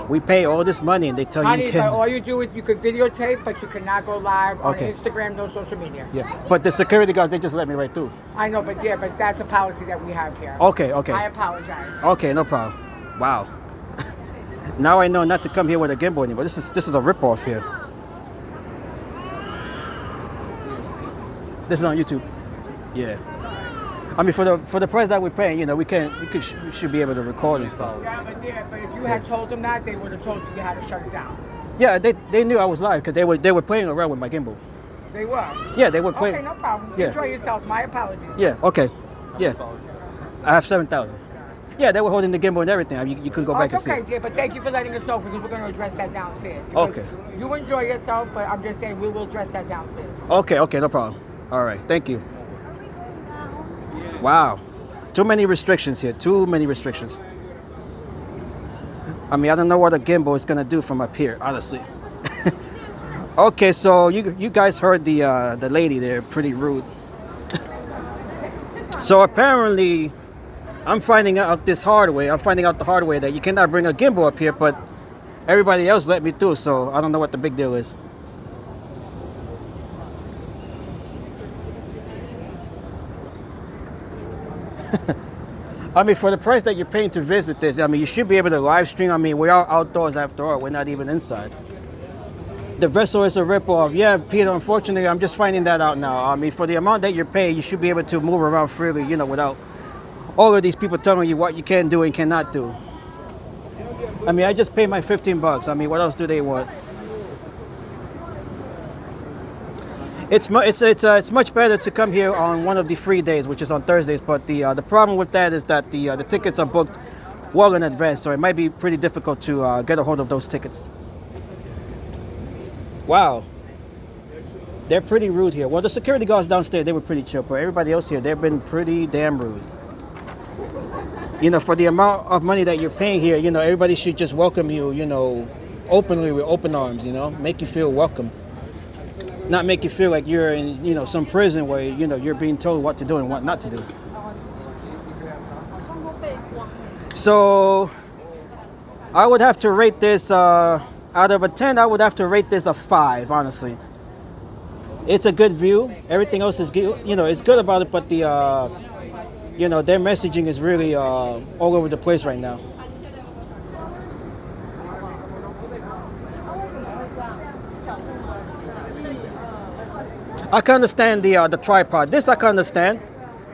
We pay all this money and they tell you But can. all you do is you can videotape, but you cannot go live on Okay. Instagram, no social media. Yeah. But the security guards, they just let me right through. I know, but that's a policy that we have here. Okay. I apologize. Okay, no problem. Wow. Now I know not to come here with a gimbal anymore. This is a ripoff here. This is on YouTube. Yeah. I mean, for the price that we're paying, you know, we should be able to record and stuff. Yeah, but if you had told them that, they would have told you how to shut it down. Yeah, they knew I was live because they were playing around with my gimbal. They were. Yeah, they were playing. Okay, no problem. Yeah. Enjoy yourself. My apologies. Yeah. Okay. Yeah. I have 7,000. Yeah, they were holding the gimbal and everything. You couldn't go back and see. Okay, dear, but thank you for letting us know because we're going to address that downstairs. Because Okay. You enjoy yourself, but I'm just saying we will address that downstairs. Okay, no problem. All right, thank you. Wow. Too many restrictions here. Too many restrictions. I mean, I don't know what a gimbal is gonna do from up here, honestly. Okay, so you guys heard the lady there, pretty rude. So apparently, I'm finding out the hard way that you cannot bring a gimbal up here, but everybody else let me through, so I don't know what the big deal is. I mean, for the price that you're paying to visit this, I mean, you should be able to live stream. I mean, we are outdoors after all. We're not even inside. The vessel is a ripoff. Yeah, Peter, unfortunately, I'm just finding that out now. I mean, for the amount that you're paying, you should be able to move around freely, you know, without all of these people telling you what you can do and cannot do. I mean, I just paid my 15 bucks. I mean, what else do they want? It's much better to come here on one of the free days, which is on Thursdays. But the problem with that is that the tickets are booked well in advance, so it might be pretty difficult to get a hold of those tickets. Wow, they're pretty rude here. Well, the security guards downstairs, they were pretty chill, but everybody else here, they've been pretty damn rude. You know, for the amount of money that you're paying here, you know, everybody should just welcome you, you know, openly with open arms. You know, make you feel welcome. Not make you feel like you're in, you know, some prison where, you know, you're being told what to do and what not to do. So I would have to rate this out of a 10. I would have to rate this a 5, honestly. It's a good view. Everything else is good, you know, it's good about it, but the you know, their messaging is really all over the place right now. I can understand the tripod. This I can understand.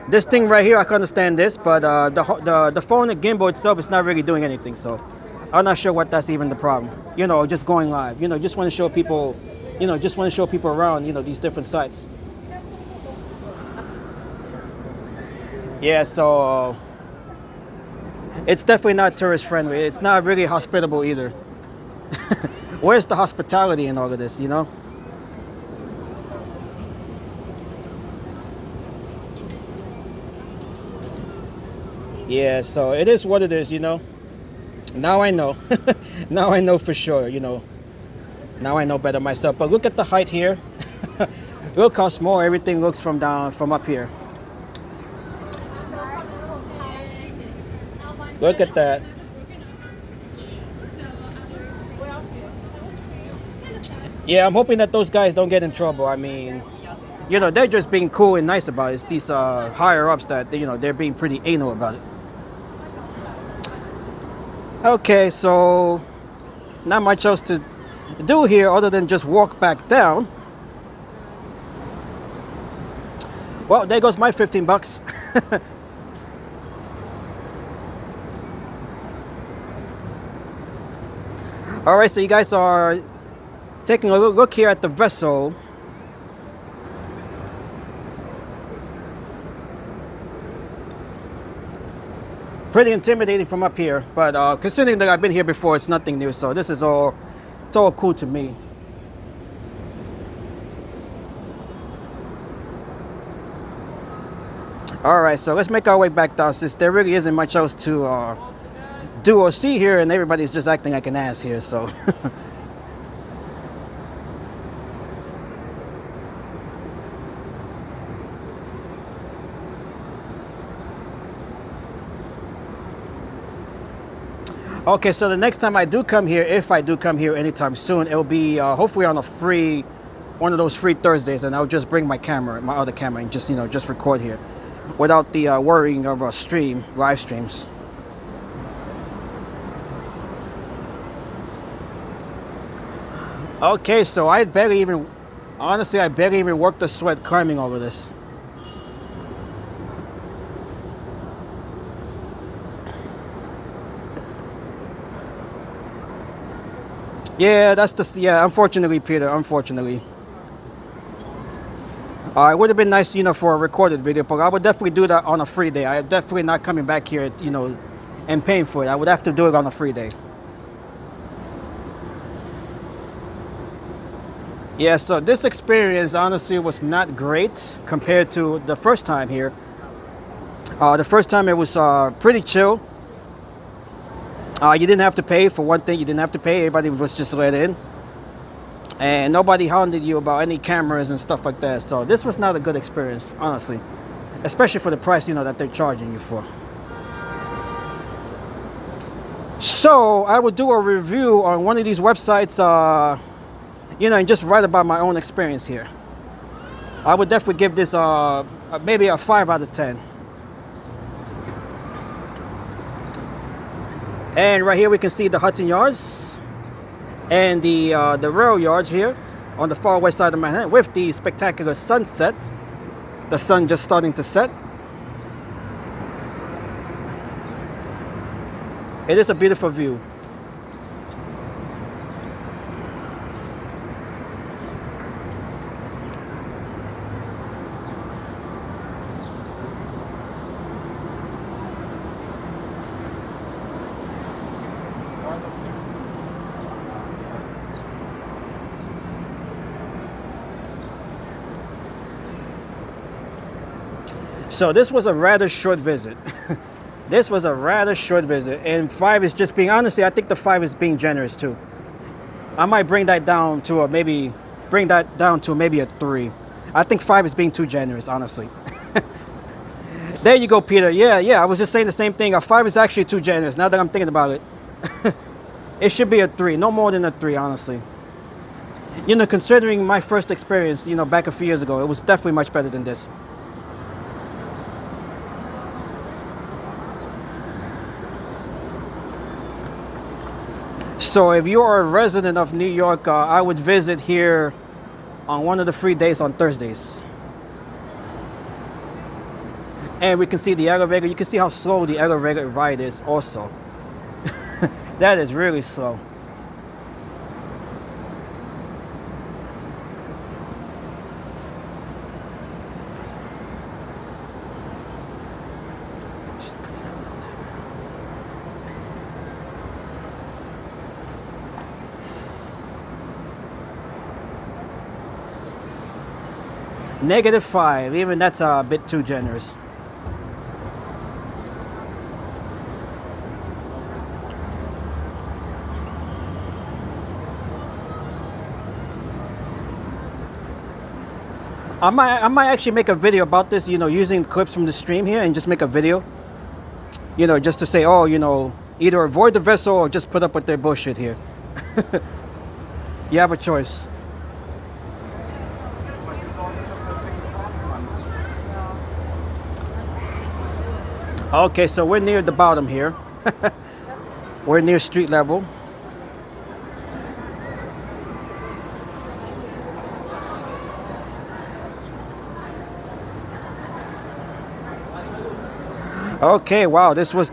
This thing right here, I can understand this, but the phone and gimbal itself is not really doing anything. So I'm not sure what that's even the problem. You know, just going live. You know, just want to show people. You know, just want to show people around. You know, these different sites. Yeah, so it's definitely not tourist friendly. It's not really hospitable either. Where's the hospitality in all of this? You know. Yeah, so it is what it is, you know. Now I know. Now I know for sure, you know. Now I know better myself. But look at the height here. Look how small everything looks from up here. Look at that. Yeah, I'm hoping that those guys don't get in trouble. I mean, you know, they're just being cool and nice about it. It's these higher ups that, you know, they're being pretty anal about it. Okay, so not much else to do here other than just walk back down. Well, there goes my 15 bucks. All right, so you guys are taking a look here at the vessel. Pretty intimidating from up here, but considering that I've been here before, it's nothing new, so this is all, it's all cool to me. All right, so let's make our way back down since there really isn't much else to do or see here, and everybody's just acting like an ass here, so. Okay, so the next time I do come here, if I do come here anytime soon, it'll be hopefully on a free, one of those free Thursdays, and I'll just bring my camera, my other camera, and just, you know, just record here without the worrying of live streams. Okay, so I barely even, honestly, I barely even worked the sweat climbing over this. Yeah, that's the, yeah, unfortunately, Peter, unfortunately. It would have been nice, you know, for a recorded video, but I would definitely do that on a free day. I'm definitely not coming back here, you know, and paying for it. I would have to do it on a free day. Yeah, so this experience, honestly, was not great compared to the first time here. The first time it was pretty chill. You didn't have to pay, for one thing. You didn't have to pay. Everybody was just let in. And nobody hounded you about any cameras and stuff like that. So this was not a good experience, honestly. Especially for the price, you know, that they're charging you for. So I would do a review on one of these websites, you know, and just write about my own experience here. I would definitely give this maybe a 5 out of 10. And right here we can see the Hudson Yards and the rail yards here on the far west side of Manhattan with the spectacular sunset. The sun just starting to set. It is a beautiful view. So this was a rather short visit. This was a rather short visit, and 5 is just being, honestly, I think the 5 is being generous too. I might bring that down to a maybe a 3. I think 5 is being too generous, honestly. There you go, Peter. Yeah, I was just saying the same thing. A 5 is actually too generous now that I'm thinking about it. It should be a 3, no more than a 3, honestly. You know, considering my first experience, you know, back a few years ago, it was definitely much better than this. So if you are a resident of New York, I would visit here on one of the free days on Thursdays. And we can see the elevator. You can see how slow the elevator ride is also. That is really slow. -5, even that's a bit too generous. I might actually make a video about this, you know, using clips from the stream here and just make a video, you know, just to say, oh, you know, either avoid the vessel or just put up with their bullshit here. You have a choice. Okay, so we're near the bottom here. We're near street level. Okay, wow, this was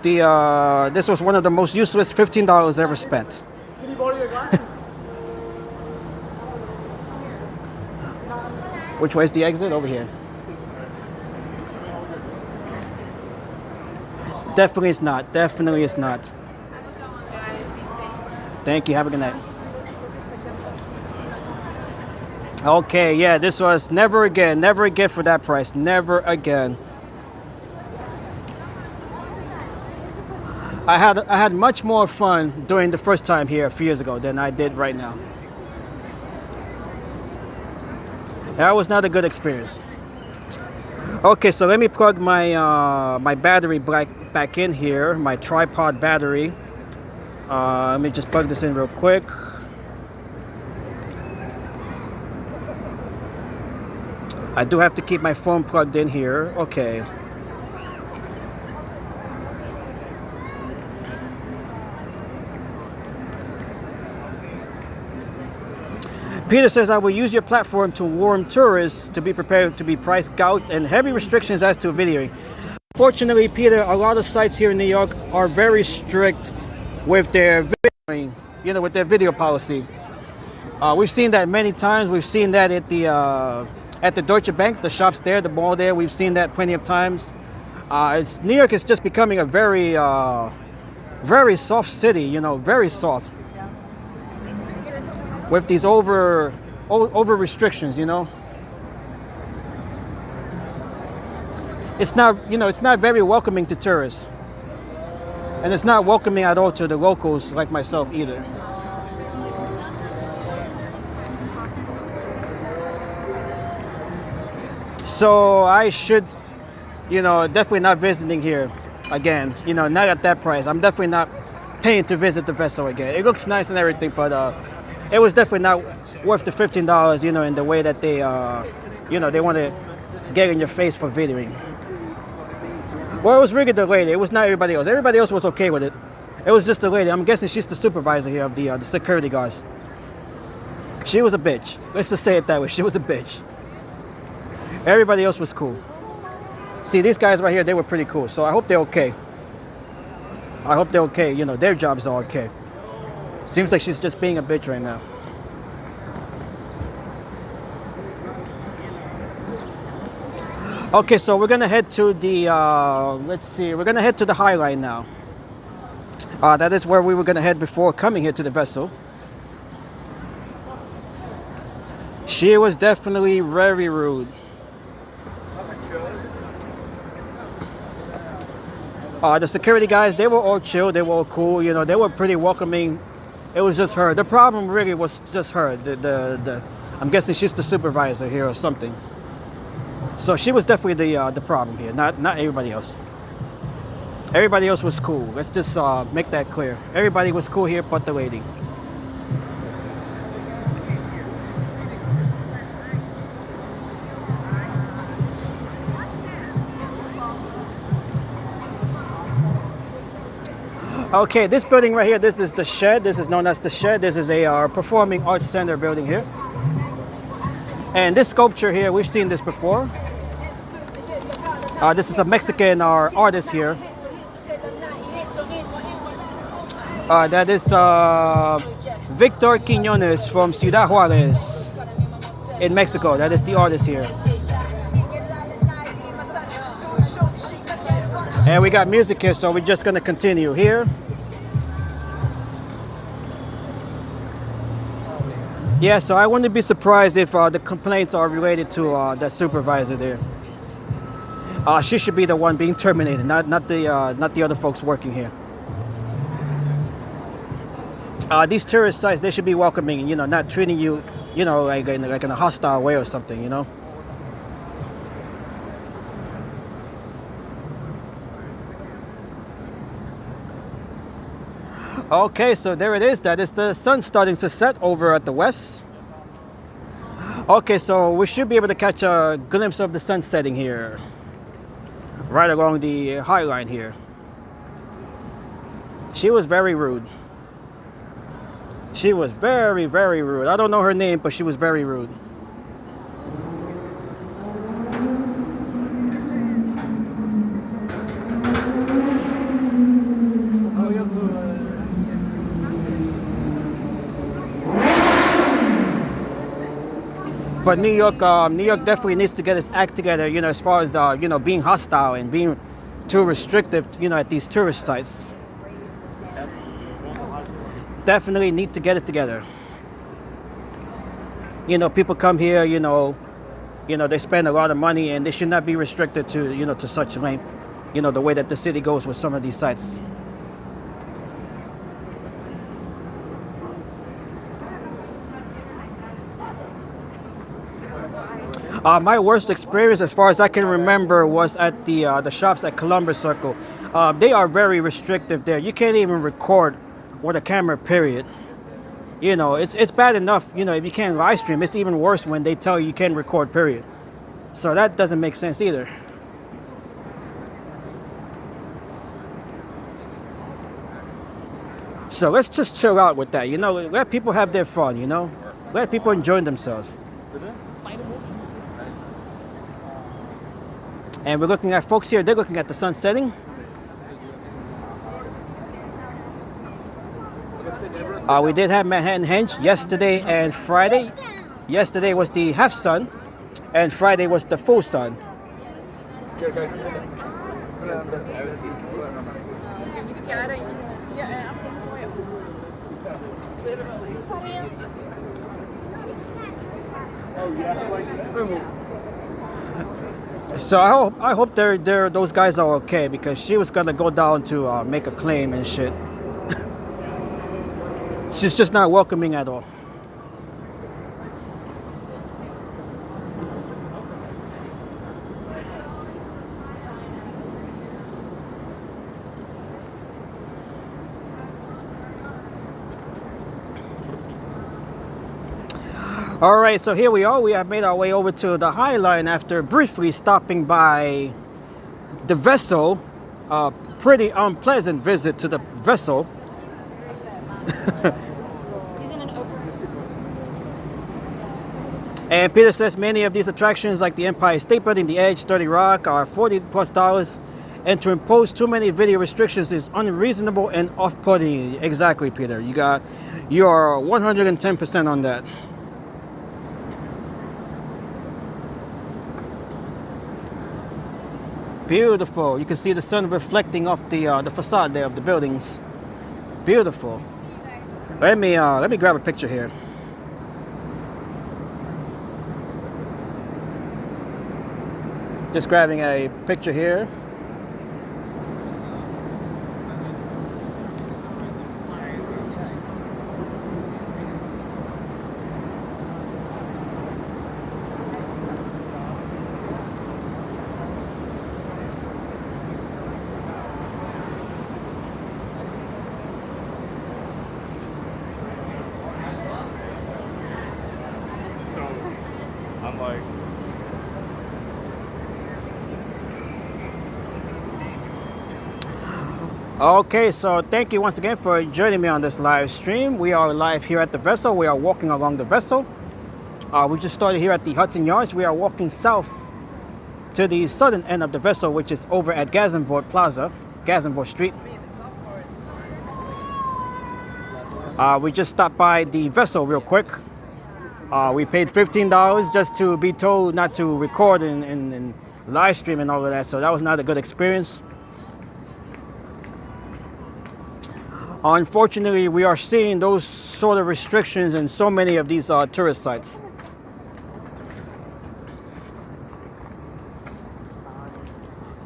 one of the most useless $15 ever spent. Can you borrow your glasses? Which way is the exit? Over here. Definitely it's not. Definitely it's not. Thank you. Have a good night. Okay, yeah, this was never again for that price. Never again. I had much more fun during the first time here a few years ago than I did right now. That was not a good experience. Okay, so let me plug my my battery back in here, my tripod battery. Let me just plug this in real quick. I do have to keep my phone plugged in here. Okay. Peter says, I will use your platform to warn tourists to be prepared to be price gouged and heavy restrictions as to videoing. Fortunately, Peter, a lot of sites here in New York are very strict with their videoing, you know, with their video policy. We've seen that many times. We've seen that at the Deutsche Bank, the shops there, the mall there. We've seen that plenty of times. New York is just becoming a very, very soft city, you know, very soft. With these over restrictions, you know, it's not, you know, it's not very welcoming to tourists, and it's not welcoming at all to the locals like myself either. So I should, you know, definitely not visiting here again. You know, not at that price. I'm definitely not paying to visit the vessel again. It looks nice and everything, but it was definitely not worth the $15, you know, in the way that they, you know, they want to get in your face for videoing. Well, it was really the lady. It was not everybody else. Everybody else was okay with it. It was just the lady. I'm guessing she's the supervisor here of the security guards. She was a bitch. Let's just say it that way. She was a bitch. Everybody else was cool. See, these guys right here, they were pretty cool. So I hope they're okay. I hope they're okay. You know, their jobs are okay. Seems like she's just being a bitch right now. Okay, so we're gonna head to the, let's see, we're gonna head to the High Line now. That is where we were gonna head before coming here to the vessel. She was definitely very rude. The security guys, they were all chill, they were all cool, you know, they were pretty welcoming. It was just her. The problem really was just her. I'm guessing she's the supervisor here or something. So she was definitely the problem here, not everybody else. Everybody else was cool. Let's just make that clear. Everybody was cool here but the lady. Okay, this building right here, this is the Shed. This is known as the Shed. This is a performing arts center building here. And this sculpture here, we've seen this before. This is a Mexican artist here. That is Victor Quiñones from Ciudad Juárez in Mexico. That is the artist here. And we got music here, so we're just gonna continue here. Yeah, so I wouldn't be surprised if the complaints are related to that supervisor there. She should be the one being terminated, not the other folks working here. These tourist sites, they should be welcoming, you know, not treating you, you know, like in a hostile way or something, you know. Okay, so there it is. That is the sun starting to set over at the west. Okay, so we should be able to catch a glimpse of the sun setting here, right along the High Line here. She was very rude. She was very, very rude. I don't know her name, but she was very rude. But New York definitely needs to get its act together, you know, as far as the, you know, being hostile and being too restrictive, you know, at these tourist sites. Definitely need to get it together. You know, people come here, you know, they spend a lot of money, and they should not be restricted to, you know, to such length, you know, the way that the city goes with some of these sites. My worst experience, as far as I can remember, was at the shops at Columbus Circle. They are very restrictive there. You can't even record with a camera, period. You know, it's bad enough, you know, if you can't live stream. It's even worse when they tell you can't record, period. So that doesn't make sense either. So let's just chill out with that, you know. Let people have their fun, you know. Let people enjoy themselves. And we're looking at folks here, they're looking at the sun setting. We did have Manhattan Henge yesterday and Friday. Yesterday was the half sun, and Friday was the full sun. So I hope those guys are okay, because she was gonna go down to make a claim and shit. She's just not welcoming at all. All right, so here we are. We have made our way over to the High Line after briefly stopping by the vessel. Pretty unpleasant visit to the vessel. And Peter says many of these attractions, like the Empire State Building, the Edge, 30 Rock, are $40+, and to impose too many video restrictions is unreasonable and off-putting. Exactly, Peter. You are 110% on that. Beautiful. You can see the sun reflecting off the facade there of the buildings. Beautiful. Let me grab a picture here. Just grabbing a picture here. I'm like, Okay, so thank you once again for joining me on this live stream. We are live here at the vessel. We are walking along the vessel. We just started here at the Hudson Yards. We are walking south to the southern end of the vessel, which is over at Gazemvoort Plaza, Gazemvoort Street. We just stopped by the vessel real quick. We paid $15 just to be told not to record and live stream and all of that, so that was not a good experience. Unfortunately, we are seeing those sort of restrictions in so many of these tourist sites.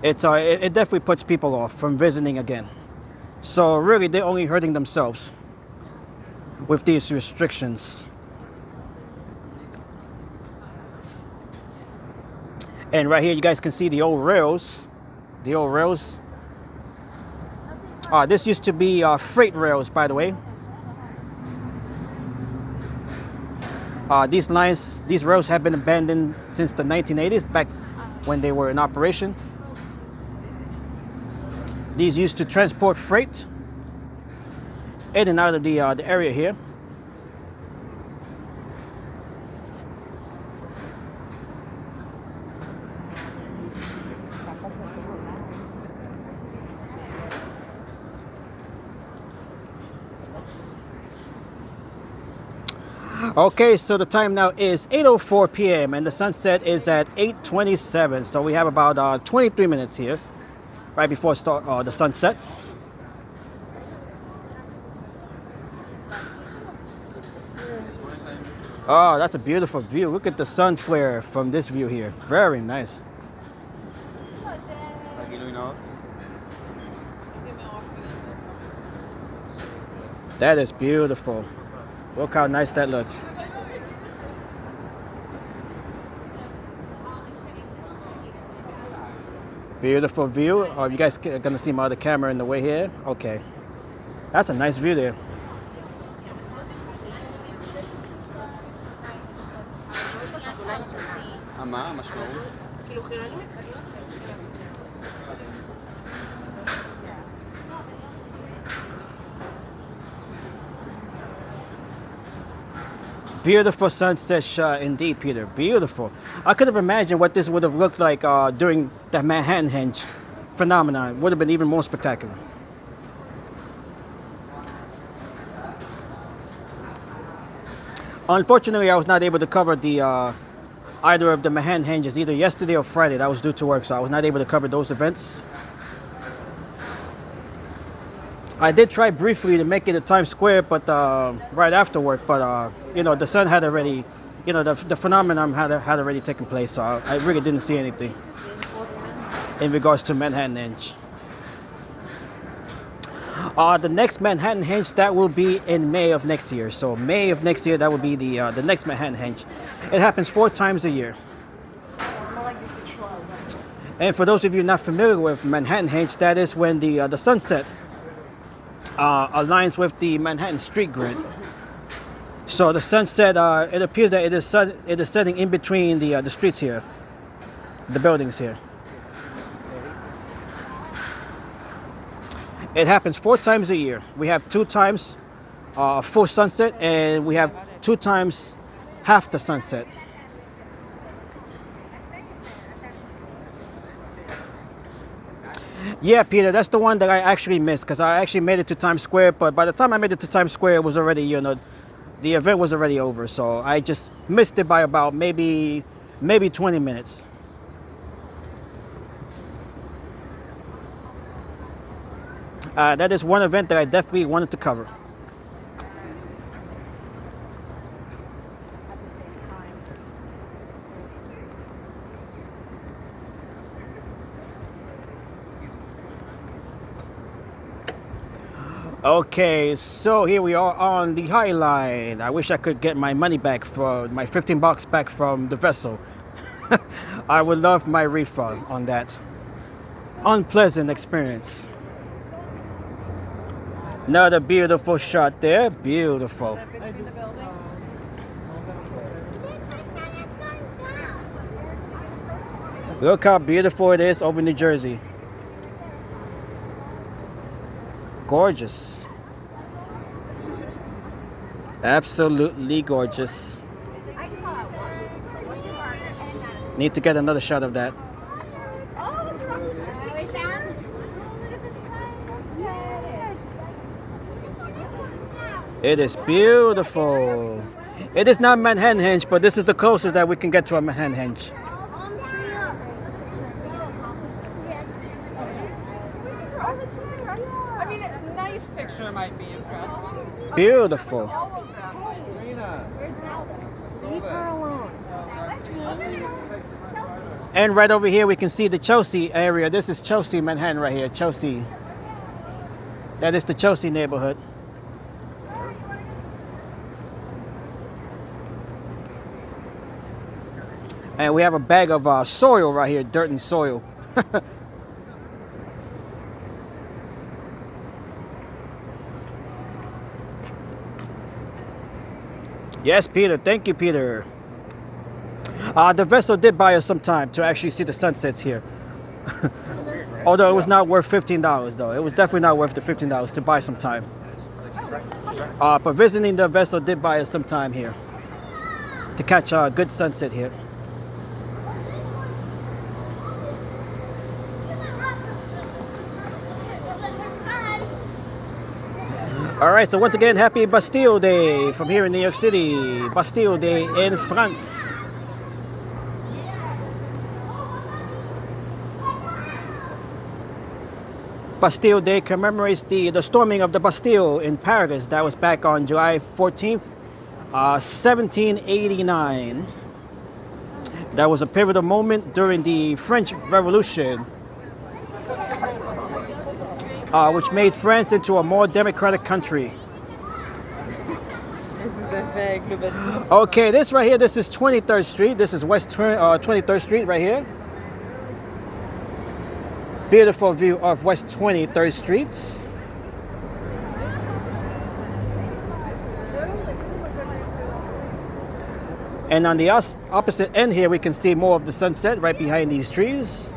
It definitely puts people off from visiting again. So really, they're only hurting themselves with these restrictions. And right here, you guys can see the old rails. The old rails. This used to be freight rails, by the way. These rails have been abandoned since the 1980s, back when they were in operation. These used to transport freight in and out of the area here. Okay, so the time now is 8:04 p.m. and the sunset is at 8:27. So we have about 23 minutes here, right before the sun sets. Oh, that's a beautiful view. Look at the sun flare from this view here. Very nice. That is beautiful. Look how nice that looks. Beautiful view. Oh, you guys are gonna see my other camera in the way here? Okay. That's a nice view there. Beautiful sunset shot indeed, Peter. Beautiful. I could have imagined what this would have looked like during the Manhattan Henge phenomenon. Would have been even more spectacular. Unfortunately, I was not able to cover the either of the Manhattan Henges either yesterday or Friday. That was due to work, so I was not able to cover those events. I did try briefly to make it to Times Square, but right after work. But you know, the sun had already, you know, the phenomenon had already taken place. So I really didn't see anything in regards to Manhattan Henge. The next Manhattan Henge, that will be in May of next year. So May of next year, that will be the next Manhattan Henge. It happens 4 times a year. And for those of you not familiar with Manhattan Henge, that is when the sunset aligns with the Manhattan street grid. So the sunset, it appears that it is setting in between the streets here, the buildings here. It happens 4 times a year. We have 2 times full sunset, and we have 2 times half the sunset. Yeah, Peter, that's the one that I actually missed, because I actually made it to Times Square, but by the time I made it to Times Square, it was already, you know, the event was already over. So I just missed it by about maybe 20 minutes. That is one event that I definitely wanted to cover. Okay, so here we are on the High Line. I wish I could get my money back, for my 15 bucks back from the vessel. I would love my refund on that unpleasant experience. Another beautiful shot there. Beautiful. Look how beautiful it is over New Jersey. Gorgeous. Absolutely gorgeous. Need to get another shot of that. It is beautiful. It is not Manhattan Henge, but this is the closest that we can get to a Manhattan Henge. I mean, a nice picture might be impressive. Beautiful. Leave her alone. And right over here we can see the Chelsea area. This is Chelsea, Manhattan right here. Chelsea. That is the Chelsea neighborhood. And we have a bag of soil right here, dirt and soil. Yes, Peter. Thank you, Peter. The vessel did buy us some time to actually see the sunsets here. Although it was not worth $15 though. It was definitely not worth the $15 to buy some time. But visiting the vessel did buy us some time here to catch a good sunset here. All right, so once again, happy Bastille Day from here in New York City. Bastille Day in France. Bastille Day commemorates the storming of the Bastille in Paris. That was back on July 14th, 1789. That was a pivotal moment during the French Revolution, which made France into a more democratic country. Okay, this right here, this is 23rd Street. This is West 23rd Street right here. Beautiful view of West 23rd Street. And on the opposite end here, we can see more of the sunset right behind these trees.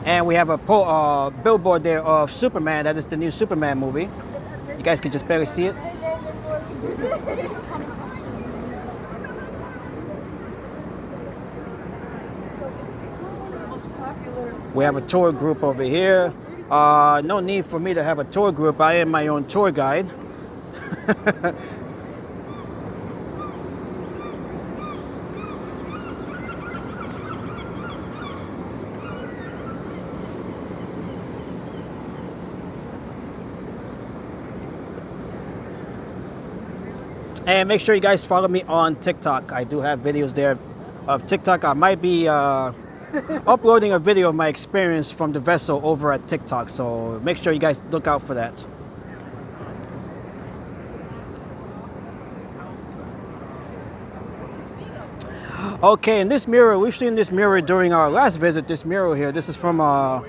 And we have a billboard there of Superman. That is the new Superman movie. You guys can just barely see it. We have a tour group over here. No need for me to have a tour group. I am my own tour guide. And make sure you guys follow me on TikTok. I do have videos there of TikTok. I might be uploading a video of my experience from the vessel over at TikTok. So make sure you guys look out for that. Okay, and this mirror, we've seen this mirror during our last visit. This mirror here, this is from a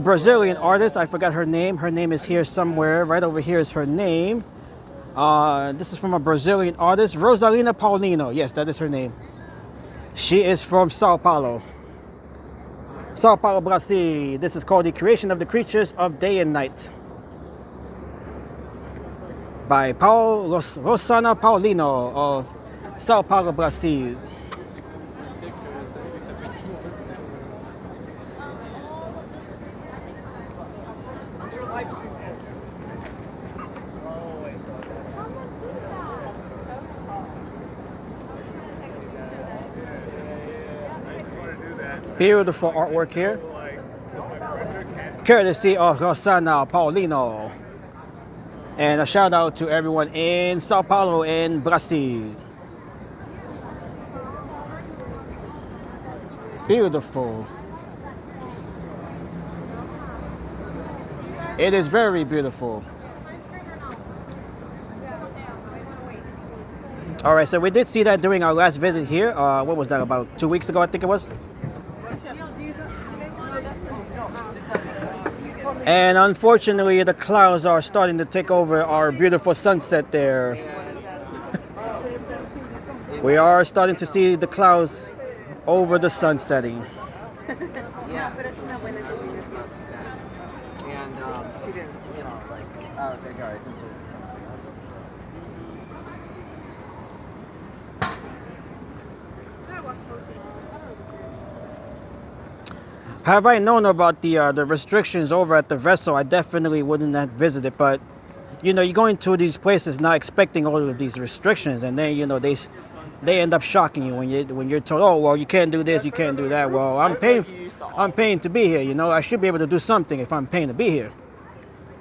Brazilian artist. I forgot her name. Her name is here somewhere. Right over here is her name. This is from a Brazilian artist, Rosalina Paulino. Yes, that is her name. She is from Sao Paulo. Sao Paulo, Brazil. This is called The Creation of the Creatures of Day and Night by Rosana Paulino of Sao Paulo, Brazil. Beautiful artwork here, courtesy of Rosana Paulino. And a shout out to everyone in Sao Paulo and Brazil. Beautiful. It is very beautiful. All right, so we did see that during our last visit here. What was that, about 2 weeks ago, I think it was? And unfortunately, the clouds are starting to take over our beautiful sunset there. We are starting to see the clouds over the sun setting. Yeah. And she didn't, you know, like, I was like, all right, this is. Have I known about the restrictions over at the vessel, I definitely wouldn't have visited. But you know, you go into these places not expecting all of these restrictions, and then you know they end up shocking you when you're told, oh well, you can't do this, you can't do that. Well, I'm paying to be here. You know, I should be able to do something if I'm paying to be here.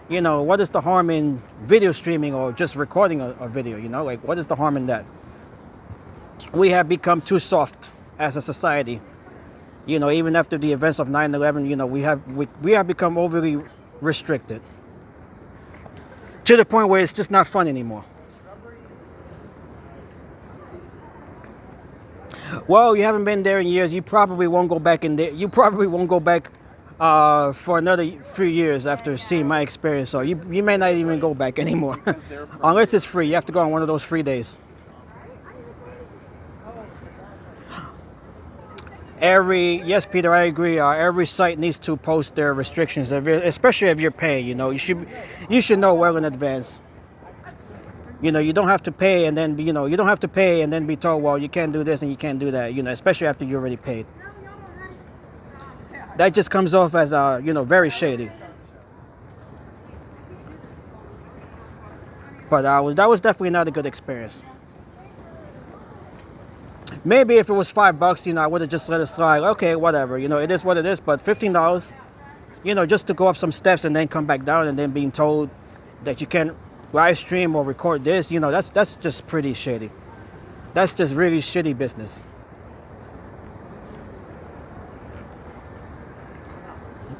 You know, what is the harm in video streaming or just recording a video? You know, like what is the harm in that? We have become too soft as a society. You know, even after the events of 9/11, you know, we have become overly restricted to the point where it's just not fun anymore. Well, you haven't been there in years. You probably won't go back in there. You probably won't go back for another few years after seeing my experience. So you may not even go back anymore, unless it's free. You have to go on one of those free days. Yes, Peter, I agree. Every site needs to post their restrictions, especially if you're paying. You know, you should know well in advance. You know, you don't have to pay and then you don't have to pay and then be told, well, you can't do this and you can't do that. You know, especially after you already paid. That just comes off as very shady. But that was definitely not a good experience. Maybe if it was $5, I would have just let it slide. Okay, whatever. It is what it is. But $15, just to go up some steps and then come back down and then being told that you can't live stream or record this, that's just pretty shady. That's just really shitty business.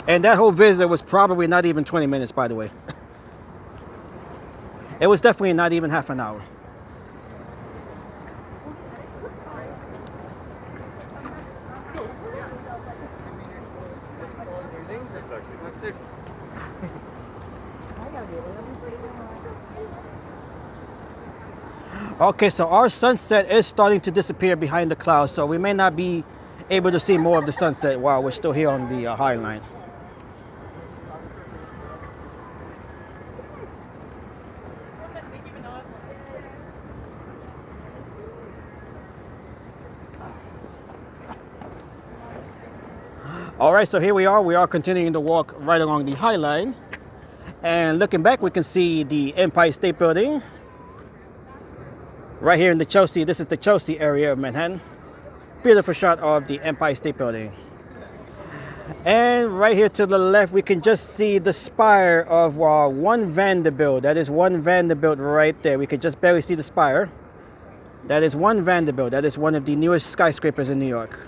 And that whole visit was probably not even 20 minutes, by the way. It was definitely not even half an hour. Okay, so our sunset is starting to disappear behind the clouds, so we may not be able to see more of the sunset while we're still here on the Hollyland. All right, so here we are. We are continuing to walk right along the Hollyland. And looking back, we can see the Empire State Building. Right here in the Chelsea, this is the Chelsea area of Manhattan. Beautiful shot of the Empire State Building. And right here to the left, we can just see the spire of One Vanderbilt. That is One Vanderbilt right there. We can just barely see the spire. That is One Vanderbilt. That is one of the newest skyscrapers in New York.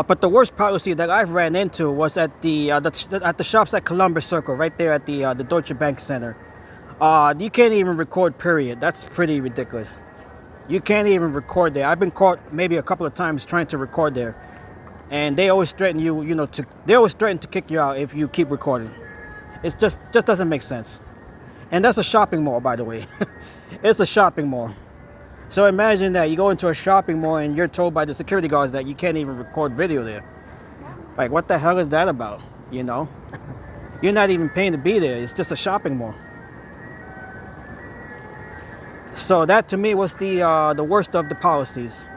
But the worst policy that I've ran into was at the shops at Columbus Circle, right there at the Deutsche Bank Center. You can't even record, period. That's pretty ridiculous. You can't even record there. I've been caught maybe a couple of times trying to record there, and they always threaten you, they always threaten to kick you out if you keep recording. It just doesn't make sense. And that's a shopping mall, by the way. It's a shopping mall. So imagine that you go into a shopping mall and you're told by the security guards that you can't even record video there. Like, what the hell is that about? You're not even paying to be there. It's just a shopping mall. So that to me was the worst of the policies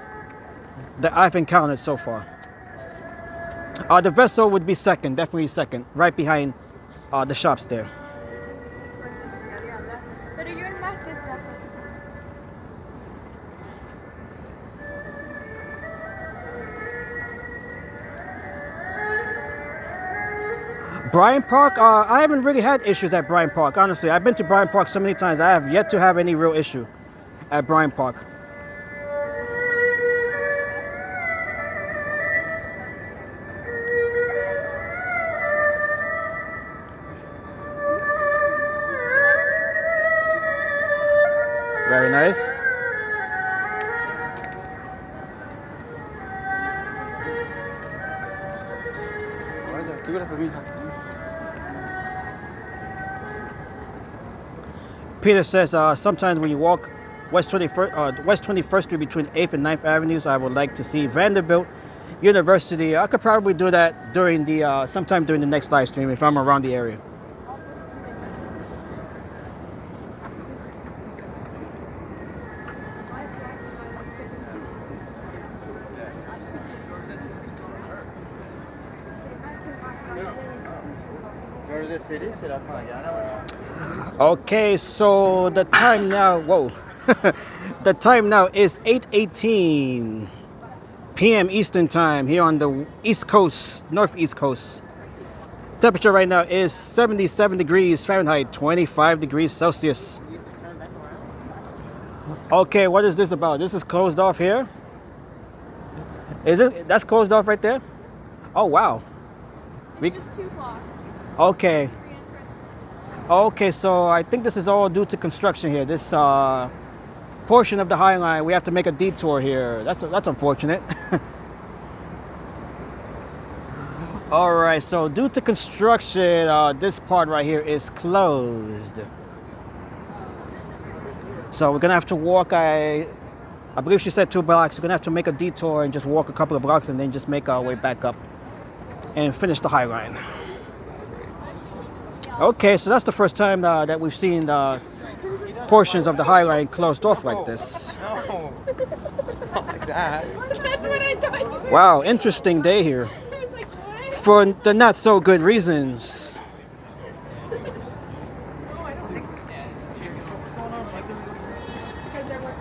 that I've encountered so far. The vessel would be second, definitely second, right behind the shops there. Bryant Park, I haven't really had issues at Bryant Park, honestly. I've been to Bryant Park so many times. I have yet to have any real issue at Bryant Park. Very nice. Peter says, sometimes when you walk West 21st Street between 8th and 9th Avenues, I would like to see Vanderbilt University. I could probably do that during sometime during the next live stream if I'm around the area. Okay, so the time now, the time now is 8:18 p.m. Eastern Time here on the East Coast, Northeast Coast. Temperature right now is 77 degrees Fahrenheit, 25 degrees Celsius. Okay, what is this about? This is closed off here? Is it? That's closed off right there? Oh, wow. It's just 2 blocks. Okay. 3 entrances. Okay, so I think this is all due to construction here. This portion of the High Line, we have to make a detour here. That's unfortunate. All right, so due to construction, this part right here is closed. So we're gonna have to walk. I believe she said 2 blocks. We're gonna have to make a detour and just walk a couple of blocks and then just make our way back up and finish the High Line. Okay, so that's the first time that we've seen portions of the High Line closed off like this. No. Not like that. That's what I thought you were. Wow, interesting day here. I was like, what? For the not so good reasons. Because they're working.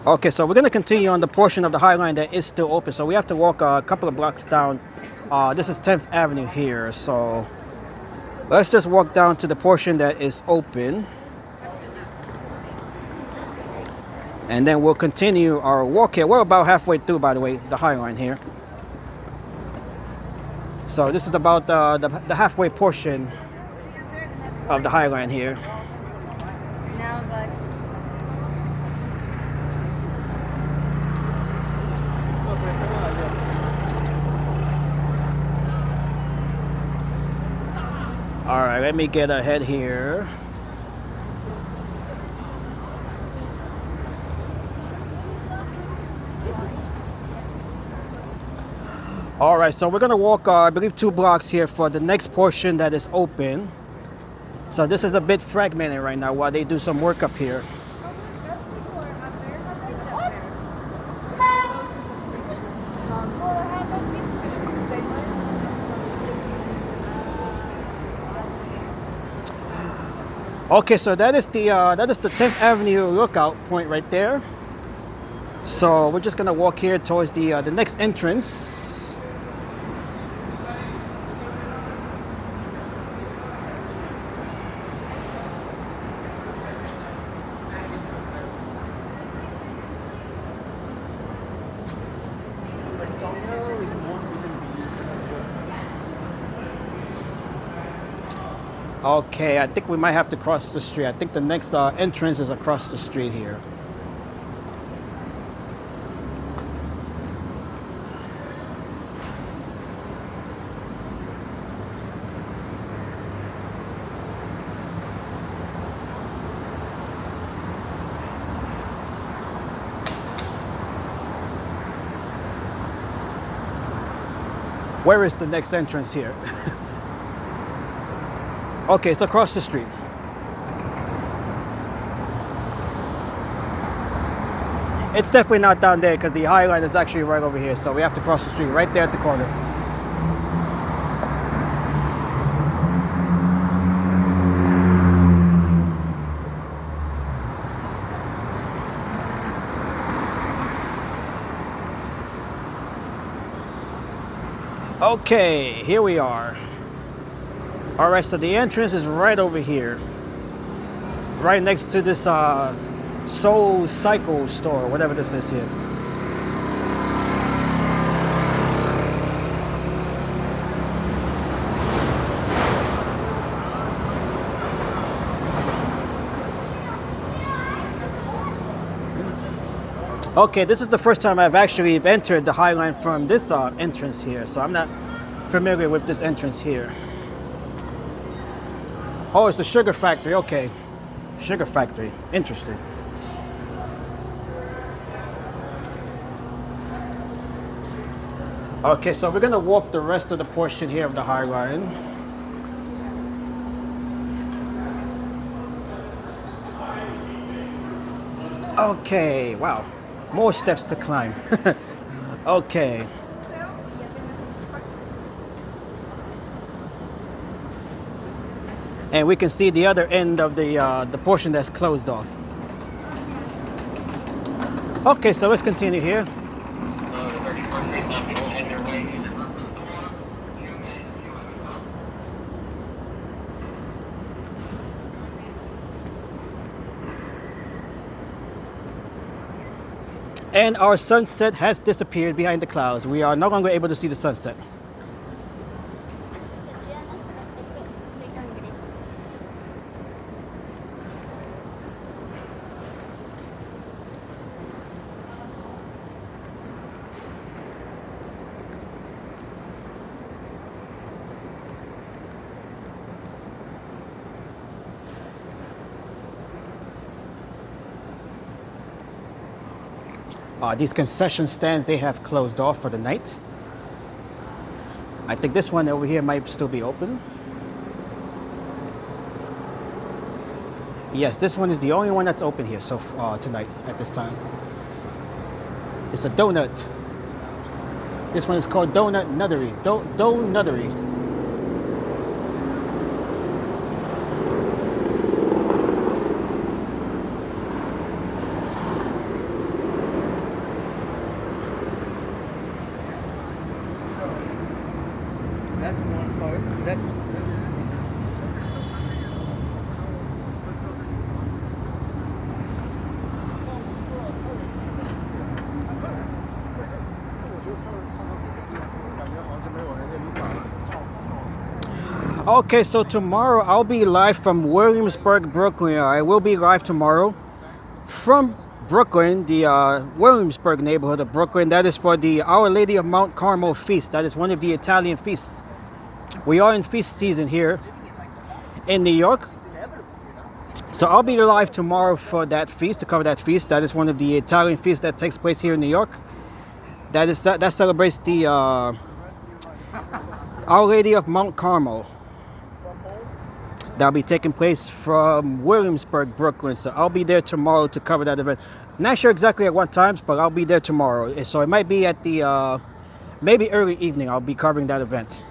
Okay, so we're going to continue on the portion of the High Line that is still open. So we have to walk a couple of blocks down. This is 10th Avenue here. So let's just walk down to the portion that is open. And then we'll continue our walk here. We're about halfway through, by the way, the High Line here. So this is about the halfway portion of the High Line here. Now it's like, All right, let me get ahead here. All right, so we're gonna walk, I believe, 2 blocks here for the next portion that is open. So this is a bit fragmented right now while they do some work up here. Okay, so that is the 10th Avenue lookout point right there. So we're just gonna walk here towards the next entrance. Okay, I think we might have to cross the street. I think the next entrance is across the street here. Where is the next entrance here? Okay, it's across the street. It's definitely not down there because the High Line is actually right over here. So we have to cross the street right there at the corner. Okay, here we are. All right, so the entrance is right over here, right next to this Soul Cycle store, whatever this is here. Okay, this is the first time I've actually entered the High Line from this entrance here, so I'm not familiar with this entrance here. Oh, it's the sugar factory. Okay, sugar factory. Interesting. Okay, so we're gonna walk the rest of the portion here of the High Line. Okay, wow, more steps to climb. Okay. And we can see the other end of the portion that's closed off. Okay, so let's continue here. And our sunset has disappeared behind the clouds. We are no longer able to see the sunset. These concession stands, they have closed off for the night. I think this one over here might still be open. Yes, this one is the only one that's open here so tonight at this time. It's a donut. This one is called Donut Nuttery. Donuttery. That's one part. That's Okay, so tomorrow I'll be live from Williamsburg, Brooklyn. I will be live tomorrow from Brooklyn, the Williamsburg neighborhood of Brooklyn. That is for the Our Lady of Mount Carmel feast. That is one of the Italian feasts. We are in feast season here in New York. So I'll be live tomorrow for that feast, to cover that feast. That is one of the Italian feasts that takes place here in New York. That celebrates the Our Lady of Mount Carmel. That'll be taking place from Williamsburg, Brooklyn. So I'll be there tomorrow to cover that event. Not sure exactly at what times, but I'll be there tomorrow. So it might be at the, maybe early evening, I'll be covering that event.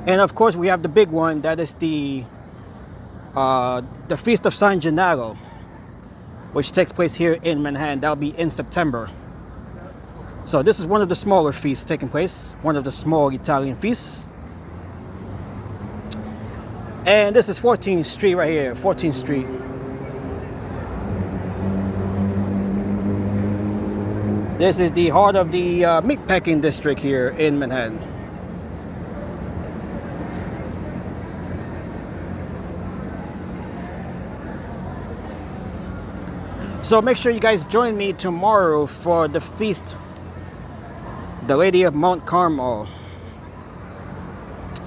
And of course, we have the big one. That is the Feast of San Gennaro, which takes place here in Manhattan. That'll be in September. So this is one of the smaller feasts taking place, one of the small Italian feasts. And this is 14th Street right here, 14th Street. This is the heart of the Meatpacking District here in Manhattan. So make sure you guys join me tomorrow for the feast, the Lady of Mount Carmel,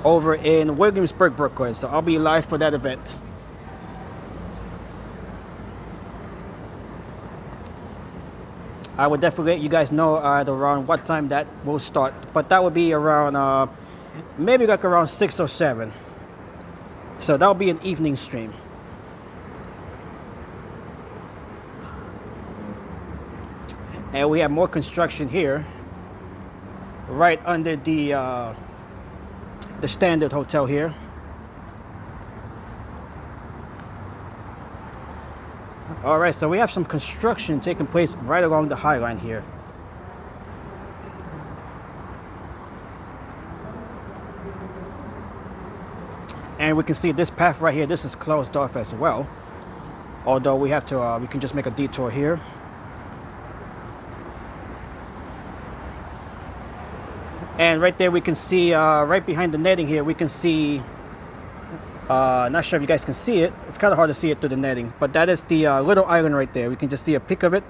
over in Williamsburg, Brooklyn. So I'll be live for that event. I will definitely let you guys know at around what time that will start, but that will be around maybe like around 6 or 7. So that'll be an evening stream. And we have more construction here, right under the Standard Hotel here. All right, so we have some construction taking place right along the High Line here. And we can see this path right here. This is closed off as well. Although we have to, we can just make a detour here. And right there we can see, right behind the netting here, we can see, not sure if you guys can see it. It's kind of hard to see it through the netting, but that is the little island right there. We can just see a pic of it.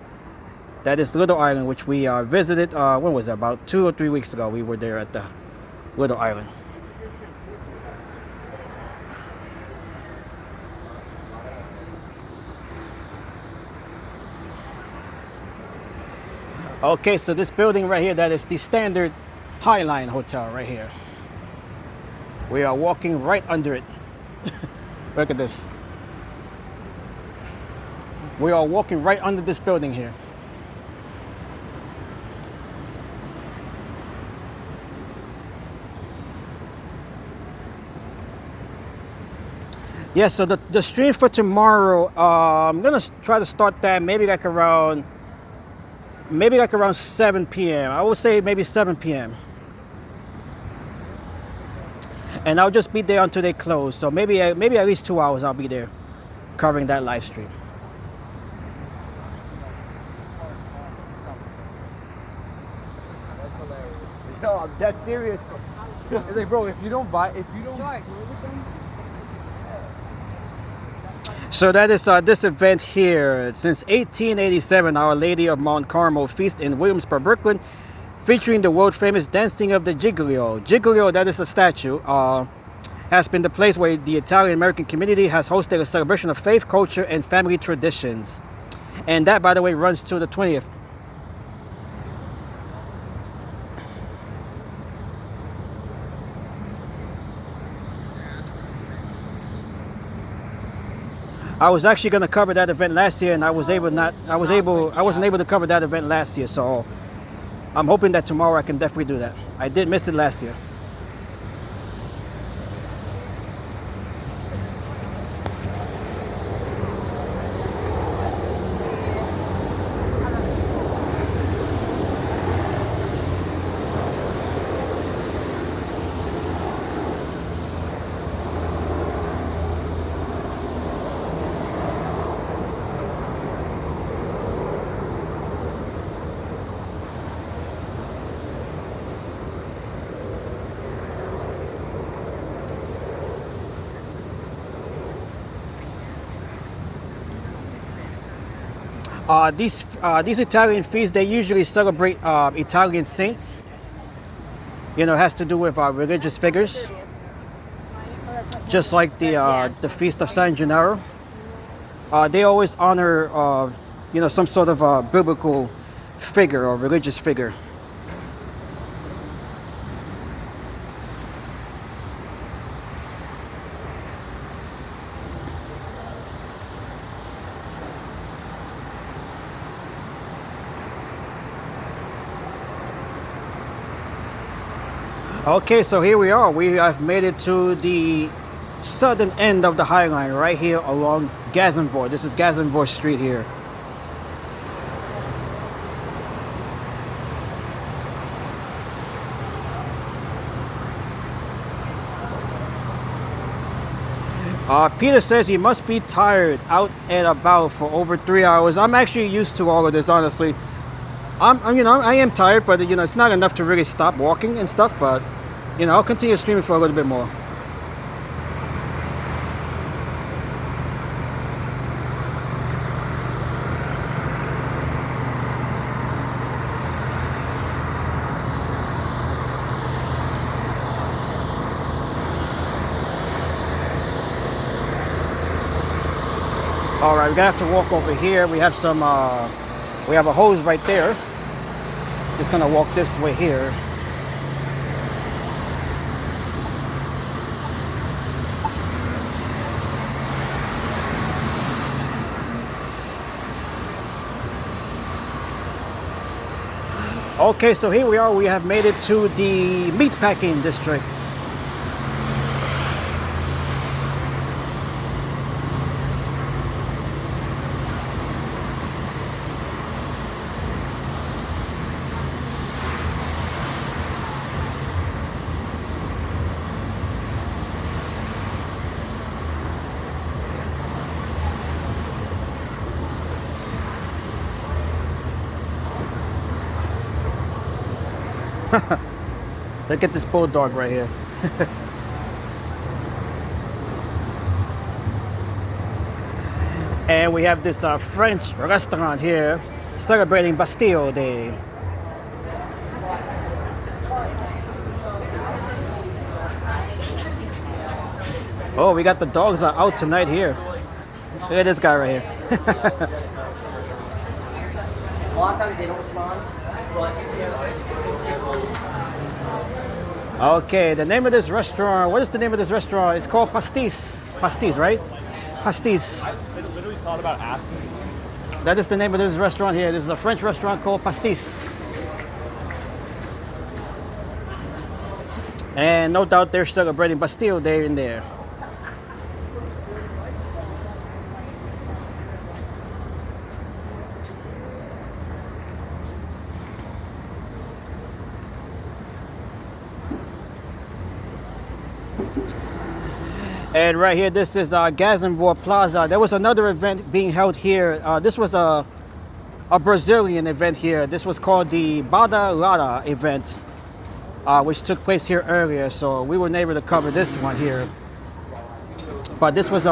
That is Little Island, which we visited, when was that? About 2 or 3 weeks ago, we were there at the Little Island. Okay, so this building right here, that is the Standard Highline Hotel right here. We are walking right under it. Look at this. We are walking right under this building here. Yeah, so the stream for tomorrow, I'm gonna try to start that maybe like around 7 p.m. I would say maybe 7 p.m. And I'll just be there until they close. So maybe at least 2 hours I'll be there covering that live stream. Yo, I'm dead serious. It's like, bro, if you don't buy. So that is this event here. Since 1887, Our Lady of Mount Carmel feast in Williamsburg, Brooklyn, featuring the world famous dancing of the Giglio. Giglio, that is the statue, has been the place where the Italian American community has hosted a celebration of faith, culture, and family traditions. And that, by the way, runs to the 20th. I was actually going to cover that event last year, and I wasn't able to cover that event last year, so I'm hoping that tomorrow I can definitely do that. I did miss it last year. These Italian feasts, they usually celebrate Italian saints. You know, it has to do with religious figures, just like the feast of San Gennaro. They always honor you know, some sort of biblical figure or religious figure. Okay, so here we are. We have made it to the southern end of the High Line, right here along Gazemvor. This is Gazemvor Street here. Peter says he must be tired out and about for over 3 hours. I'm actually used to all of this, honestly. You know, I am tired, but you know, it's not enough to really stop walking and stuff. But you know, I'll continue streaming for a little bit more. All right, we're gonna have to walk over here. We have some. We have a hose right there. Just gonna walk this way here. Okay, so here we are. We have made it to the Meatpacking District. Look at this bulldog right here. And we have this French restaurant here celebrating Bastille Day. Oh, we got the dogs out tonight here. Look at this guy right here. A lot of times they don't respond, but Okay, the name of this restaurant, what is the name of this restaurant? It's called Pastis. Pastis, right? Pastis. I literally thought about asking. That is the name of this restaurant here. This is a French restaurant called Pastis. And no doubt they're celebrating Bastille Day in there. And right here, this is Gazemvor Plaza. There was another event being held here. This was a Brazilian event here. This was called the Bada Lada event. which took place here earlier. So we weren't able to cover this one here. But this was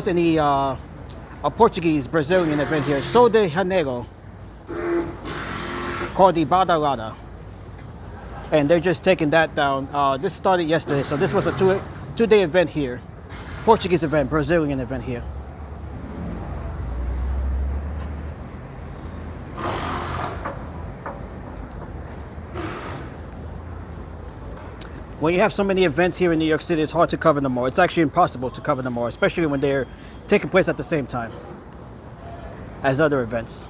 in the a Portuguese Brazilian event here, Sol de Janeiro, called the Badalada. And they're just taking that down. This started yesterday, so this was a two-day event here. Portuguese event, Brazilian event here. When you have so many events here in New York City, it's hard to cover them all. It's actually impossible to cover them all, especially when they're taking place at the same time as other events.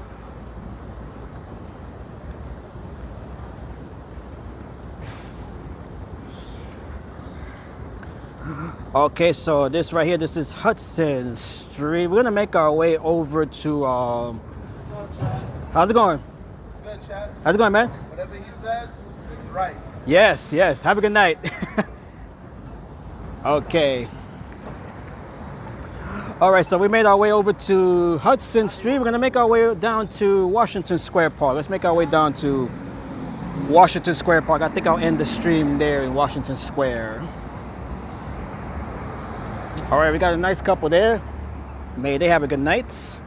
Okay, so this right here, this is Hudson Street. We're gonna make our way over to how's it going? It's good, Chad. How's it going, man? Whatever he says, it's right. Yes, yes. Have a good night. Okay. All right, so we made our way over to Hudson Street. We're gonna make our way down to Washington Square Park. Let's make our way down to Washington Square Park. I think I'll end the stream there in Washington Square. All right, we got a nice couple there. May they have a good night.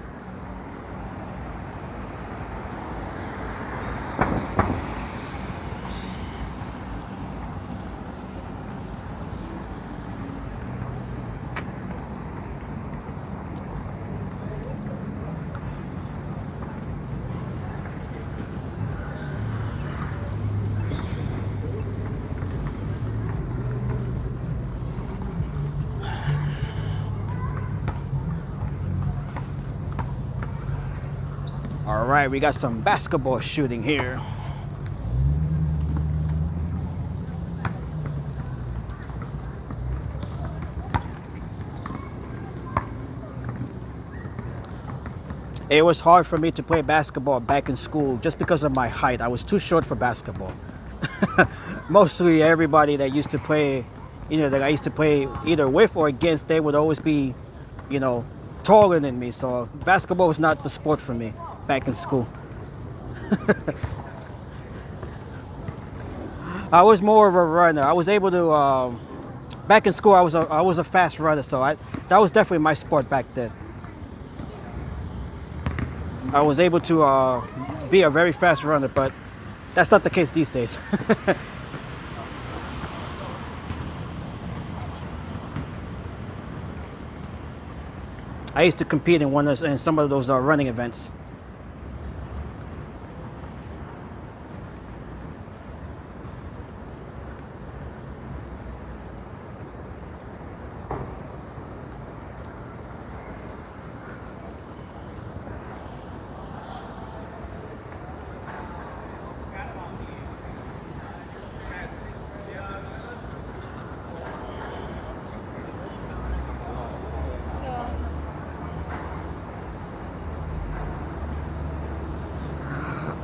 All right, we got some basketball shooting here. It was hard for me to play basketball back in school just because of my height. I was too short for basketball. Mostly everybody that used to play, that I used to play either with or against, they would always be, taller than me. So basketball was not the sport for me back in school. I was more of a runner. I was able to, back in school, I was a fast runner. So that was definitely my sport back then. I was able to be a very fast runner, but that's not the case these days. I used to compete in some of those running events.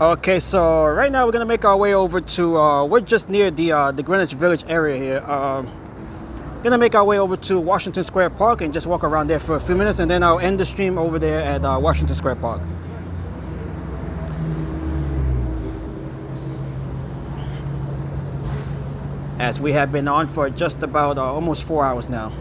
Okay, so right now we're gonna make our way over to we're just near the Greenwich Village area here. Gonna make our way over to Washington Square Park and just walk around there for a few minutes, and then I'll end the stream over there at Washington Square Park. As we have been on for just about almost 4 hours now.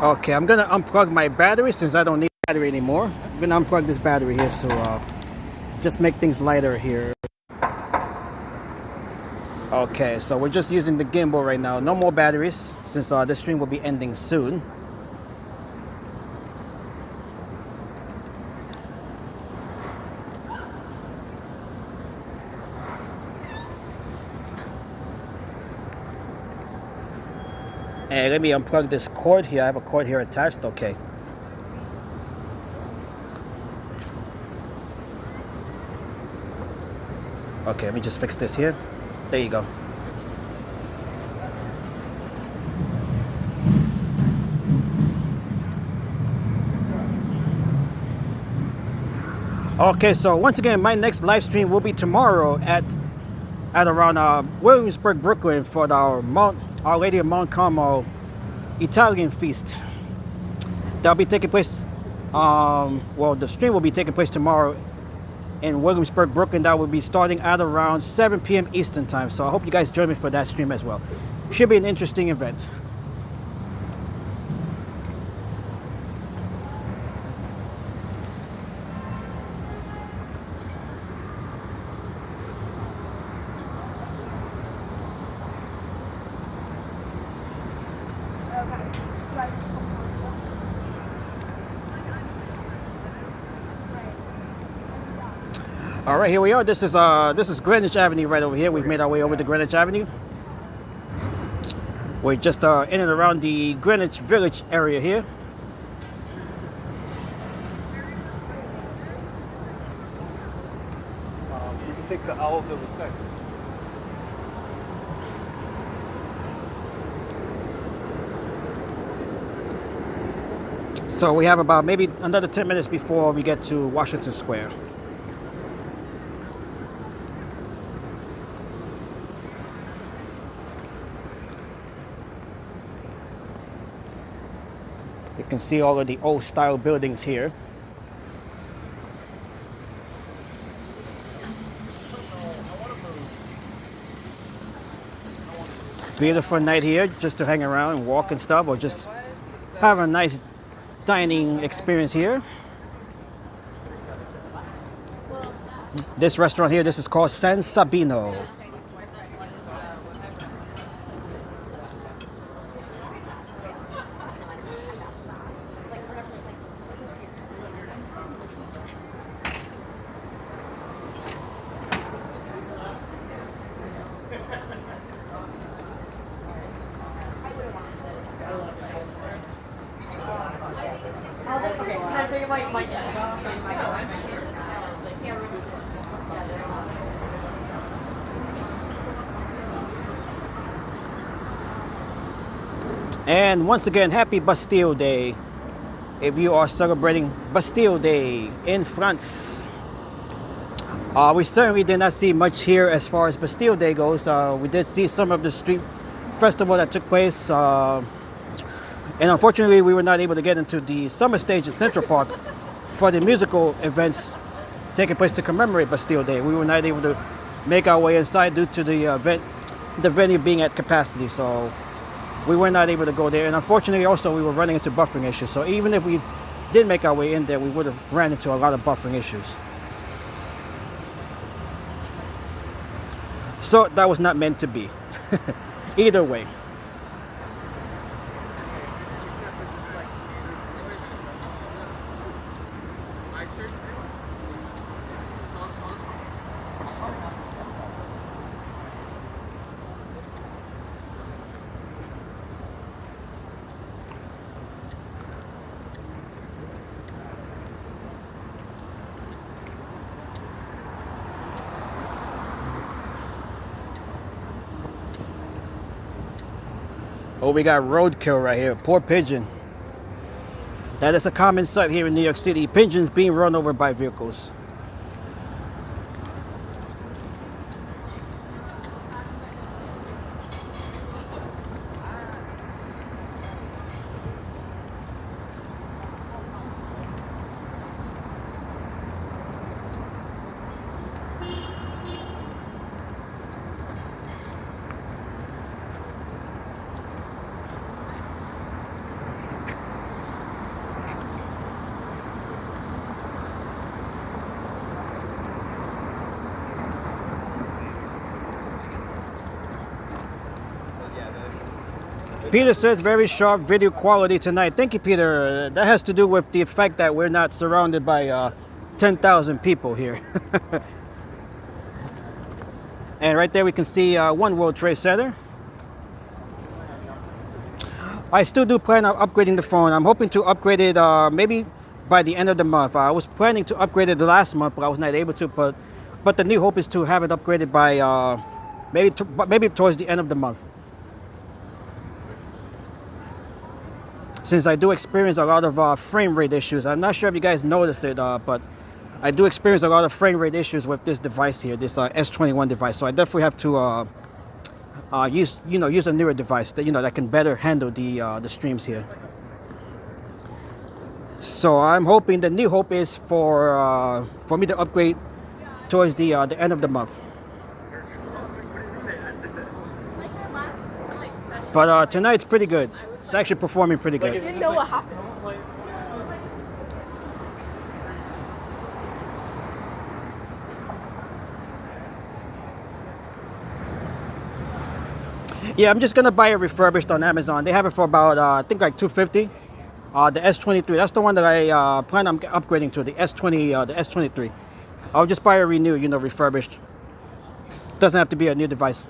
Okay, I'm gonna unplug my battery since I don't need battery anymore. I'm gonna unplug this battery here, so just make things lighter here. Okay, so we're just using the gimbal right now. No more batteries since this stream will be ending soon. And let me unplug this cord here. I have a cord here attached. Okay. Okay, let me just fix this here. There you go. Okay, so once again, my next live stream will be tomorrow at around Williamsburg, Brooklyn, for our Our Lady of Mount Carmel Italian feast. That'll be taking place. Well, the stream will be taking place tomorrow in Williamsburg, Brooklyn. That will be starting at around 7 p.m. Eastern time. So I hope you guys join me for that stream as well. Should be an interesting event. All right, here we are. This is Greenwich Avenue right over here. We've made our way over to Greenwich Avenue. We're just in and around the Greenwich Village area here. You can take the Owl to the 6th. So we have about maybe another 10 minutes before we get to Washington Square. You can see all of the old style buildings here. Beautiful night here just to hang around and walk and stuff, or just have a nice dining experience here. This restaurant here, this is called San Sabino. And once again, happy Bastille Day if you are celebrating Bastille Day in France. We certainly did not see much here as far as Bastille Day goes. We did see some of the street festival that took place. And unfortunately, we were not able to get into the summer stage at Central Park for the musical events taking place to commemorate Bastille Day. We were not able to make our way inside due to the venue being at capacity. So we were not able to go there, and unfortunately also we were running into buffering issues. So even if we did make our way in there, we would have ran into a lot of buffering issues. So that was not meant to be. Either way. Oh, we got roadkill right here. Poor pigeon. That is a common sight here in New York City. Pigeons being run over by vehicles. Peter says very sharp video quality tonight. Thank you, Peter. That has to do with the fact that we're not surrounded by 10,000 people here. And right there we can see One World Trade Center. I still do plan on upgrading the phone. I'm hoping to upgrade it maybe by the end of the month. I was planning to upgrade it last month, but I was not able to. But the new hope is to have it upgraded by maybe towards the end of the month. Since I do experience a lot of frame rate issues. I'm not sure if you guys noticed it, but I do experience a lot of frame rate issues with this device here, this S21 device. So I definitely have to use a newer device that that can better handle the streams here. So I'm hoping the new hope is for me to upgrade towards the end of the month. But tonight's pretty good. It's actually performing pretty good. Didn't know what happened. Yeah, I'm just gonna buy it refurbished on Amazon. They have it for about I think like $250. The S23, that's the one that I plan on upgrading to, the S23. I'll just buy a renew, refurbished. Doesn't have to be a new device.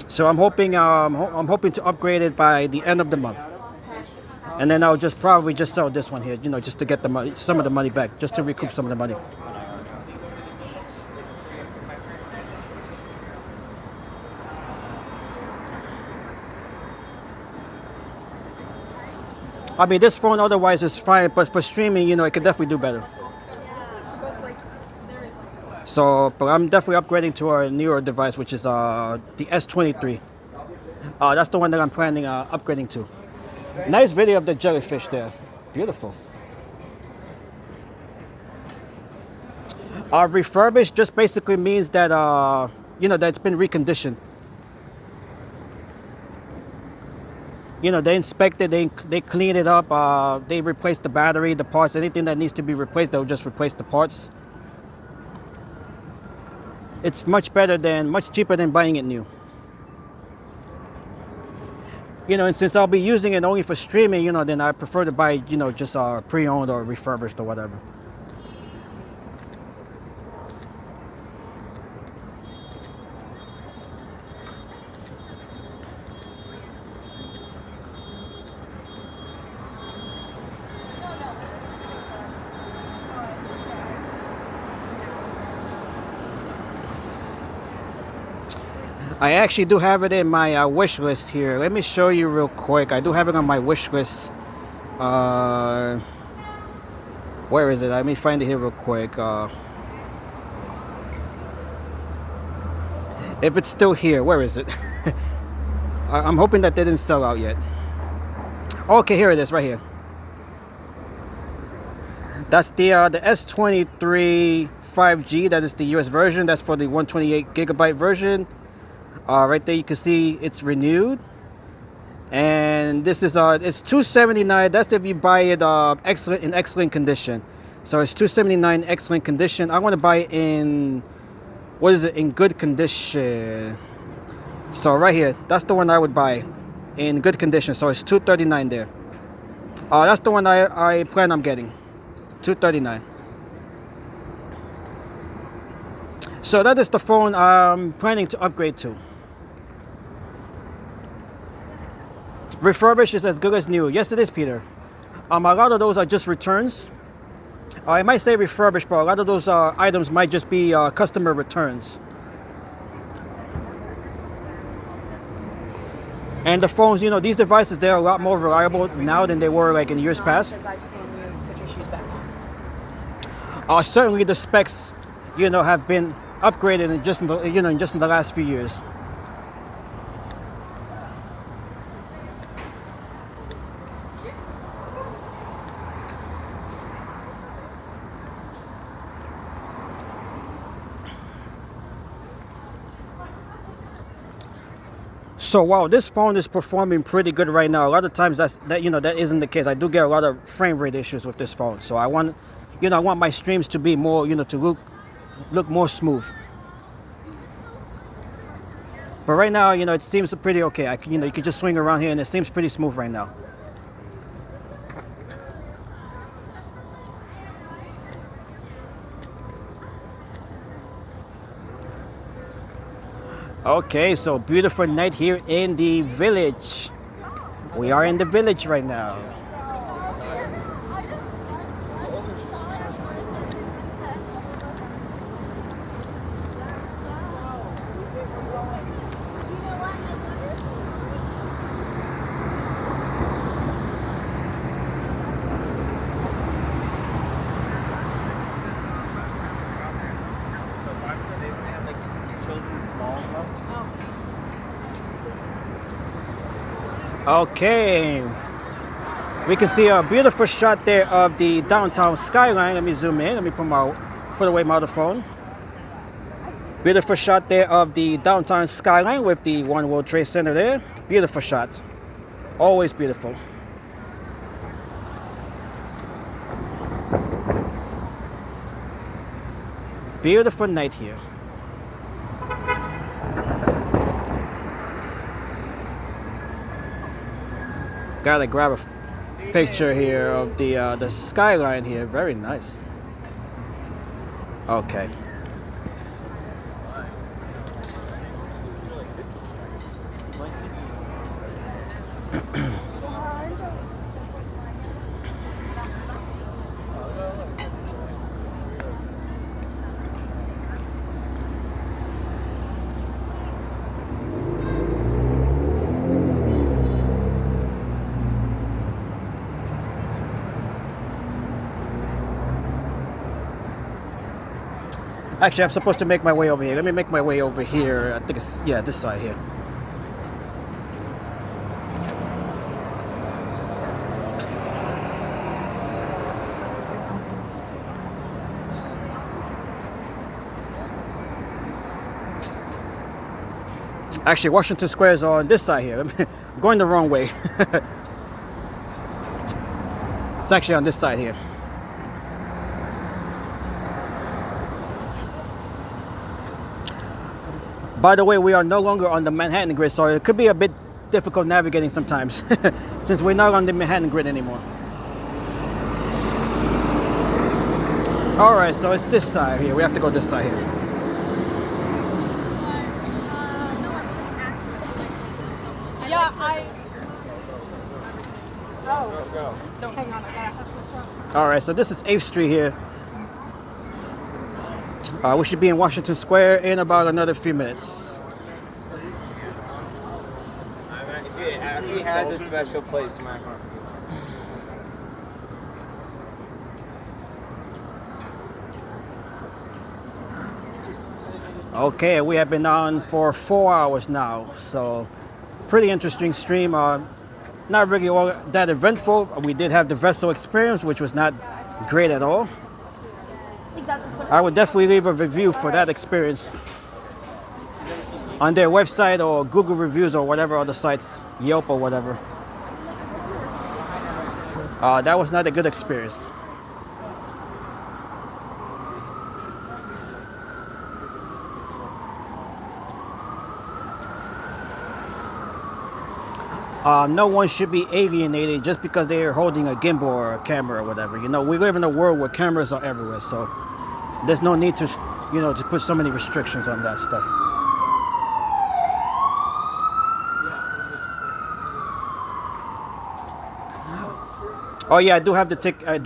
So I'm hoping to upgrade it by the end of the month, and then I'll probably just sell this one here, just to get the money, some of the money back, just to recoup some of the money. I mean, this phone otherwise is fine, but for streaming, it could definitely do better. So, but I'm definitely upgrading to our newer device, which is the S23. That's the one that I'm planning upgrading to. Nice video of the jellyfish there. Beautiful. Refurbished just basically means that, that it's been reconditioned. They inspect it, they clean it up, they replace the battery, the parts, anything that needs to be replaced, they'll just replace the parts. It's much cheaper than buying it new. And since I'll be using it only for streaming, then I prefer to buy, just pre-owned or refurbished or whatever. I actually do have it in my wish list here. Let me show you real quick. I do have it on my wish list. Where is it? Let me find it here real quick. If it's still here, where is it? I'm hoping that they didn't sell out yet. Okay, here it is, right here. That's the S23 5G. That is the US version. That's for the 128 gigabyte version. Right there you can see it's renewed, and this is it's $279. That's if you buy it in excellent condition. So it's $279 excellent condition. I want to buy it in, what is it, in good condition. So right here, that's the one I would buy in good condition. So it's $239 there. That's the one I plan on getting, $239. So that is the phone I'm planning to upgrade to. Refurbished is as good as new. Yes, it is, Peter. A lot of those are just returns. I might say refurbished, but a lot of those items might just be customer returns. And the phones, these devices, they're a lot more reliable now than they were like in years past. Because I've seen you put your shoes back on. Certainly the specs, have been upgraded in just in the last few years. So wow, this phone is performing pretty good right now. A lot of times that isn't the case. I do get a lot of frame rate issues with this phone. So I want my streams to be more, to look more smooth. But right now, you know, it seems pretty okay. You know, you can just swing around here and it seems pretty smooth right now. Okay, so beautiful night here in the village. We are in the village right now. Okay, we can see a beautiful shot there of the downtown skyline. Let me zoom in. Let me put away my other phone. Beautiful shot there of the downtown skyline with the One World Trade Center there. Beautiful shot. Always beautiful. Beautiful night here. Gotta grab a picture here of the skyline here. Very nice. Okay. Actually, I'm supposed to make my way over here. Let me make my way over here. I think it's, yeah, this side here. Actually, Washington Square is on this side here. I'm going the wrong way. It's actually on this side here. By the way, we are no longer on the Manhattan grid, so it could be a bit difficult navigating sometimes since we're not on the Manhattan grid anymore. All right, so it's this side here. We have to go this side here. Don't hang on, I gotta have some. All right, so this is 8th Street here. We should be in Washington Square in about another few minutes. He has a special place in my heart. Okay, we have been on for 4 hours now, so pretty interesting stream. Not really all that eventful. We did have the vessel experience, which was not great at all. I would definitely leave a review for that experience on their website or Google reviews or whatever other sites, Yelp or whatever. That was not a good experience. No one should be alienated just because they are holding a gimbal or a camera or whatever. You know, we live in a world where cameras are everywhere, so there's no need to, you know, to put so many restrictions on that stuff. Oh yeah, I do have the ticket.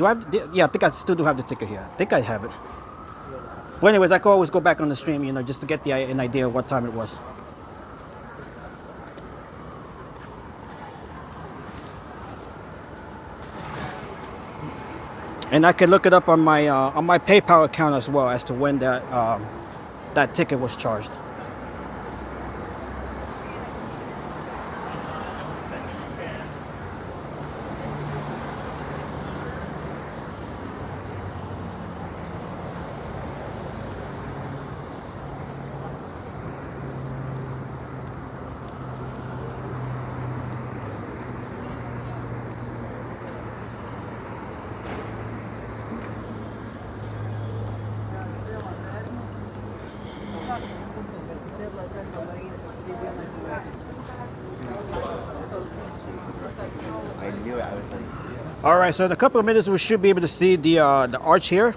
Yeah, I think I still do have the ticket here. I think I have it. But anyways, I can always go back on the stream, you know, just to get an idea of what time it was. And I can look it up on my PayPal account as well as to when that ticket was charged. All right, so in a couple of minutes we should be able to see the arch here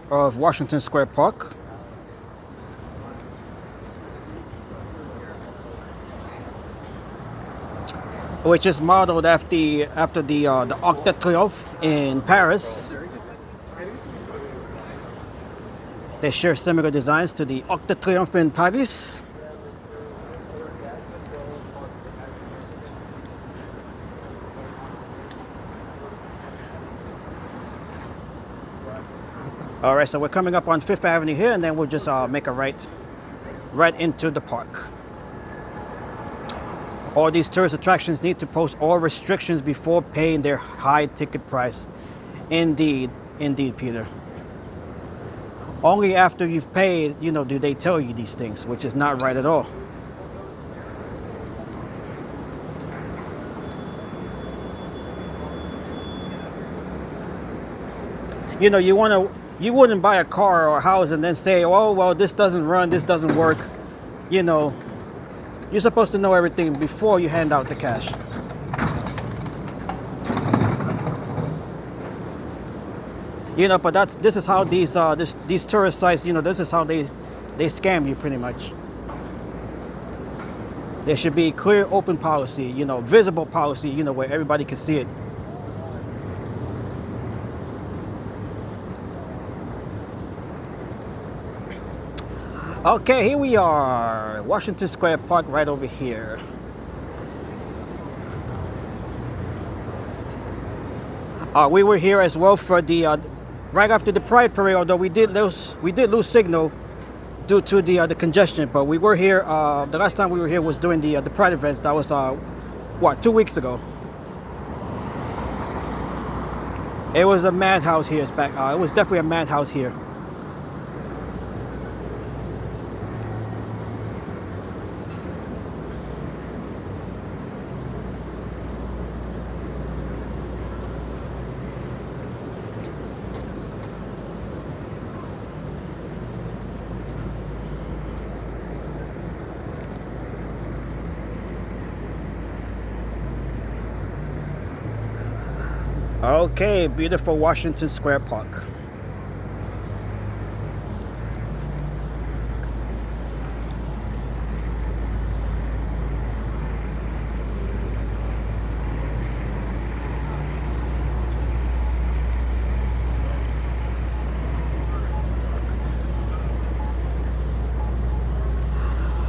of Washington Square Park. Which is modeled after the Arc de Triomphe in Paris. They share similar designs to the Arc de Triomphe in Paris. All right, so we're coming up on 5th Avenue here, and then we'll just make a right into the park. All these tourist attractions need to post all restrictions before paying their high ticket price. Indeed, Peter. Only after you've paid, you know, do they tell you these things, which is not right at all. You know, you wouldn't buy a car or a house and then say, oh, well, this doesn't run, this doesn't work. You know, you're supposed to know everything before you hand out the cash. You know, but this is how these tourist sites, you know, this is how they scam you pretty much. There should be clear, open policy, you know, visible policy, you know, where everybody can see it. Okay, here we are, Washington Square Park right over here. We were here as well for the right after the Pride Parade, although we did lose signal due to the congestion. But we were here. The last time we were here was during the Pride events. That was 2 weeks ago. It was a madhouse here. It was definitely a madhouse here. Okay, beautiful Washington Square Park.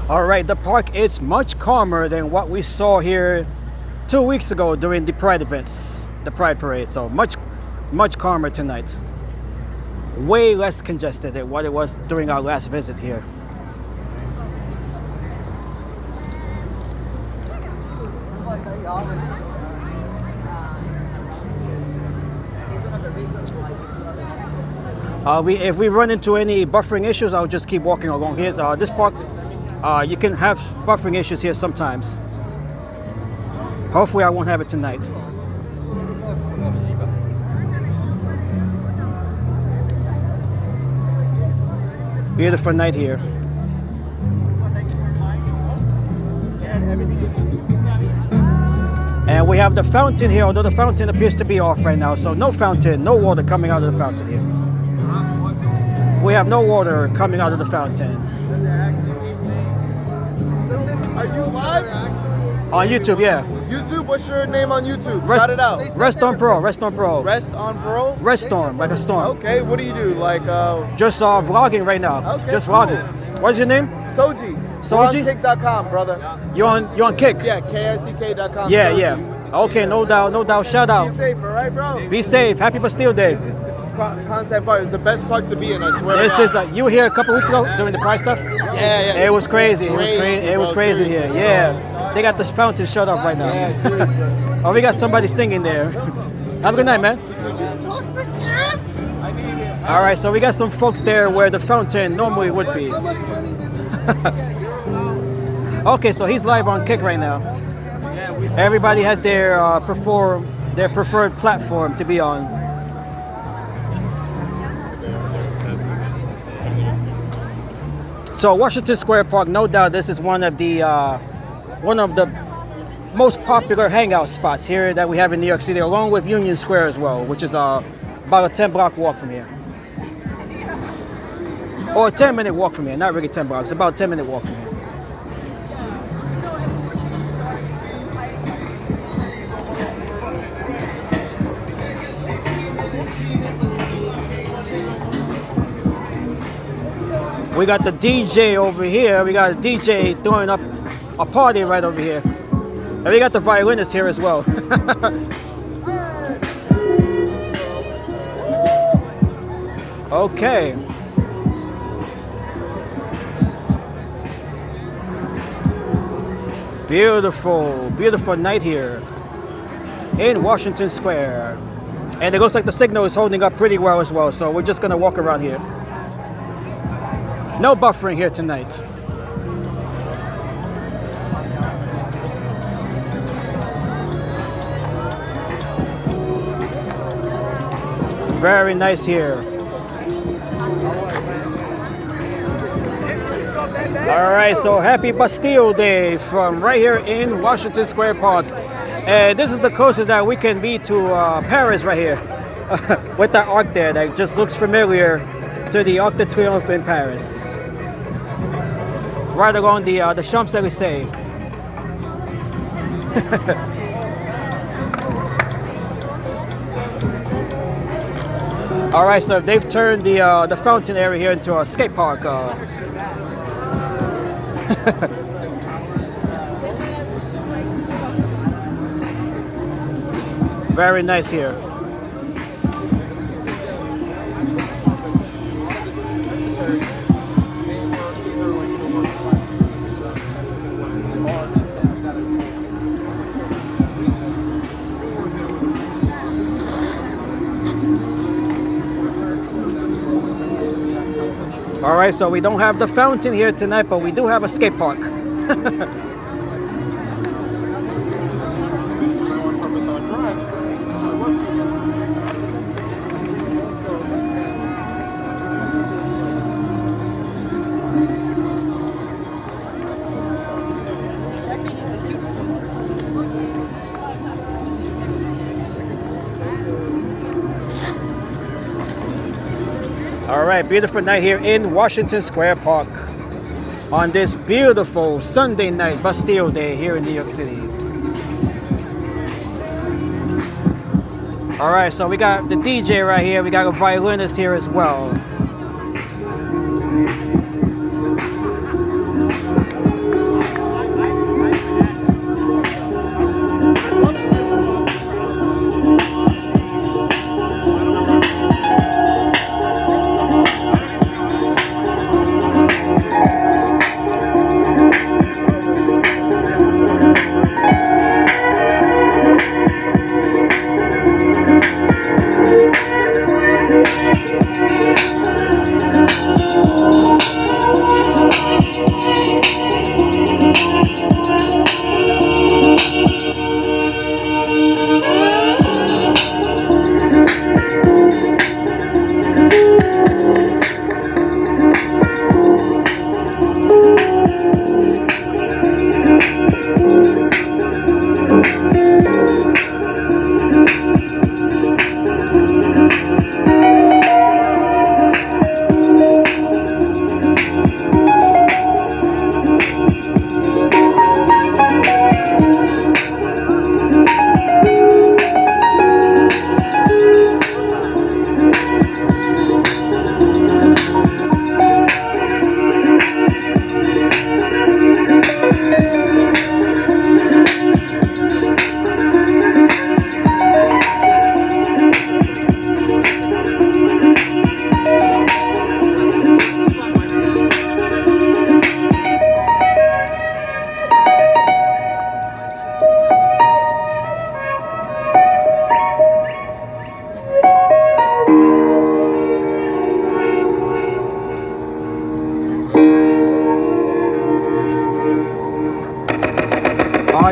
All right, the park is much calmer than what we saw here 2 weeks ago during the Pride events, the Pride Parade. So much calmer tonight. Way less congested than what it was during our last visit here. If we run into any buffering issues, I'll just keep walking along here. This park, you can have buffering issues here sometimes. Hopefully I won't have it tonight. Beautiful night here. And we have the fountain here, although the fountain appears to be off right now. So no fountain, no water coming out of the fountain here. We have no water coming out of the fountain. Are you live? On YouTube, yeah. YouTube, what's your name on YouTube? Shout it out. Rest on Pro, Rest on Pro. Rest on Pro? Rest storm, like a storm. Okay, what do you do? Like, just vlogging right now. Okay, just cool. vlogging. What's your name? Soji. Soji? We're on kick.com, brother. You're on Kick? Yeah, KICK.com. Yeah, Soji. yeah. Okay, no doubt. Shout out. Be safe, all right, bro? Be safe. Happy Bastille Day. This is Concept Park. It's the best park to be in, I swear. This is you were here a couple weeks ago during the Pride stuff? Yeah. It was crazy. It was crazy here. Seriously, Yeah. They got this fountain shut off right now. Yeah, seriously. Oh, we got somebody singing there. Have a good night, man. All right, so we got some folks there where the fountain normally would be. Okay, so he's live on Kick right now. Everybody has their preferred platform to be on. So Washington Square Park, no doubt this is one of the one of the most popular hangout spots here that we have in New York City, along with Union Square as well, which is about a 10-block walk from here. Or a 10-minute walk from here, not really 10 blocks, about a 10-minute walk from here. We got the DJ over here. We got a DJ throwing up a party right over here. And we got the violinist here as well. Okay. Beautiful, beautiful night here in Washington Square. And it looks like the signal is holding up pretty well as well, so we're just gonna walk around here. No buffering here tonight. Very nice here. All right, so happy Bastille Day from right here in Washington Square Park. And this is the closest that we can be to Paris right here. With that arc there that just looks familiar to the Arc de Triomphe in Paris. Right along the Champs-Élysées. All right, so they've turned the fountain area here into a skate park. Very nice here. All right, so we don't have the fountain here tonight, but we do have a skate park. All right, beautiful night here in Washington Square Park on this beautiful Sunday night, Bastille Day here in New York City. All right, so we got the DJ right here. We got a violinist here as well.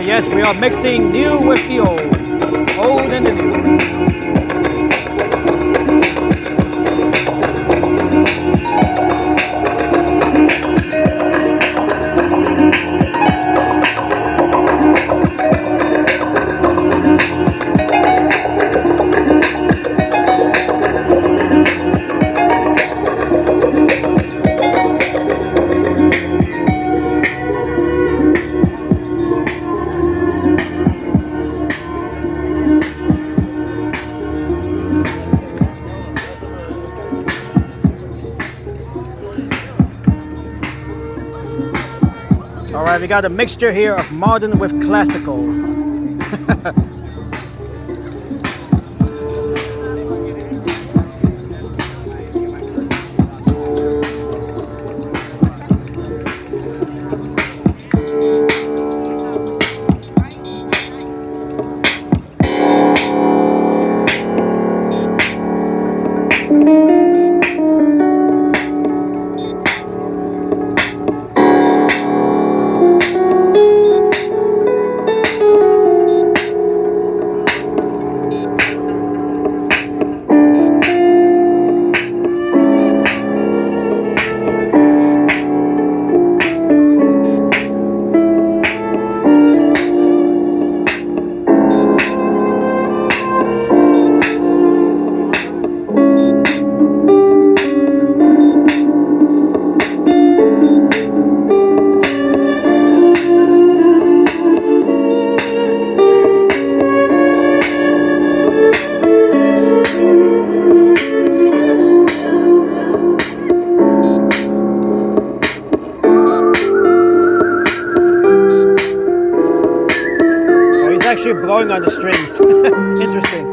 Yes, we are mixing new with the old and the new. We got a mixture here of modern with classical. Blowing on the strings. Interesting.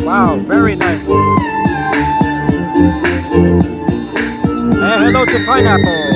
Wow, very nice. And hello to Pineapple.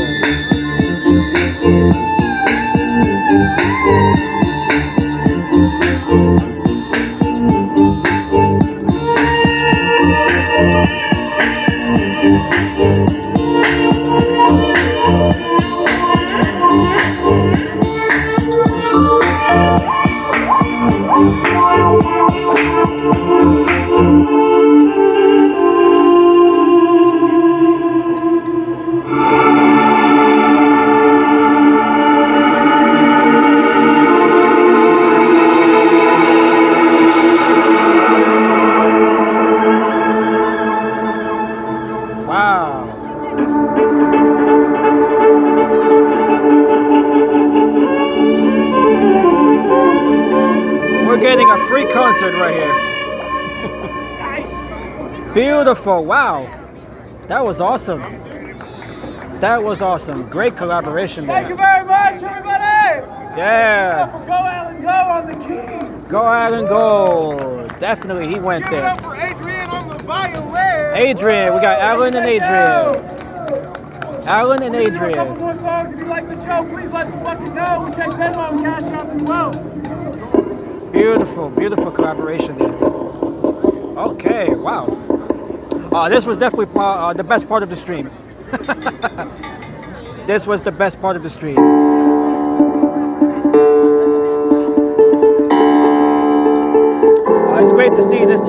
concert right here. Beautiful. Wow. That was awesome. That was awesome. Great collaboration there. Thank you very much, everybody. Yeah. Go Alan, go on the keys. Go Alan, go. Definitely, he went Give it there. up for Adrian on the violin. Adrian, we got Alan and Adrian. Alan and A couple Adrian. more songs. If you like the show, please let the fucking know. We take Venmo and Cash App as well. Beautiful, beautiful collaboration there. Okay, wow. This was definitely the best part of the stream. This was the best part of the stream. It's great to see this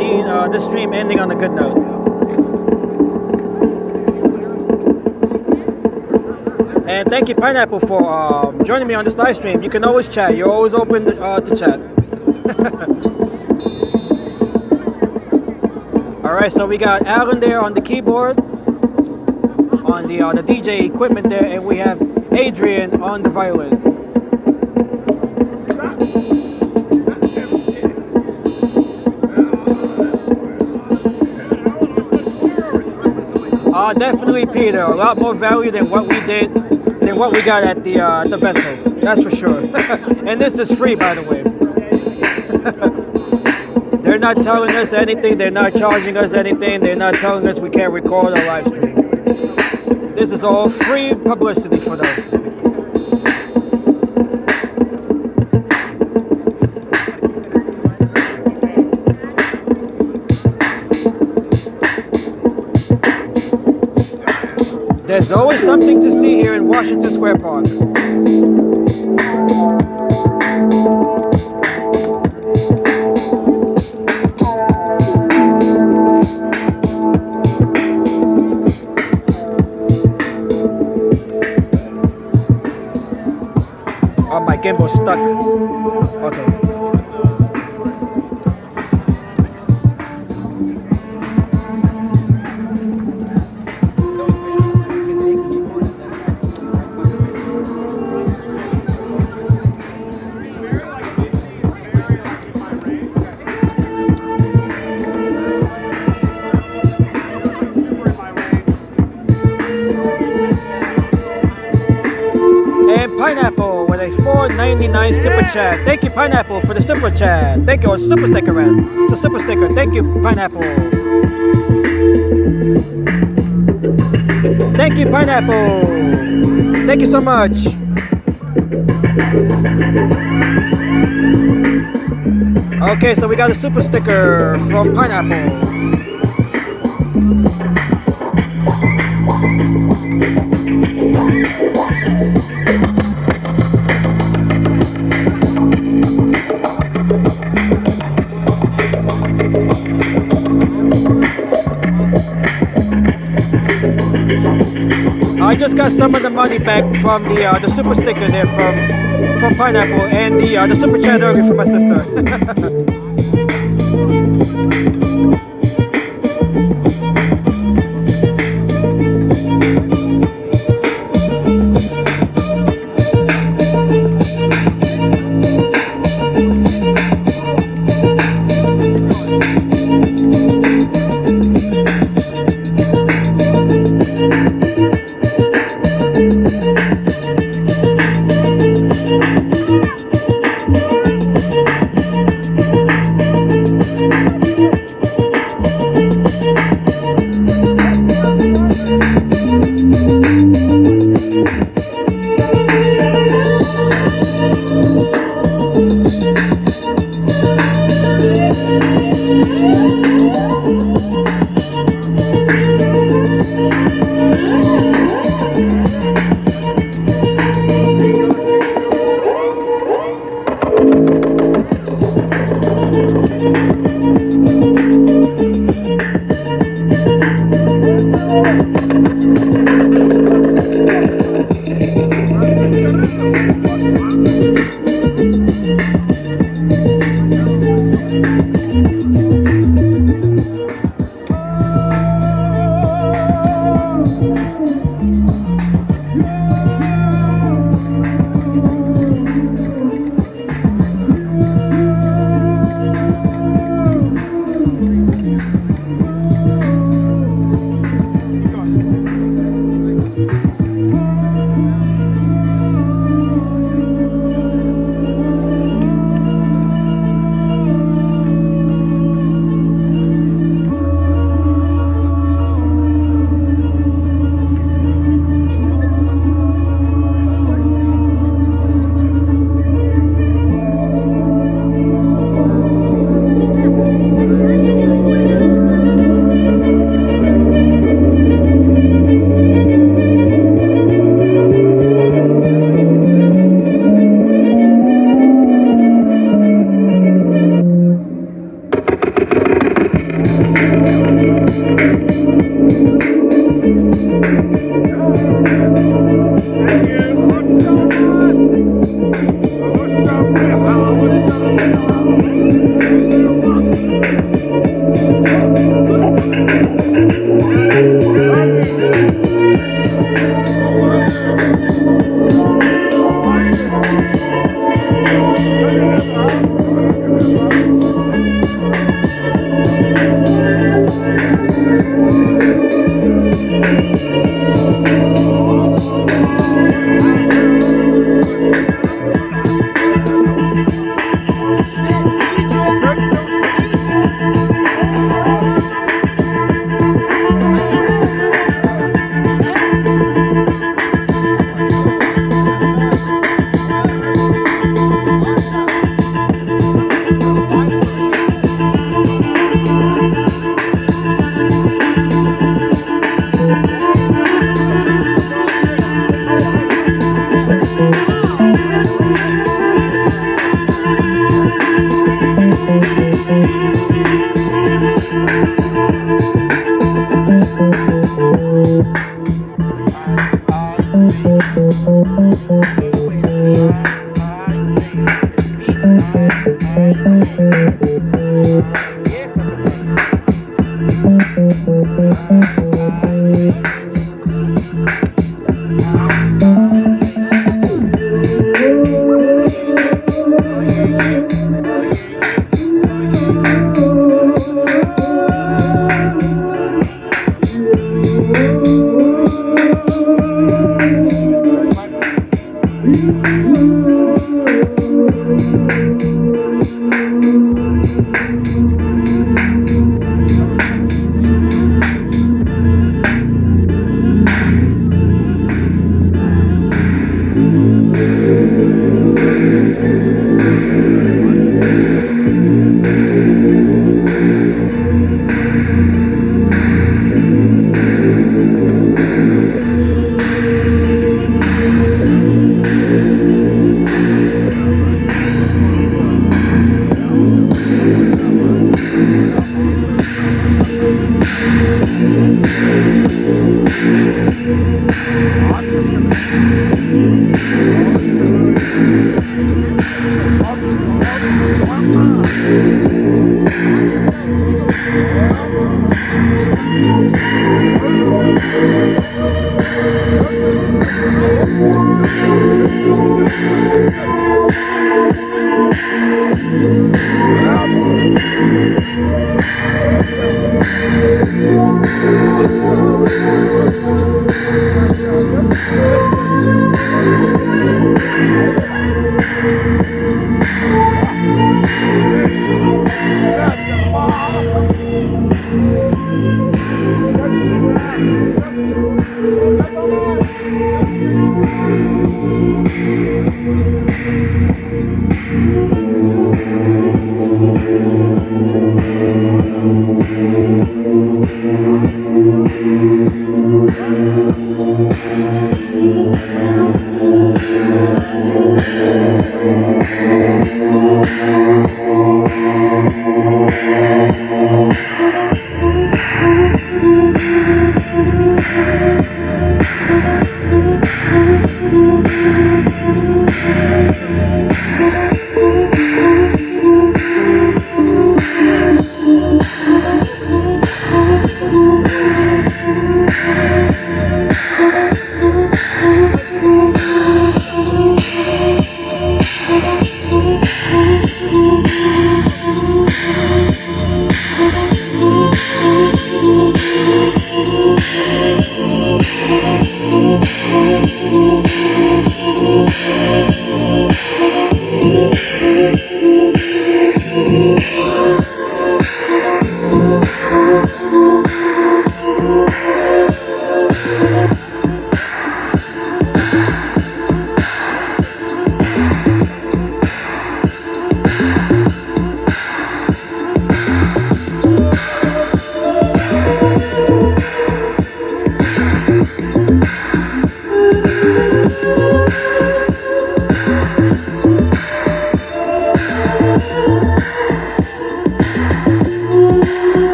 stream ending on a good note. And thank you, Pineapple, for joining me on this live stream. You can always chat. You're always open to chat. All right, so we got Alan there on the keyboard, on the DJ equipment there, and we have Adrian on the violin. Definitely, Peter. A lot more value than what we did, than what we got at the festival. That's for sure. And this is free, by the way. They're not telling us anything. They're not charging us anything. They're not telling us we can't record or live stream. This is all free publicity for them. There's always something to see here in Washington Square Park. Oh, my gimbal's stuck. Okay. Pineapple with a $4.99 super chat. Thank you, Pineapple, for the super chat. Thank you, or super sticker, man. The super sticker. Thank you, Pineapple. Thank you, Pineapple. Thank you so much. Okay, so we got a super sticker from Pineapple. I just got some of the money back from the super sticker there from Pineapple and the super chat earlier from my sister.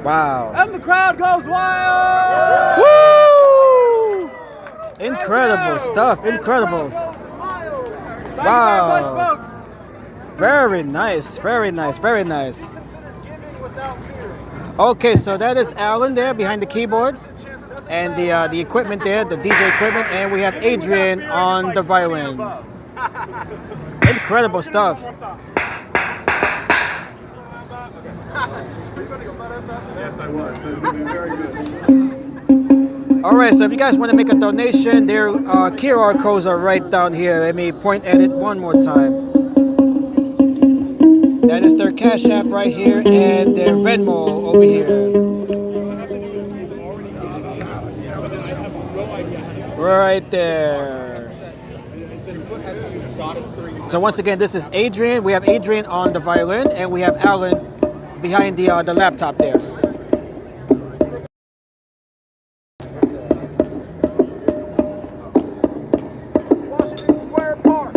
Wow. And the crowd goes wild! Woo! Incredible stuff. Incredible. Wow. Very nice. Very nice. Very nice. Okay, so that is Alan there behind the keyboard and the equipment there, the DJ equipment, and we have Adrian on the violin. Incredible stuff. Yes, I was. This will be very good. All right, so if you guys want to make a donation, their QR codes are right down here. Let me point at it one more time. That is their Cash App right here and their Venmo over here. Right there. So once again, this is Adrian. We have Adrian on the violin, and we have Alan behind the laptop there. Washington Square Park.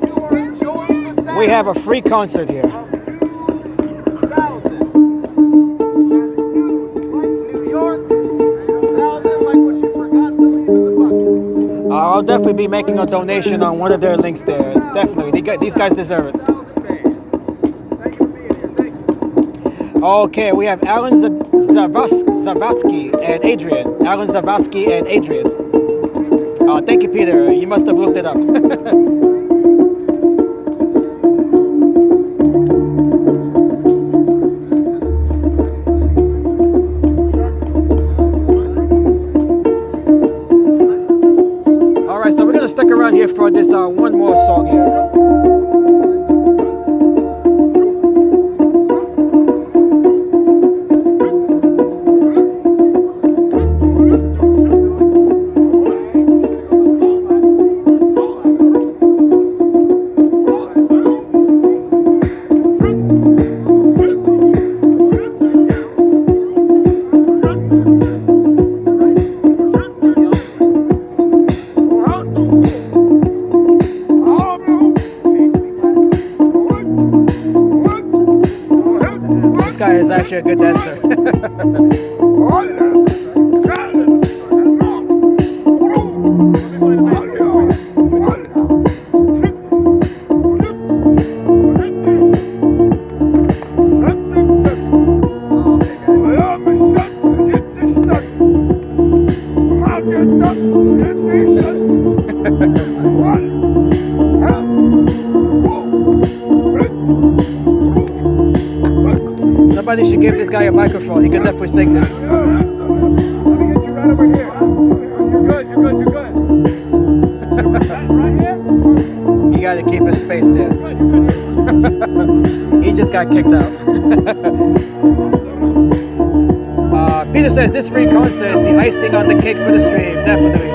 You are enjoying the sound. We have a free concert here. Of 2,000. That's new, like New York. 1,000, like what you forgot to leave in the bucket. I'll definitely be making a donation on one of their links there. Definitely. These guys deserve it. 1,000 fans. Thank you for being here. Thank you. Okay, we have Alan Zavasky and Adrian. Alan Zavasky and Adrian. Thank you, Peter. You must have looked it up. All right, so we're gonna stick around here for this one more song here. This guy is actually a good dancer. Somebody should give this guy a microphone. He can definitely sing this. Let me get you right over here. You're good, you're good, you're good. Right here? You gotta keep his space there. He just got kicked out. Peter says this free concert is the icing on the cake for the stream. Definitely.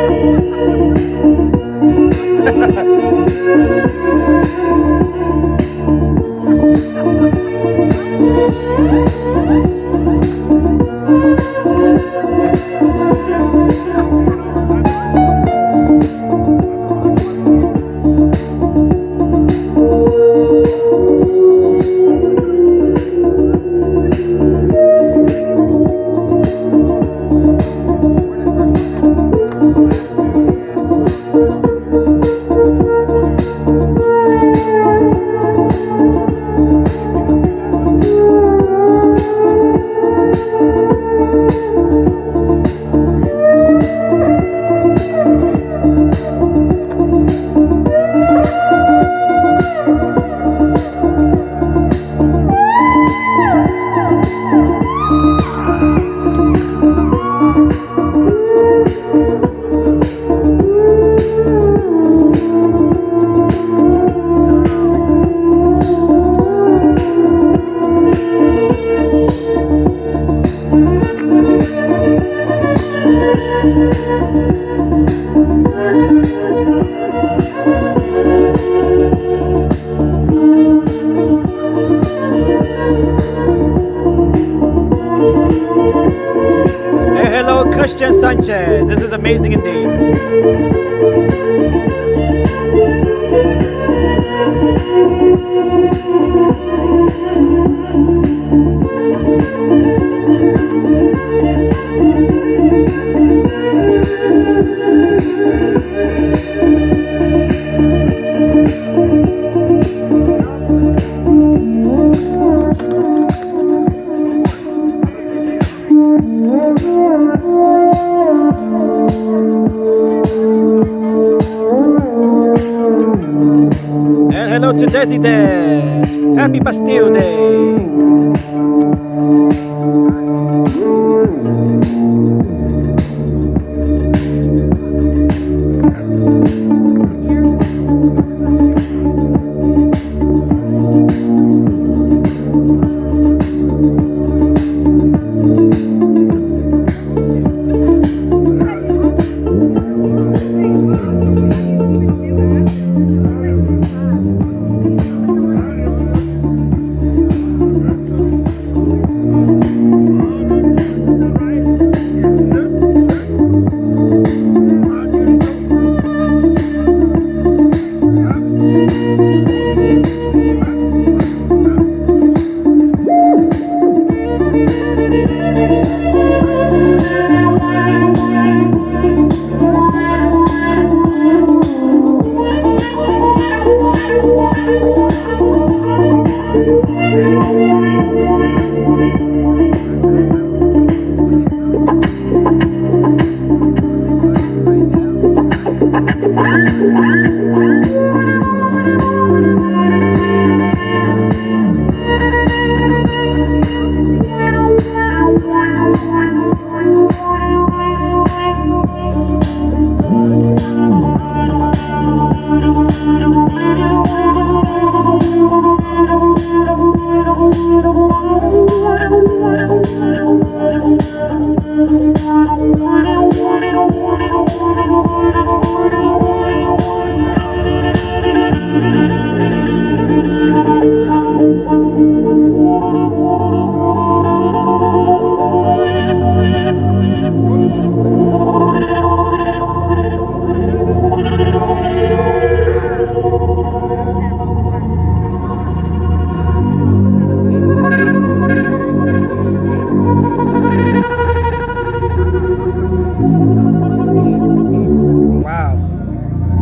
Sanchez. This is amazing indeed. To Desi Day. Happy Bastille Day.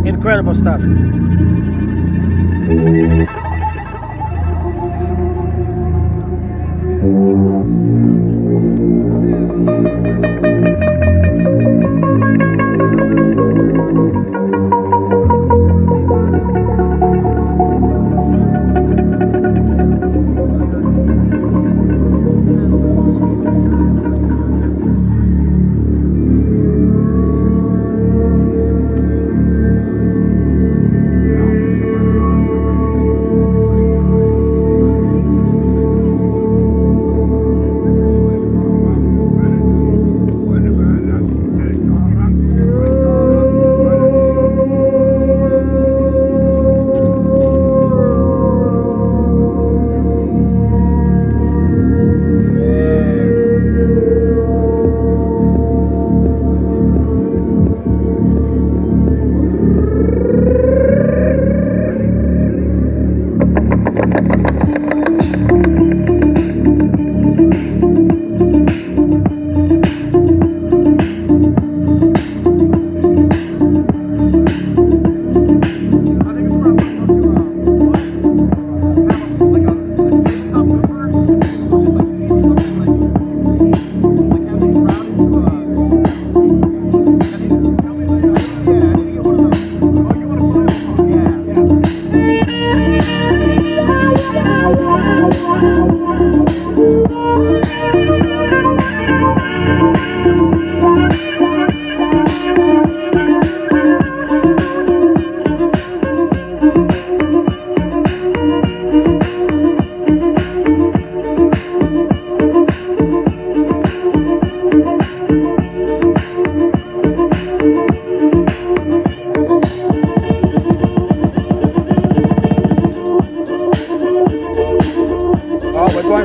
Incredible stuff.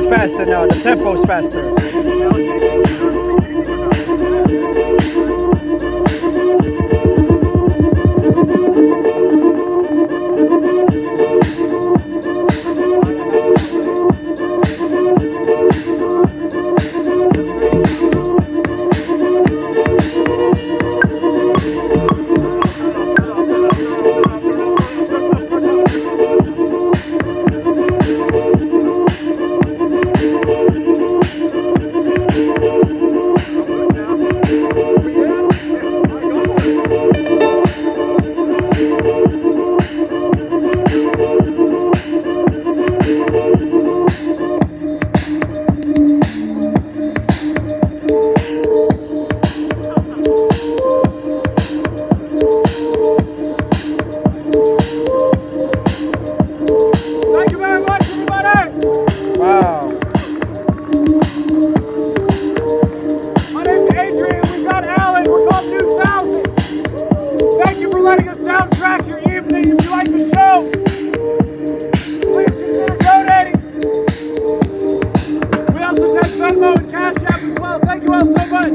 Faster now, the tempo's faster. letting us soundtrack your evening. If you like the show, please consider donating. We also take Venmo and Cash App as well. Thank you all so much.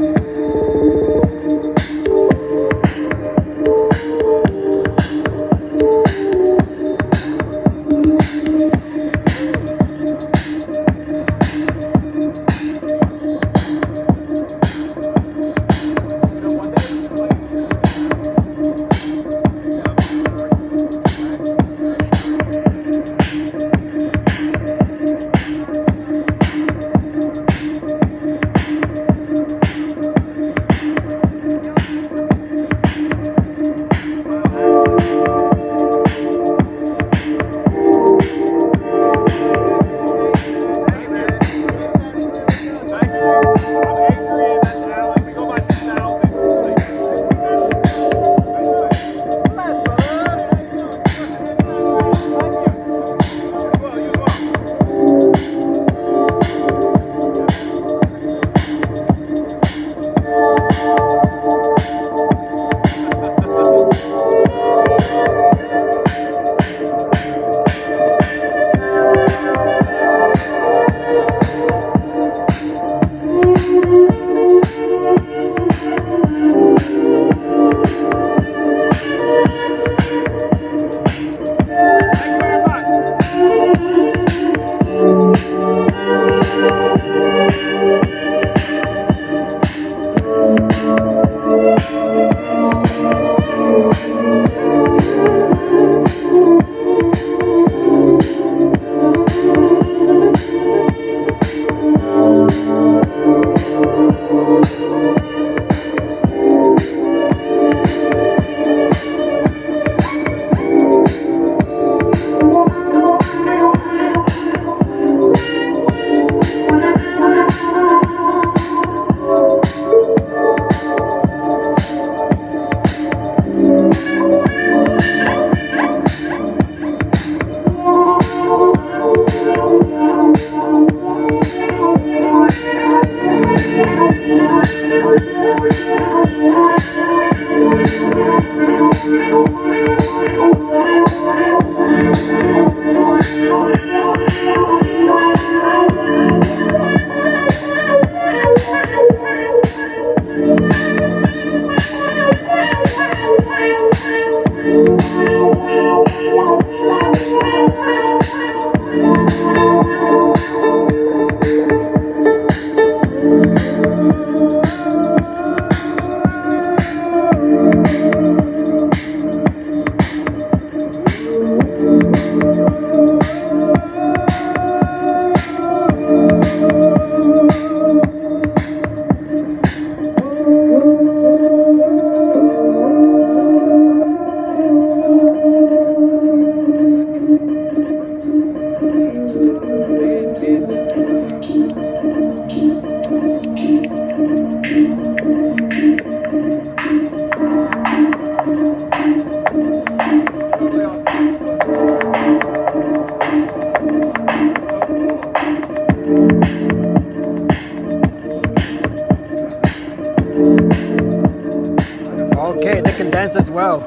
Okay, they can dance as well.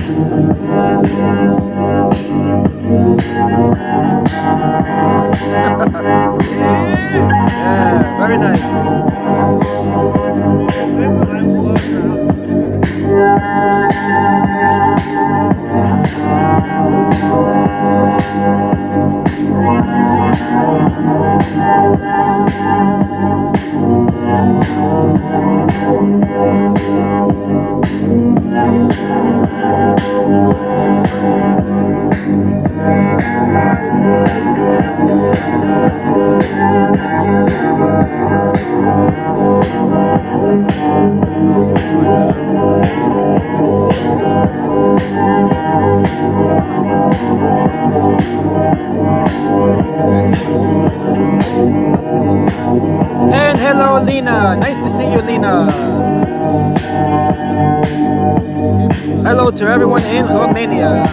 Yeah, very nice. And hello, Lena. Nice to see you, Lena. Hello to everyone in Romania.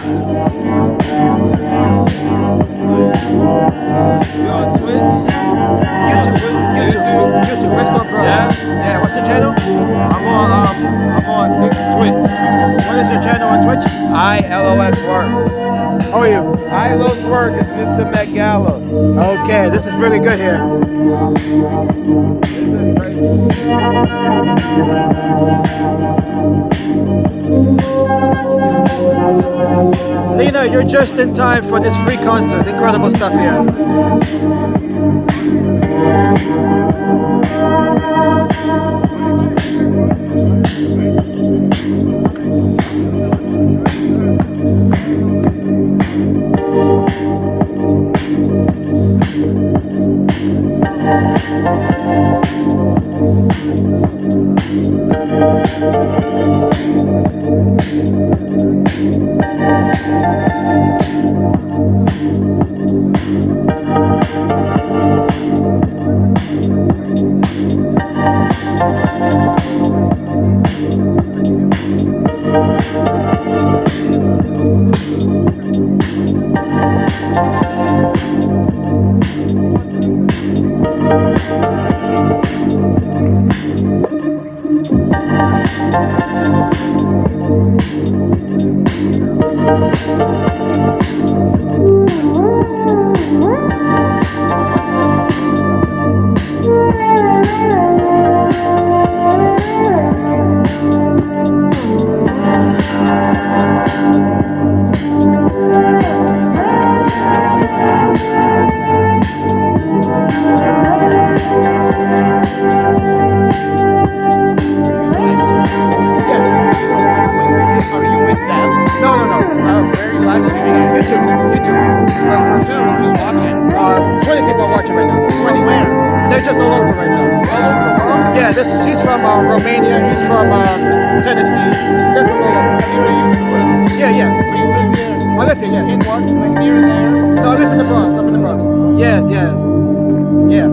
You on Twitch? YouTube, Restore Pro. Yeah, what's your channel? I'm on Twitch. What is your channel on Twitch? ILOS Work. How are you? ILOS Work is Mr. Met Gala. Okay, this is really good here. This is crazy. Lena, you're just in time for this free concert. Incredible stuff here. She's from Romania. He's from Tennessee. They're from all over. Yeah, yeah. But you live here I live here, yeah. in what? Like near there? No, I live in the Bronx. Up in the Bronx. Yes, yes. Yeah.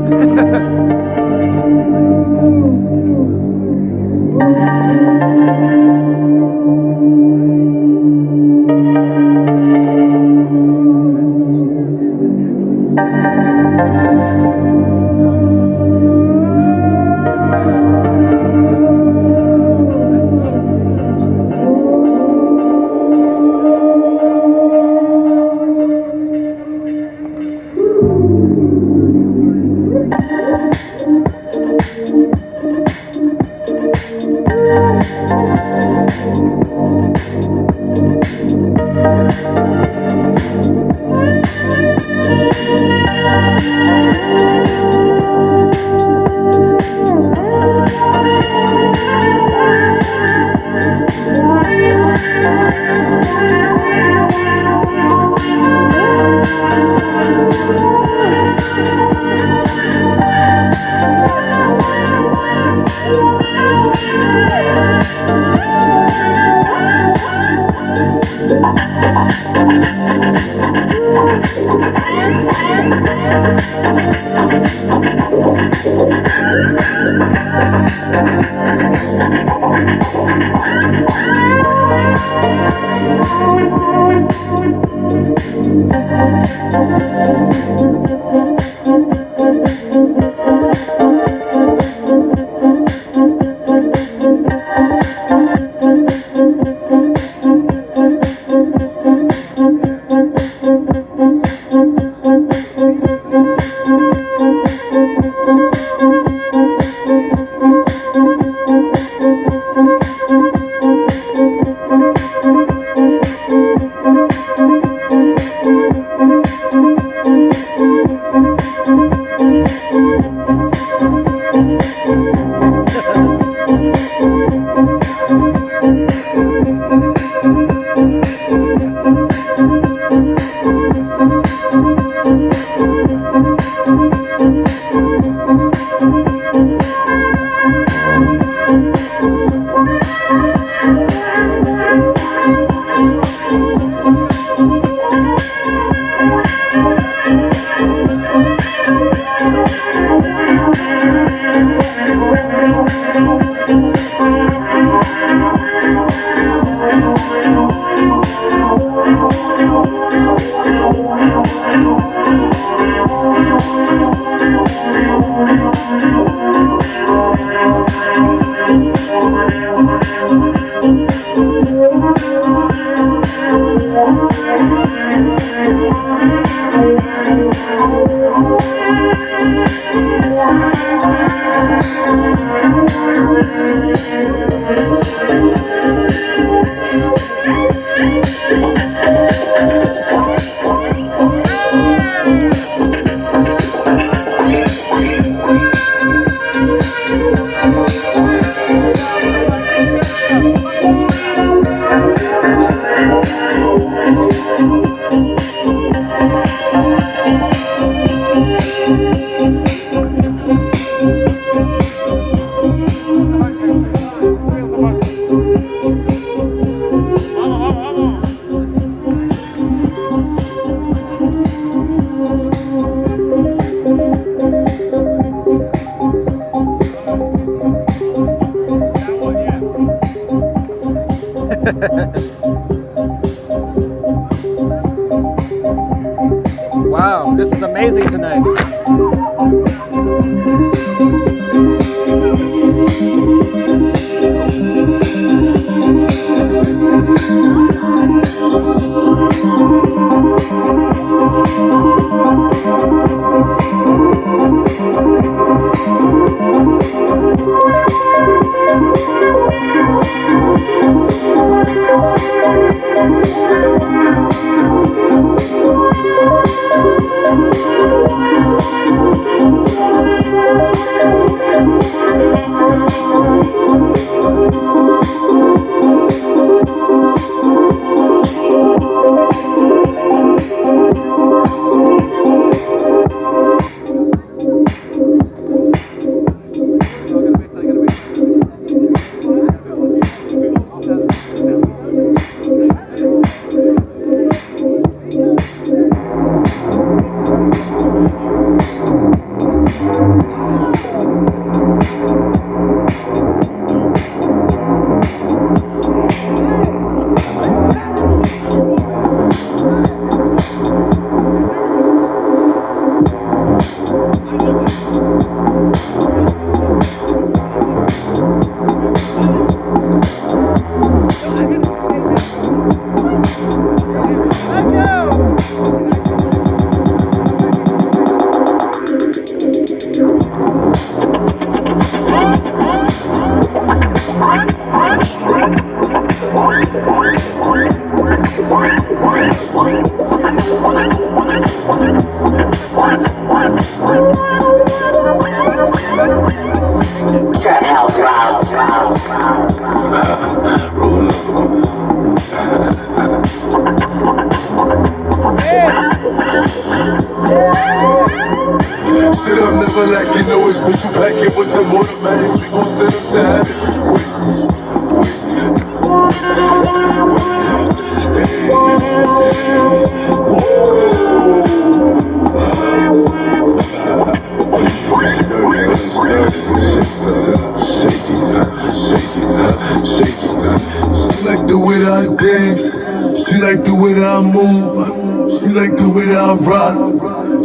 Wow, this is amazing tonight.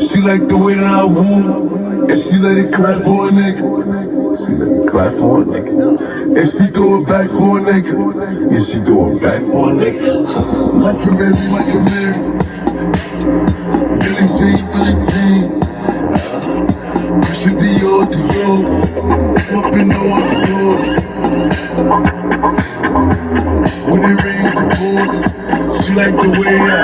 She like the way that I woo, and she let it clap for a nigga. She let it clap for a nigga, and she throw it back for a nigga. Yeah, she throw it back for a nigga. My Camry, Billy Jean, push it Dior, up in all the stores. When it rains, it pours. She like the way I.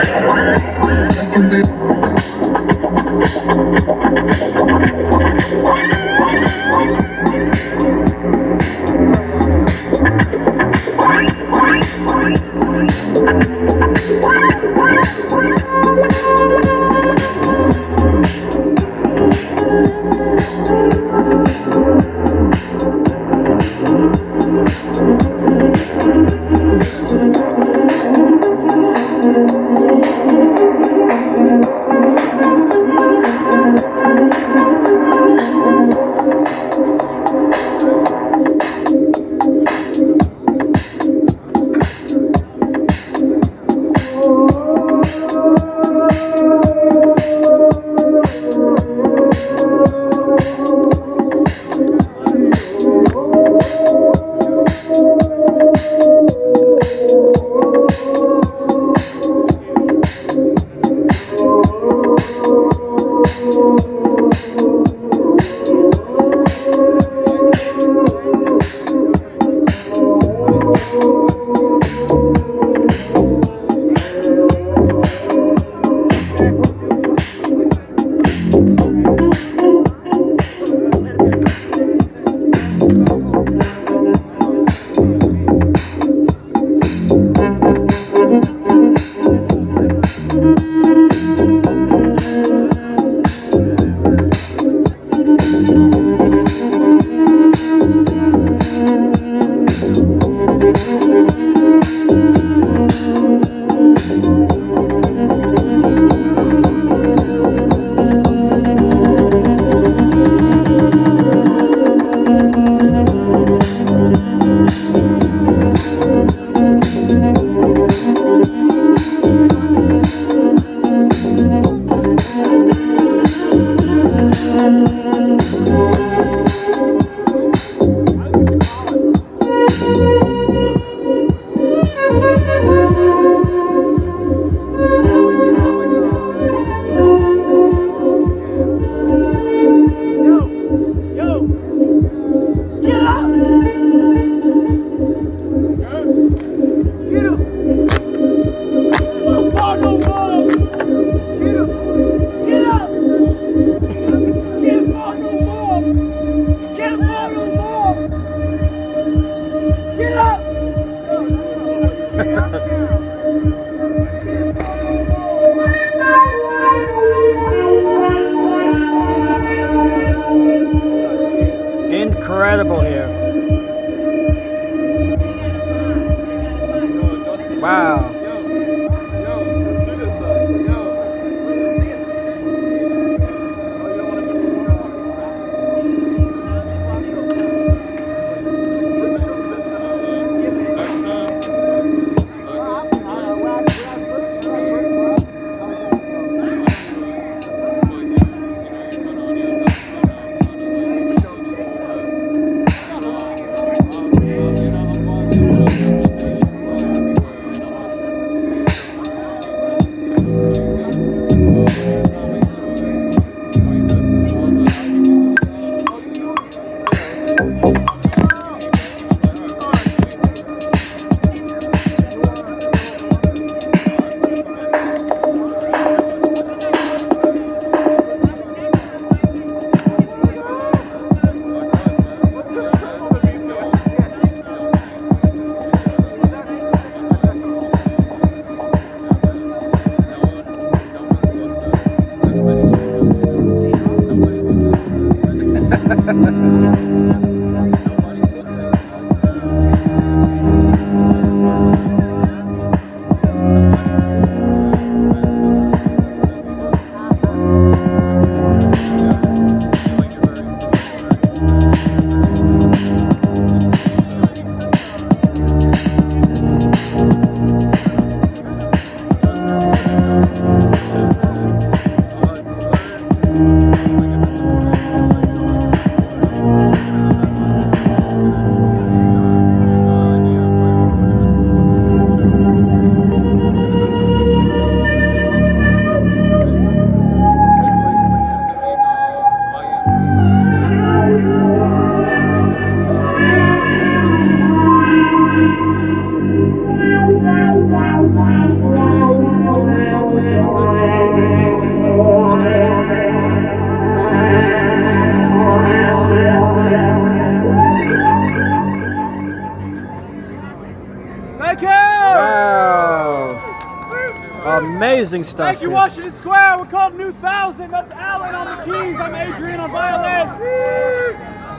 Amazing stuff. Thank you, here. Washington Square. We're called New Thousand. That's Alan on the keys. I'm Adrian on violin.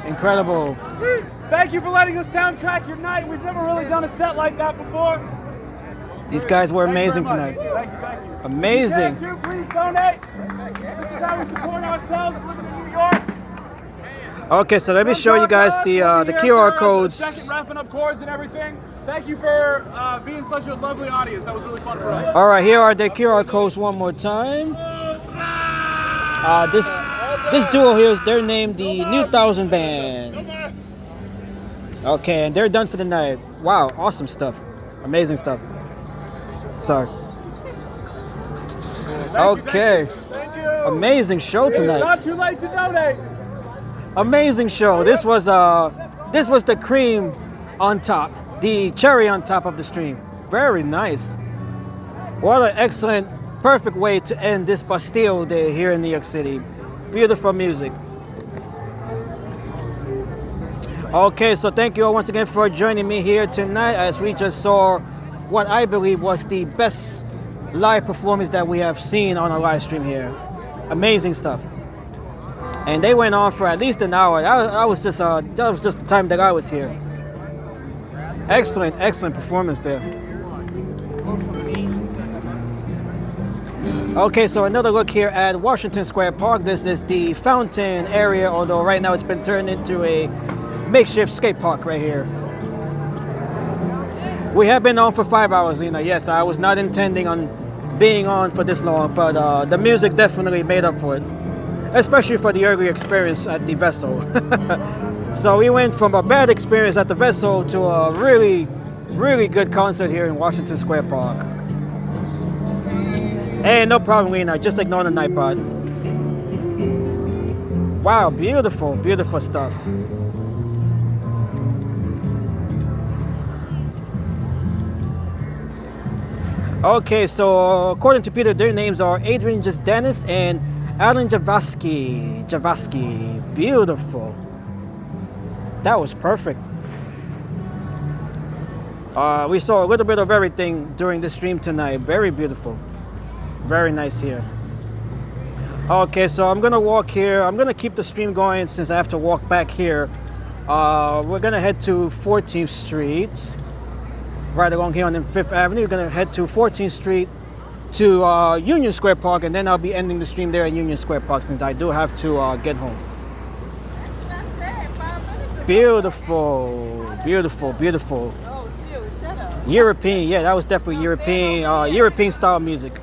Incredible. Thank you for letting us soundtrack your night. We've never really done a set like that before. These guys were Thank you amazing very much. tonight. Thank you, thank you. Amazing. If you can, please donate. This is how we support ourselves living in New York. Okay, so let me show you guys the QR codes. Second, wrapping up chords and everything. Thank you for being such a lovely audience. That was really fun for us. All right, here are the QR codes one more time. This duo here is they're named the New Thousand Band. Okay, and they're done for the night. Wow, awesome stuff, amazing stuff. Sorry. Okay, Thank you. amazing show It's tonight. not too late to donate. Amazing show. This was the cream on top, the cherry on top of the stream. Very nice. What an excellent, perfect way to end this Bastille Day here in New York City. Beautiful music. Okay, so thank you all once again for joining me here tonight as we just saw what I believe was the best live performance that we have seen on a live stream here. Amazing stuff. And they went on for at least an hour. That was just the time that I was here. Excellent, excellent performance there. Okay, so another look here at Washington Square Park. This is the fountain area, although right now it's been turned into a makeshift skate park right here. We have been on for 5 hours, Lena. Yes, I was not intending on being on for this long, but the music definitely made up for it, especially for the early experience at the Vessel. So we went from a bad experience at the Vessel to a really, really good concert here in Washington Square Park. Hey, no problem, Lena. Just ignore the iPod. Wow, beautiful, beautiful stuff. Okay, so according to Peter, their names are Adrian Jasdanis and Alan Javaski. Beautiful. That was perfect. We saw a little bit of everything during the stream tonight. Very beautiful. Very nice here. Okay, so I'm gonna walk here. I'm gonna keep the stream going since I have to walk back here. We're gonna head to 14th Street. Right along here on 5th Avenue. We're gonna head to 14th Street to Union Square Park, and then I'll be ending the stream there at Union Square Park since I do have to get home. Beautiful, beautiful, beautiful. Oh, shoot, shut up. European, yeah, that was definitely European style music.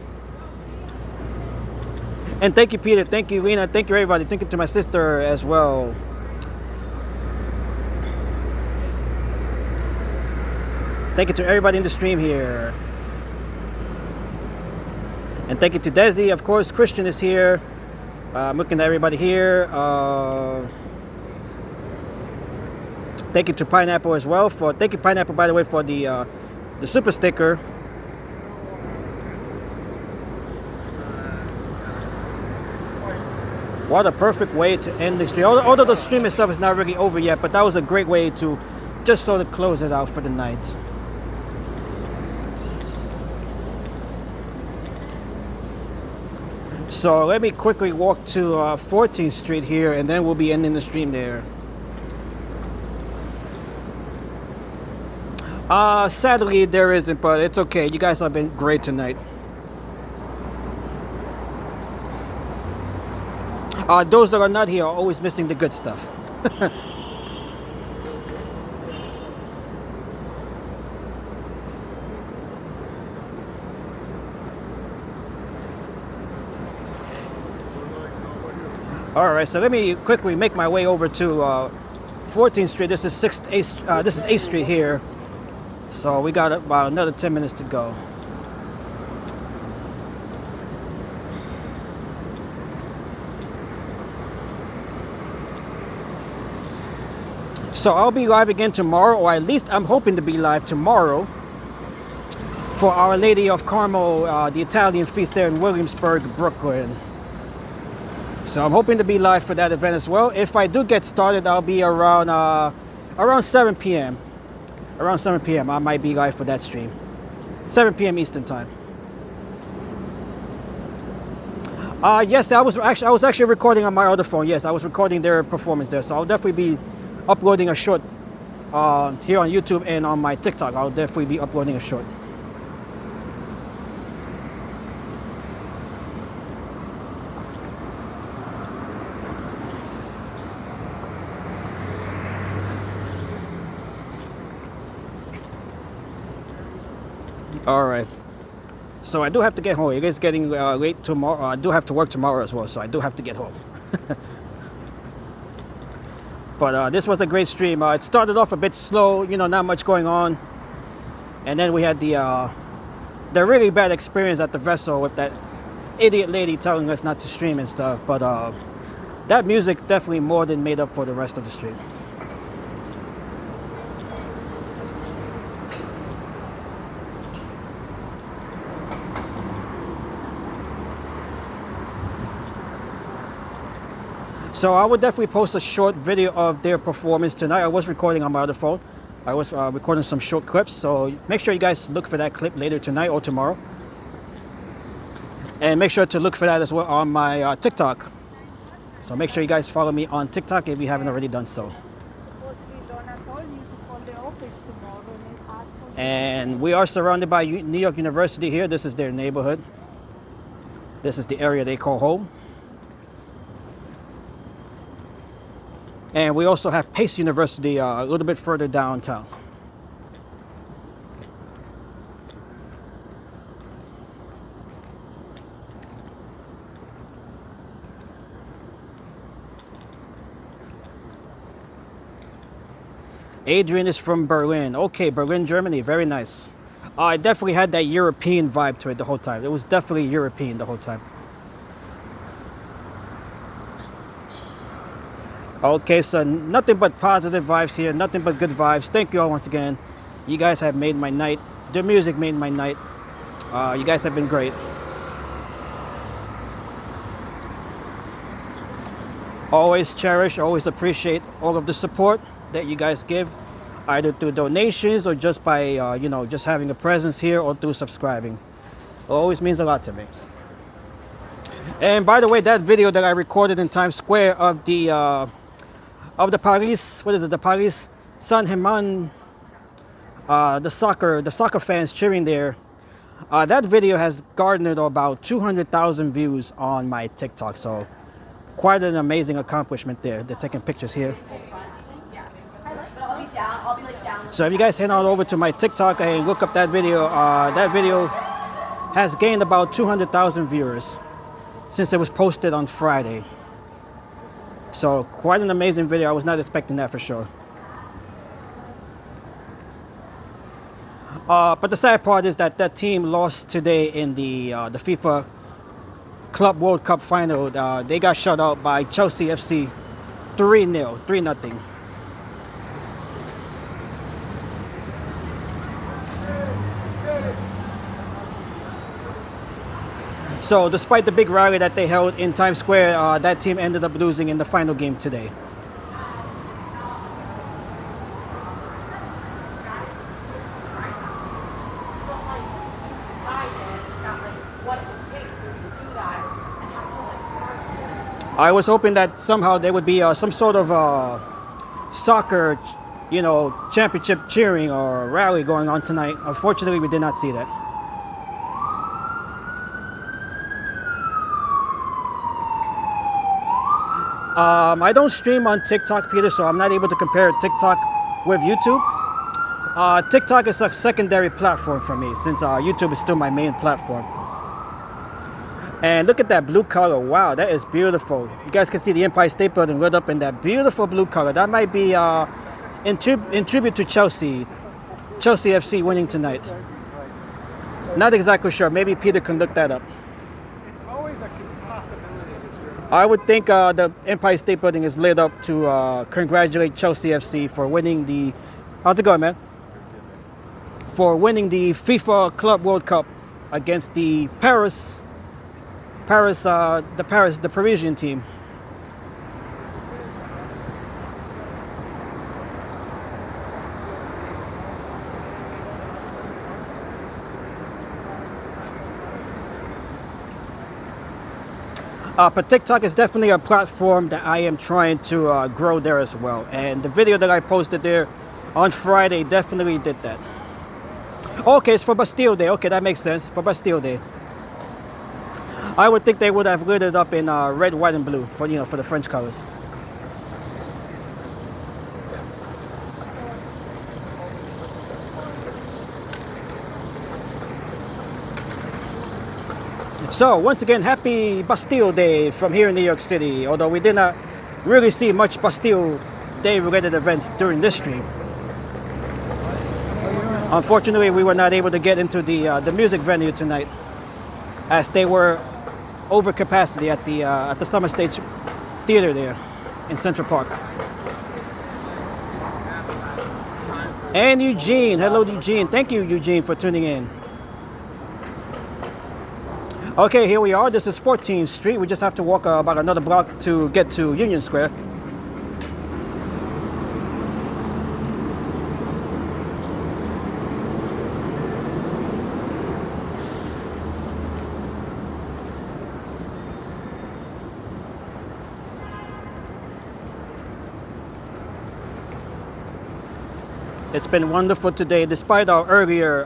And thank you, Peter. Thank you, Lena. Thank you, everybody. Thank you to my sister as well. Thank you to everybody in the stream here. And thank you to Desi. Of course, Christian is here. I'm looking at everybody here. Thank you to Pineapple as well. Thank you, Pineapple, by the way, for the super sticker. What a perfect way to end the stream. Although the stream itself is not really over yet, but that was a great way to just sort of close it out for the night. So let me quickly walk to 14th Street here, and then we'll be ending the stream there. Sadly, there isn't, but it's okay. You guys have been great tonight. Those that are not here are always missing the good stuff. All right, so let me quickly make my way over to 14th Street. This is 8th Street here. So we got about another 10 minutes to go. So I'll be live again tomorrow, or at least I'm hoping to be live tomorrow for Our Lady of Carmel, the Italian feast there in Williamsburg, Brooklyn. So I'm hoping to be live for that event as well. If I do get started, I'll be around 7 p.m. Around 7 p.m. I might be live for that stream. 7 p.m. Eastern time. Yes, I was actually recording on my other phone. Yes, I was recording their performance there. So I'll definitely be uploading a short here on YouTube and on my TikTok. I'll definitely be uploading a short. All right. So I do have to get home. It is getting late tomorrow. I do have to work tomorrow as well, so I do have to get home. But this was a great stream. It started off a bit slow, you know, not much going on. And then we had the really bad experience at the vessel with that idiot lady telling us not to stream and stuff. But that music definitely more than made up for the rest of the stream. So I would definitely post a short video of their performance tonight. I was recording on my other phone. I was recording some short clips. So make sure you guys look for that clip later tonight or tomorrow. And make sure to look for that as well on my TikTok. So make sure you guys follow me on TikTok if you haven't already done so. And we are surrounded by New York University here. This is their neighborhood. This is the area they call home. And we also have Pace University a little bit further downtown. Adrian is from Berlin. Okay, Berlin, Germany. Very nice. I definitely had that European vibe to it the whole time. It was definitely European the whole time. Okay, so nothing but positive vibes here, nothing but good vibes. Thank you all once again. You guys have made my night. The music made my night. You guys have been great. Always cherish, always appreciate all of the support that you guys give, either through donations or just by, you know, just having a presence here or through subscribing. It always means a lot to me. And by the way, that video that I recorded in Times Square of the Paris, what is it, the Paris Saint-Germain, the soccer fans cheering there. That video has garnered about 200,000 views on my TikTok, so quite an amazing accomplishment there. They're taking pictures here. So if you guys head on over to my TikTok and look up that video has gained about 200,000 viewers since it was posted on Friday. So quite an amazing video. I was not expecting that for sure. But the sad part is that that team lost today in the FIFA Club World Cup final. They got shut out by Chelsea FC 3-0, 3-0. So despite the big rally that they held in Times Square, that team ended up losing in the final game today. I was hoping that somehow there would be some sort of soccer, you know, championship cheering or rally going on tonight. Unfortunately, we did not see that. I don't stream on TikTok, Peter, so I'm not able to compare TikTok with YouTube. TikTok is a secondary platform for me since YouTube is still my main platform. And look at that blue color. Wow, that is beautiful. You guys can see the Empire State Building lit up in that beautiful blue color. That might be in tribute to Chelsea FC winning tonight. Not exactly sure. Maybe Peter can look that up. I would think the Empire State Building is lit up to congratulate Chelsea FC for winning the... How's it going, man? For winning the FIFA Club World Cup against the the Parisian team. But TikTok is definitely a platform that I am trying to grow there as well. And the video that I posted there on Friday definitely did that. Okay, it's for Bastille Day. Okay, that makes sense. For Bastille Day. I would think they would have lit it up in red, white, and blue for, you know, for the French colors. So once again, happy Bastille Day from here in New York City. Although we did not really see much Bastille Day related events during this stream. Unfortunately, we were not able to get into the music venue tonight, as they were over capacity at the Summer Stage Theater there in Central Park. And Eugene, hello Eugene. Thank you, Eugene, for tuning in. Okay, here we are. This is 14th Street. We just have to walk about another block to get to Union Square. It's been wonderful today, despite our earlier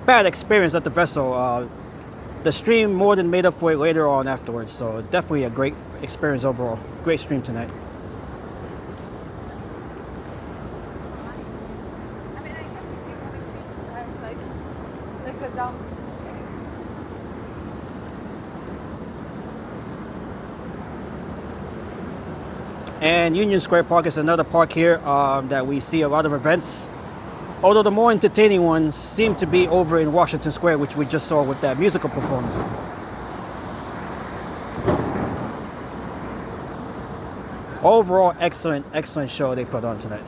bad experience at the vessel. The stream more than made up for it later on afterwards, so definitely a great experience overall. Great stream tonight. I mean, I guess if you want to exercise, like a And Union Square Park is another park here that we see a lot of events. Although the more entertaining ones seem to be over in Washington Square, which we just saw with that musical performance. Overall, excellent show they put on tonight.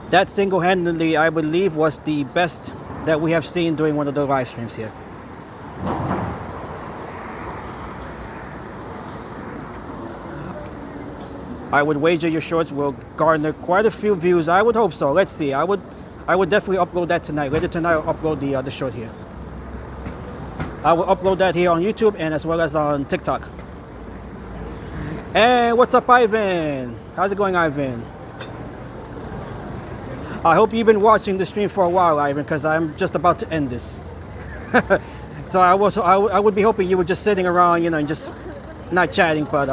That single-handedly, I believe, was the best that we have seen during one of the live streams here. I would wager your shorts will garner quite a few views. I would hope so. Let's see. I would definitely upload that tonight. Later tonight, I'll upload the short here. I will upload that here on YouTube and as well as on TikTok. And what's up, Ivan? How's it going, Ivan? I hope you've been watching the stream for a while, Ivan, because I'm just about to end this. So I would be hoping you were just sitting around, you know, and just not chatting, but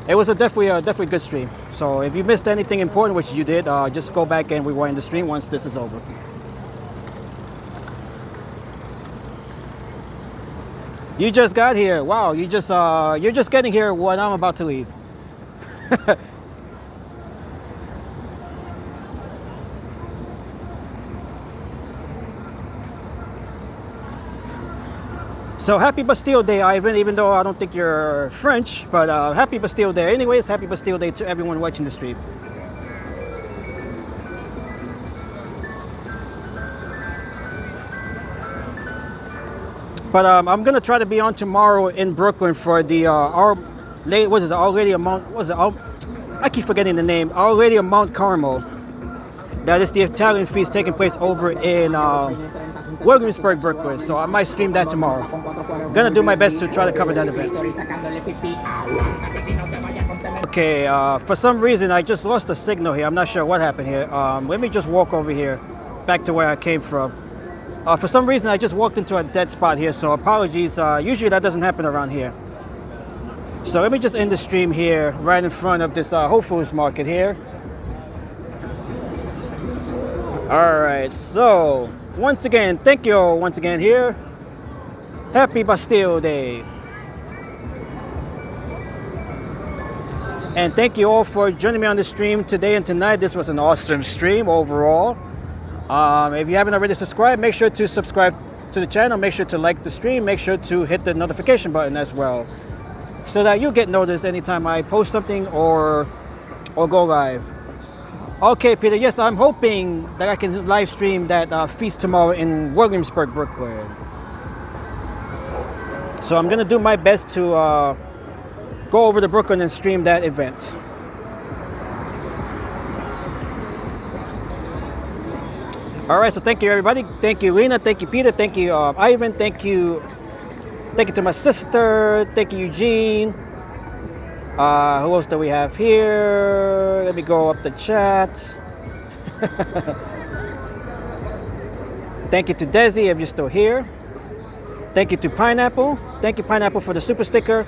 it was definitely a good stream. So if you missed anything important, which you did, just go back and rewind the stream once this is over. You just got here. Wow, you're just getting here when I'm about to leave. So happy Bastille Day, Ivan, even though I don't think you're French, but happy Bastille Day. Anyways, happy Bastille Day to everyone watching the stream. But I'm gonna try to be on tomorrow in Brooklyn for the Our Lady of Mount, I keep forgetting the name, Our Lady of Mount Carmel. That is the Italian feast taking place over in Williamsburg, Brooklyn. So I might stream that tomorrow. I'm gonna do my best to try to cover that event. Okay, for some reason I just lost the signal here. I'm not sure what happened here. Let me just walk over here, back to where I came from. For some reason I just walked into a dead spot here, so apologies. Usually that doesn't happen around here. So let me just end the stream here, right in front of this Whole Foods market here. Alright, so once again, thank you all once again here. Happy Bastille Day. And thank you all for joining me on the stream today and tonight. This was an awesome stream overall. If you haven't already subscribed, make sure to subscribe to the channel. Make sure to like the stream. Make sure to hit the notification button as well, so that you get noticed anytime I post something or go live. Okay, Peter, yes, I'm hoping that I can live stream that feast tomorrow in Williamsburg, Brooklyn. So I'm going to do my best to go over to Brooklyn and stream that event. All right, so thank you, everybody. Thank you, Lena. Thank you, Peter. Thank you, Ivan. Thank you, Thank you to my sister. Thank you, Eugene. Who else do we have here? Let me go up the chat. Thank you to Desi if you're still here. Thank you to Pineapple. Thank you, Pineapple, for the super sticker.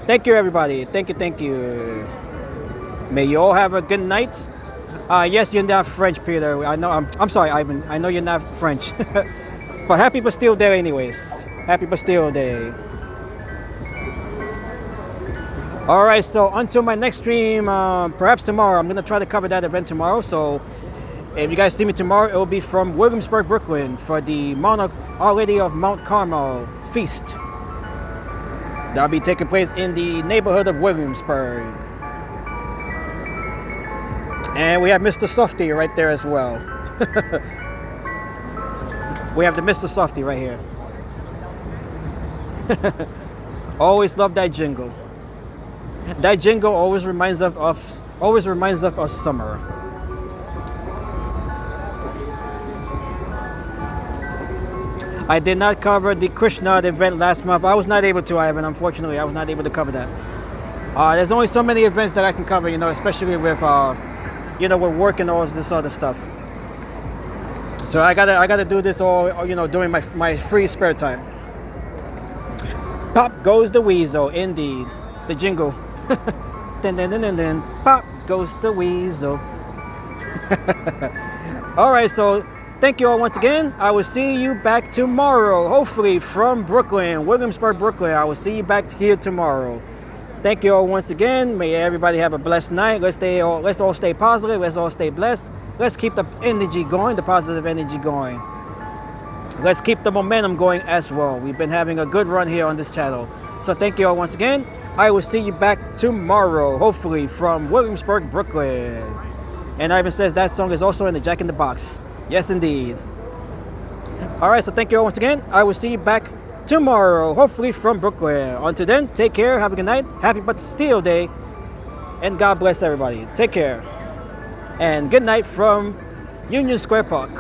Thank you, everybody. Thank you, thank you. May you all have a good night. Yes, you're not French, Peter. I know. I'm sorry, Ivan. I know you're not French. But happy Bastille Day anyways. Happy Bastille Day. All right, so until my next stream, perhaps tomorrow, I'm going to try to cover that event tomorrow. So if you guys see me tomorrow, it will be from Williamsburg, Brooklyn for the Our Lady of Mount Carmel Feast. That'll be taking place in the neighborhood of Williamsburg. And we have Mr. Softy right there as well. We have the Mr. Softy right here. Always love that jingle. That jingle always reminds us of summer. I did not cover the Krishna event last month. I was not able to, Ivan. Unfortunately, I was not able to cover that. There's only so many events that I can cover, you know, especially with with work and all this other stuff. So I gotta do this all, you know, during my free spare time. Pop goes the weasel, indeed. The jingle. Dun, dun, dun, dun, dun. Pop goes the weasel. All right, so thank you all once again. I will see you back tomorrow, hopefully from Brooklyn, Williamsburg, Brooklyn. I will see you back here tomorrow. Thank you all once again. May everybody have a blessed night. Let's all stay positive. Let's all stay blessed. Let's keep the energy going, the positive energy going. Let's keep the momentum going as well. We've been having a good run here on this channel. So thank you all once again. I will see you back tomorrow, hopefully from Williamsburg, Brooklyn. And Ivan says that song is also in the Jack in the Box. Yes, indeed. All right, so thank you all once again. I will see you back tomorrow, hopefully from Brooklyn. Until then, take care, have a good night, happy Bastille Day, and God bless everybody. Take care, and good night from Union Square Park.